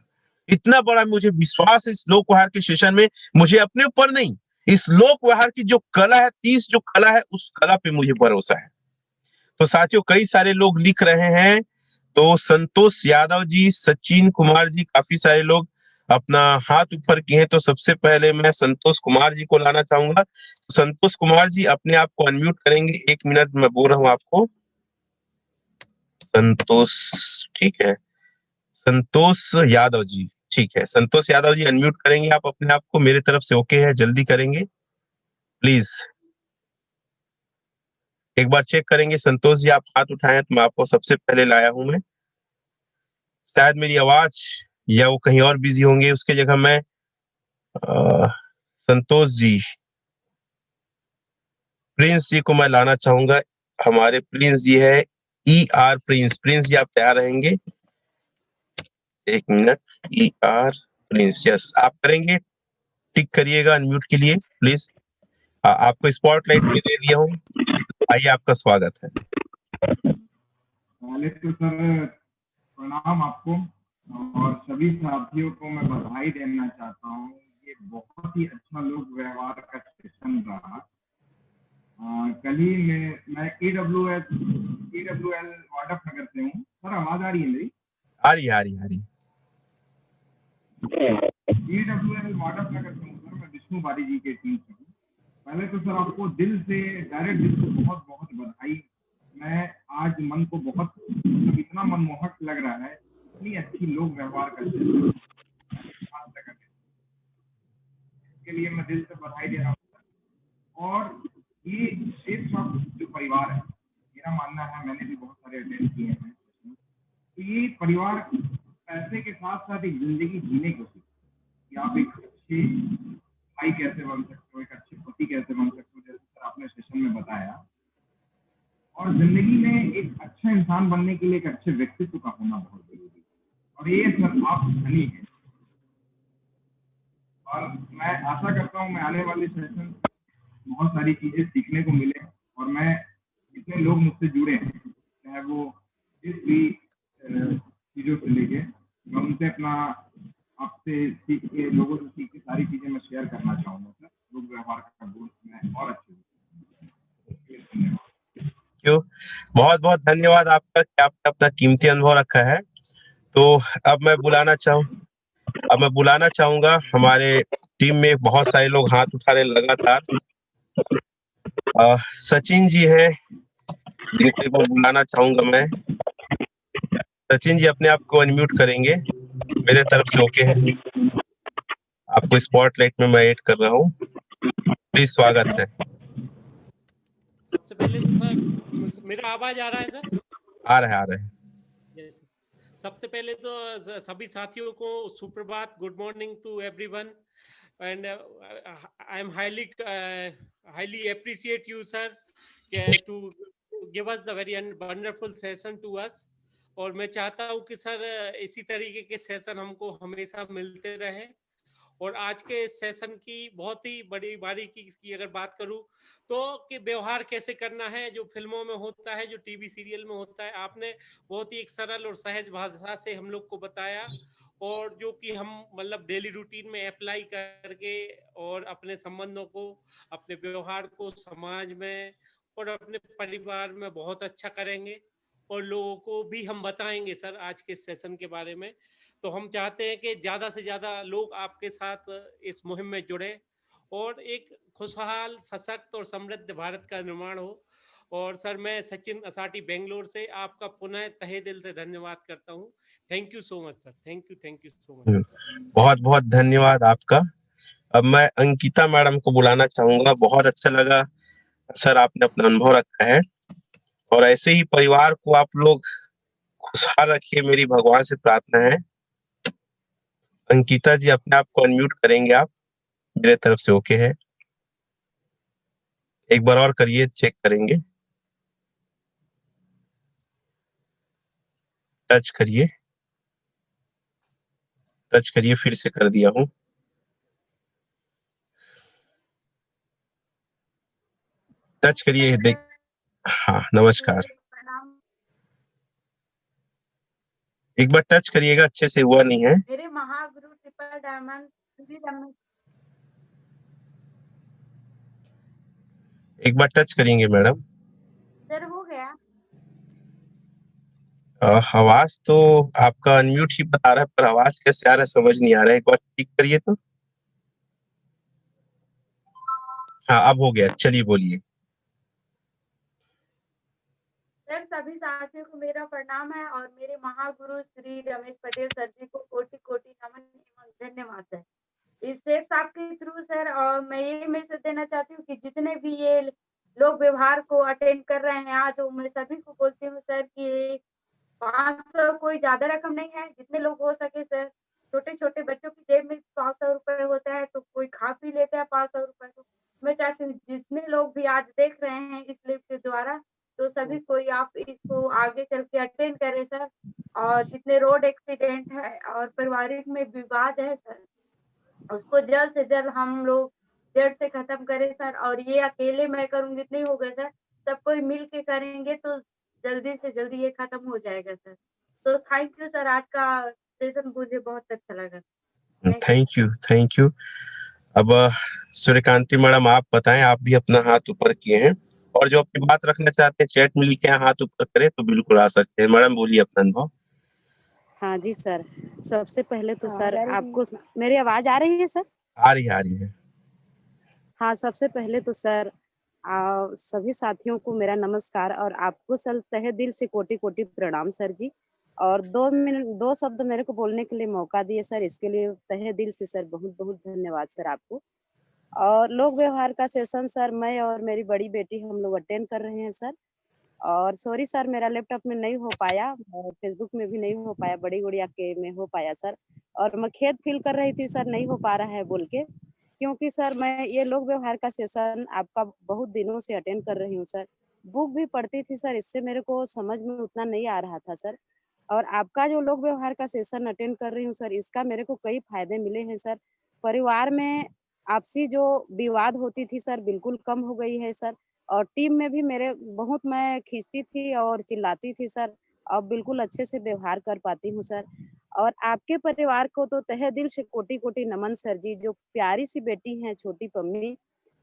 इतना बड़ा मुझे विश्वास है इस लोक व्यवहार के सेशन में। मुझे अपने ऊपर नहीं, इस लोक व्यवहार की जो कला है, 30 जो कला है, उस कला पे मुझे भरोसा है। तो साथियों, कई सारे लोग लिख रहे हैं, तो संतोष यादव जी, सचिन कुमार जी, काफी सारे लोग अपना हाथ ऊपर किए हैं। तो सबसे पहले मैं संतोष कुमार जी को लाना चाहूंगा। संतोष कुमार जी अपने आप को अनम्यूट करेंगे, 1 मिनट मैं बोल रहा हूं आपको। संतोष, ठीक है, संतोष यादव जी, ठीक है, संतोष यादव जी अनम्यूट करेंगे आप अपने आप को, मेरे तरफ से ओके है, जल्दी करेंगे प्लीज। एक बार चेक करेंगे संतोष जी, आप हाथ उठाएं तो मैं आपको सबसे पहले लाया हूं। मैं शायद मेरी आवाज या वो कहीं और बिजी होंगे, उसके जगह मैं संतोष जी, प्रिंस जी को मैं लाना चाहूंगा। हमारे प्रिंस जी है, प्रिंस। प्रिंस जी आप तैयार रहेंगे? 1 मिनट, प्रिंस, यस आप करेंगे, टिक करिएगा अनम्यूट के लिए प्लीज। आपको स्पॉटलाइट में दे दिया हूँ, आइए आपका स्वागत है। पहले तो सर प्रणाम आपको, और सभी साथियों को मैं बधाई देना चाहता हूँ। ये बहुत ही अच्छा लोक व्यवहार का सेशन रहा। कल ही मैं EWL वार्डअप नगर से हूँ। सर आवाज आ रही है मेरी? आ रही आ रही। EWL वार्डअप नगर से हूँ सर, मैं विष्णु बारी जी के टीम से हूँ। पहले तो सर आपको दिल से, डायरेक्ट दिल से बहुत बहुत बधाई। मैं आज मन को बहुत, मतलब इतना मनमोहक लग रहा है, इतनी अच्छी लोक व्यवहार का सेशन के लिए मैं दिल से बधाई दे रहा हूँ। और ये शेप्स ऑफ जो परिवार है, मेरा मानना है, मैंने भी बहुत सारे अटेंड किए हैं, तो ये परिवार पैसे के साथ साथ एक जिंदगी जीने को सीखते कि आप एक अच्छे भाई कैसे बन सकते हो, एक अच्छे पति कैसे बन सकते हो, जैसे सर आपने सेशन में बताया। और जिंदगी में एक अच्छा इंसान बनने के लिए एक अच्छे व्यक्तित्व का होना बहुत जरूरी है, और ये सर आप धनी हैं। और मैं आशा करता हूँ मैं आने वाले सेशन बहुत सारी चीजें सीखने को मिले, और मैं जितने लोग मुझसे जुड़े हैं, चाहे वो जिस भी चीजों से लेके, मैं उनसे अपना, आपसे सीख के, लोगों से सीख के सारी चीजें मैं शेयर करना चाहूंगा सर। लोक व्यवहार का गुण मैं और अच्छे से। धन्यवाद। क्यों, बहुत बहुत धन्यवाद आपका कि आपने अपना कीमती अनुभव रखा है। तो अब मैं बुलाना चाहूंगा, हमारे टीम में बहुत सारे लोग हाथ उठा रहे लगातार। सचिन जी है, जिनको एक बार बुलाना चाहूंगा मैं। सचिन जी अपने आप को अनम्यूट करेंगे, मेरे तरफ से ओके है, आपको स्पॉटलाइट में मैं ऐड कर रहा हूँ, प्लीज स्वागत है। सबसे पहले तो मैं मेरा आवाज आ रहा है सर? आ रहा है। Yes. सबसे पहले तो सभी साथियों को सुप्रभात, good morning to everyone, and I am highly appreciate you sir to give us the very wonderful session to us. और मैं चाहता हूँ कि सर इसी तरीके के सेशन हमको हमेशा मिलते रहे। और आज के सेशन की बहुत ही बड़ी बारीकी की अगर बात करूं तो कि व्यवहार कैसे करना है, जो फिल्मों में होता है, जो टीवी सीरियल में होता है, आपने बहुत ही एक सरल और सहज भाषा से हम लोग को बताया, और जो कि हम मतलब डेली रूटीन में अप्लाई करके और अपने संबंधों को, अपने व्यवहार को समाज में और अपने परिवार में बहुत अच्छा करेंगे, और लोगों को भी हम बताएंगे सर आज के सेशन के बारे में। तो हम चाहते हैं कि ज़्यादा से ज़्यादा लोग आपके साथ इस मुहिम में जुड़े और एक खुशहाल, सशक्त और समृद्ध भारत का निर्माण हो। और सर मैं सचिन असाटी बेंगलोर से आपका पुनः तहे दिल से धन्यवाद करता हूँ। Thank you so much sir, thank you so much. बहुत बहुत धन्यवाद आपका। अब मैं अंकिता मैडम को बुलाना चाहूंगा। बहुत अच्छा लगा सर, आपने अपना अनुभव रखा है, और ऐसे ही परिवार को आप लोग खुशहाल रखिए, मेरी भगवान से प्रार्थना है। अंकिता जी, अपने आप को अनम्यूट करेंगे आप? मेरे तरफ से ओके है। एक बार और करिए, चेक करेंगे। टच करिए, टच करिए, फिर से कर दिया हूँ। टच करिए, देख। हाँ, नमस्कार। एक बार टच करिएगा, अच्छे से हुआ नहीं है। मेरे महागुरु ट्रिपल डायमंड एक बार टच करेंगे मैडम। सर हो गया। आवाज तो आपका अनम्यूट ही बता रहा है, पर आवाज कैसे आ रहा है समझ नहीं आ रहा है। एक बार ठीक करिए तो। हाँ, अब हो गया, चलिए बोलिए। सर सभी साथियों को मेरा प्रणाम है, और मेरे महागुरु श्री रमेश पटेल सर जी को कोटि कोटि नमन एवं धन्यवाद सर। इस शेख साहब के थ्रू सर, और मैं ये मैसेज देना चाहती हूँ कि जितने भी ये लोग व्यवहार को अटेंड कर रहे हैं आज, मैं सभी को बोलती हूँ सर कि 500 कोई ज्यादा रकम नहीं है, जितने लोग हो सके सर। छोटे छोटे बच्चों की जेब में 500 रुपए होता है, तो कोई खा पी लेता है 500 रुपए को। मैं चाहती हूँ जितने लोग भी आज देख रहे हैं इस लिव के द्वारा, तो सभी कोई आप इसको आगे चल के अटेंड करें सर। और जितने रोड एक्सीडेंट है और पारिवारिक में विवाद है सर, उसको जल्द से जल्द हम लोग जड़ से खत्म करें सर। और ये अकेले मैं करूंगी नहीं होगा सर, सब कोई मिल के करेंगे तो जल्दी से जल्दी ये खत्म हो जाएगा सर। तो थैंक यू सर, आज का सेशन मुझे बहुत अच्छा लगा। Thank you. अब सूर्यकांति मैडम, आप बताएं, आप भी अपना हाथ ऊपर किए हैं, और जो अपनी बात रखना चाहते हैं चैट में लिखे हैं, हाथ ऊपर करें तो बिल्कुल आ सकते हैं। मैडम बोलिए अपना अनुभव। हाँ जी सर, सबसे पहले तो सर आपको मेरी आवाज आ रही है सर? आ रही है। हाँ, सबसे पहले तो सर सभी साथियों को मेरा नमस्कार, और आपको सर तहे दिल से कोटि कोटि प्रणाम सर जी। और 2 शब्द मेरे को बोलने के लिए मौका दिए सर, इसके लिए तहे दिल से सर बहुत बहुत धन्यवाद सर आपको। और लोक व्यवहार का सेशन सर मैं और मेरी बड़ी बेटी हम लोग अटेंड कर रहे हैं सर। और सॉरी सर, मेरा लैपटॉप में नहीं हो पाया, और फेसबुक में भी नहीं हो पाया, बड़ी गुड़िया के में हो पाया सर। और मैं खेद फील कर रही थी सर, नहीं हो पा रहा है बोल के, क्योंकि सर मैं ये लोक व्यवहार का सेशन आपका बहुत दिनों से अटेंड कर रही हूँ सर। बुक भी पढ़ती थी सर, इससे मेरे को समझ में उतना नहीं आ रहा था सर। और आपका जो लोक व्यवहार का सेशन अटेंड कर रही हूँ सर, इसका मेरे को कई फायदे मिले हैं सर। परिवार में आपसी जो विवाद होती थी सर, बिल्कुल कम हो गई है सर। और टीम में भी मेरे बहुत मैं खींचती थी और चिल्लाती थी सर, अब बिल्कुल अच्छे से व्यवहार कर पाती हूँ सर। और आपके परिवार को तो तहे दिल से कोटि कोटि नमन सर जी, जो प्यारी सी बेटी हैं छोटी पम्मी,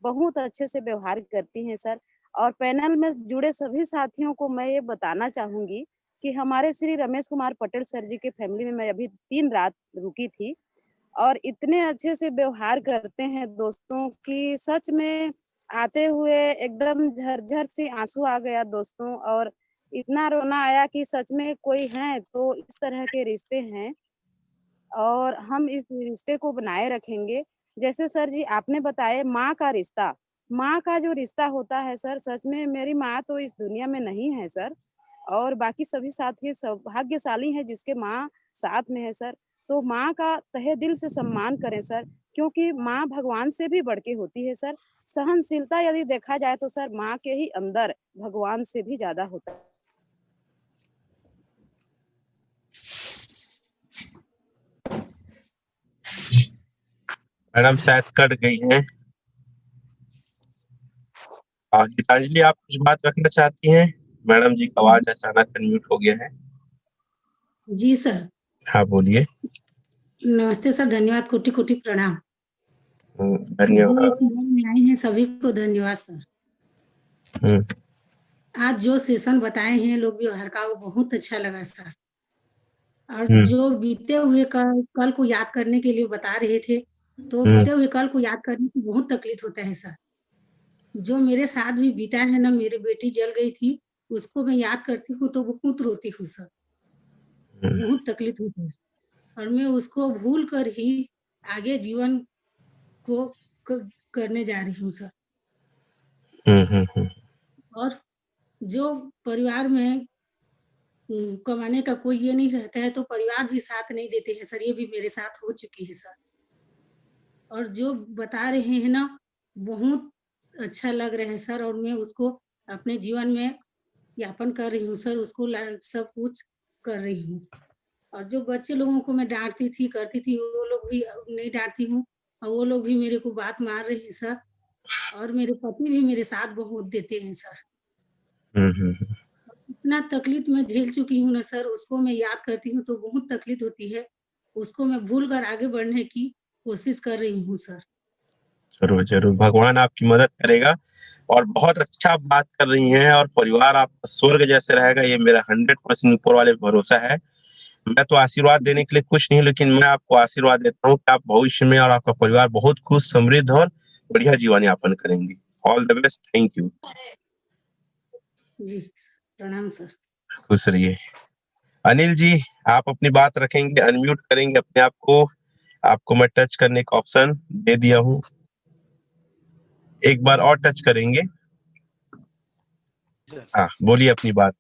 बहुत अच्छे से व्यवहार करती हैं सर। और पैनल में जुड़े सभी साथियों को मैं ये बताना चाहूंगी कि हमारे श्री रमेश कुमार पटेल सर जी के फैमिली में मैं अभी 3 रात रुकी थी, और इतने अच्छे से व्यवहार करते हैं दोस्तों की सच में आते हुए एकदम झरझर से आंसू आ गया दोस्तों। और इतना रोना आया कि सच में कोई है तो इस तरह के रिश्ते हैं, और हम इस रिश्ते को बनाए रखेंगे। जैसे सर जी आपने बताया माँ का रिश्ता, माँ का जो रिश्ता होता है सर, सच में मेरी माँ तो इस दुनिया में नहीं है सर, और बाकी सभी साथी सौभाग्यशाली हैं जिसके माँ साथ में है सर। तो माँ का तहे दिल से सम्मान करें सर, क्योंकि माँ भगवान से भी बढ़ के होती है सर। सहनशीलता यदि देखा जाए तो सर माँ के ही अंदर भगवान से भी ज्यादा होता है। मैडम शायद कट गई हैं। गीतांजलि, आप कुछ बात रखना चाहती हैं? मैडम जी का आवाज अचानक अनम्यूट हो गया है। जी सर। हाँ, बोलिए। नमस्ते सर, धन्यवाद, कोटि कोटि प्रणाम। जो धन्यवाद। चैनल में आए हैं सभी को धन्यवाद सर। आज जो सेशन बताए हैं लोग व्यवहार का, वो बहुत अच्छा लगा सर। और जो बीते हुए कल को याद करने के लिए बता रहे थे, तो बीते हुए कल को याद करने की बहुत तकलीफ होता है सर। जो मेरे साथ भी बीता है ना, मेरी बेटी जल गई थी, उसको मैं याद करती हूँ तो बहुत रोती हूँ सर। बहुत तकलीफ होती है और मैं उसको भूल कर ही आगे जीवन को करने जा रही हूँ सर। और जो परिवार में कमाने का कोई ये नहीं रहता है तो परिवार भी साथ नहीं देते हैं सर, ये भी मेरे साथ हो चुकी है सर। और जो बता रहे हैं ना, बहुत अच्छा लग रहा है सर, और मैं उसको अपने जीवन में यापन कर रही हूँ सर, उसको सब कुछ कर रही हूँ। और जो बच्चे लोगों को मैं डांटती थी, करती थी, वो लोग भी नहीं डांटती हूँ, और वो लोग भी मेरे को बात मार रहे हैं सर। और मेरे पति भी मेरे साथ बहुत देते हैं सर। इतना तकलीफ मैं झेल चुकी हूँ ना सर, उसको मैं याद करती हूँ तो बहुत तकलीफ होती है। उसको मैं भूल कर आगे बढ़ने की कोशिश कर रही हूँ सर। जरूर, जरूर, भगवान आपकी मदद करेगा। और बहुत अच्छा आप बात कर रही हैं, और परिवार आपका स्वर्ग जैसे रहेगा, ये मेरा 100% ऊपर वाले पे भरोसा है। मैं तो आशीर्वाद देने के लिए कुछ नहीं, लेकिन मैं आपको आशीर्वाद देता हूँ कि आप भविष्य में और आपका परिवार बहुत खुश, समृद्ध और बढ़िया जीवन यापन करेंगे। All the best, thank you. जी, प्रणाम सर। खुश रहिए। अनिल जी, आप अपनी बात रखेंगे, अनम्यूट करेंगे अपने आप को। आपको मैं टच करने का ऑप्शन दे दिया हूँ, एक बार और टच करेंगे। हाँ, बोलिए अपनी बात।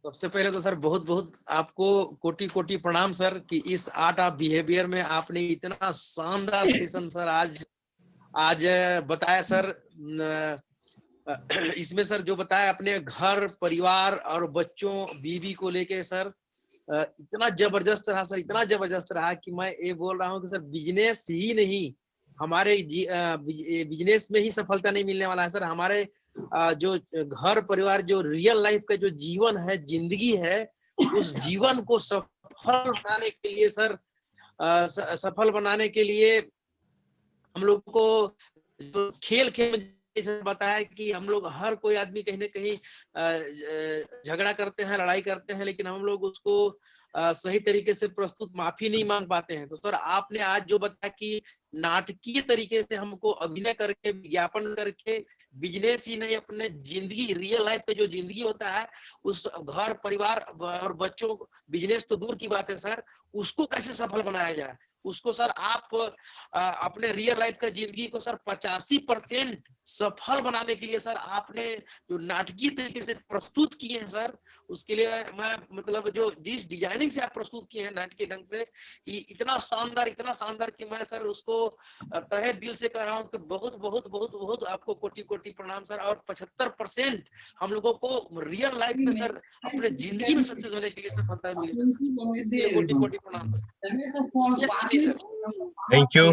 सबसे पहले तो सर बहुत बहुत आपको कोटि कोटि प्रणाम सर, कि इस आर्ट ऑफ बिहेवियर में आपने इतना शानदार सेशन सर आज बताया सर। इसमें सर जो बताया अपने घर परिवार और बच्चों बीवी को लेके सर, इतना जबरदस्त रहा सर, इतना जबरदस्त रहा कि मैं ये बोल रहा हूँ कि सर बिजनेस ही नहीं, हमारे बिजनेस में ही सफलता नहीं मिलने वाला है सर। हमारे जो घर परिवार, जो रियल लाइफ का जो जीवन है, जिंदगी है, उस जीवन को सफल बनाने के लिए सर, सफल बनाने के लिए हम लोग को जो खेल में जैसे बताया कि हम लोग हर कोई आदमी कहीं ना कहीं झगड़ा करते हैं, लड़ाई करते हैं, लेकिन हम लोग उसको सही तरीके से प्रस्तुत माफी नहीं मांग पाते हैं। तो सर आपने आज जो बताया कि नाटकीय तरीके से हमको अभिनय करके, विज्ञापन करके, बिजनेस ही नहीं अपने जिंदगी, रियल लाइफ का जो जिंदगी होता है, उस घर परिवार और बच्चों, बिजनेस तो दूर की बात है सर, उसको कैसे सफल बनाया जाए, उसको सर आप अपने रियल लाइफ का जिंदगी को सर 85% सफल बनाने के लिए सर आपने जो नाटकीय तरीके से प्रस्तुत किए हैं सर, उसके लिए मैं मतलब जो जिस डिजाइनिंग से आप प्रस्तुत किए हैं नाटकीय ढंग से, कि इतना शानदार कि मैं सर उसको तहे दिल से कह रहा हूँ कि बहुत बहुत बहुत बहुत आपको कोटि कोटि प्रणाम सर। और 75% हम लोगों को रियल लाइफ में सर अपने जिंदगी में सक्सेस होने के लिए सफलता मिली सर, इसलिए कोटि कोटि प्रणाम सर। थैंक यू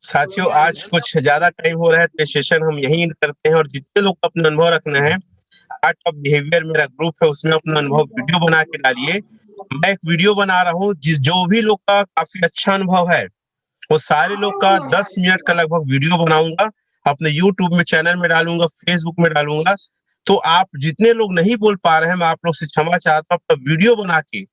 साथियों, आज कुछ ज्यादा टाइम हो रहा है तो सेशन हम यहीं करते हैं। और जितने लोग अपना अनुभव रखना है, आर्ट ऑफ बिहेवियर मेरा ग्रुप है, उसमें अपना अनुभव वीडियो बना के डालिए। मैं एक वीडियो बना रहा हूँ, जो भी लोग का काफी अच्छा अनुभव है, वो सारे लोग का 10 मिनट का लगभग वीडियो बनाऊंगा, अपने यूट्यूब में चैनल में डालूंगा, फेसबुक में डालूंगा। तो आप जितने लोग नहीं बोल पा रहे हैं, मैं आप लोग से क्षमा चाहता हूँ। अपना वीडियो बना के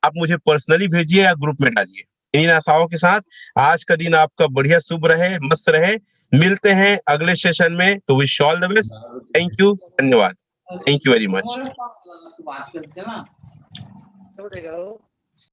आप मुझे पर्सनली भेजिए या ग्रुप में डालिए। इन आशाओं के साथ आज का दिन आपका बढ़िया, शुभ रहे, मस्त रहे। मिलते हैं अगले सेशन में। तो wish all the best. Thank you, धन्यवाद, थैंक यू वेरी मच।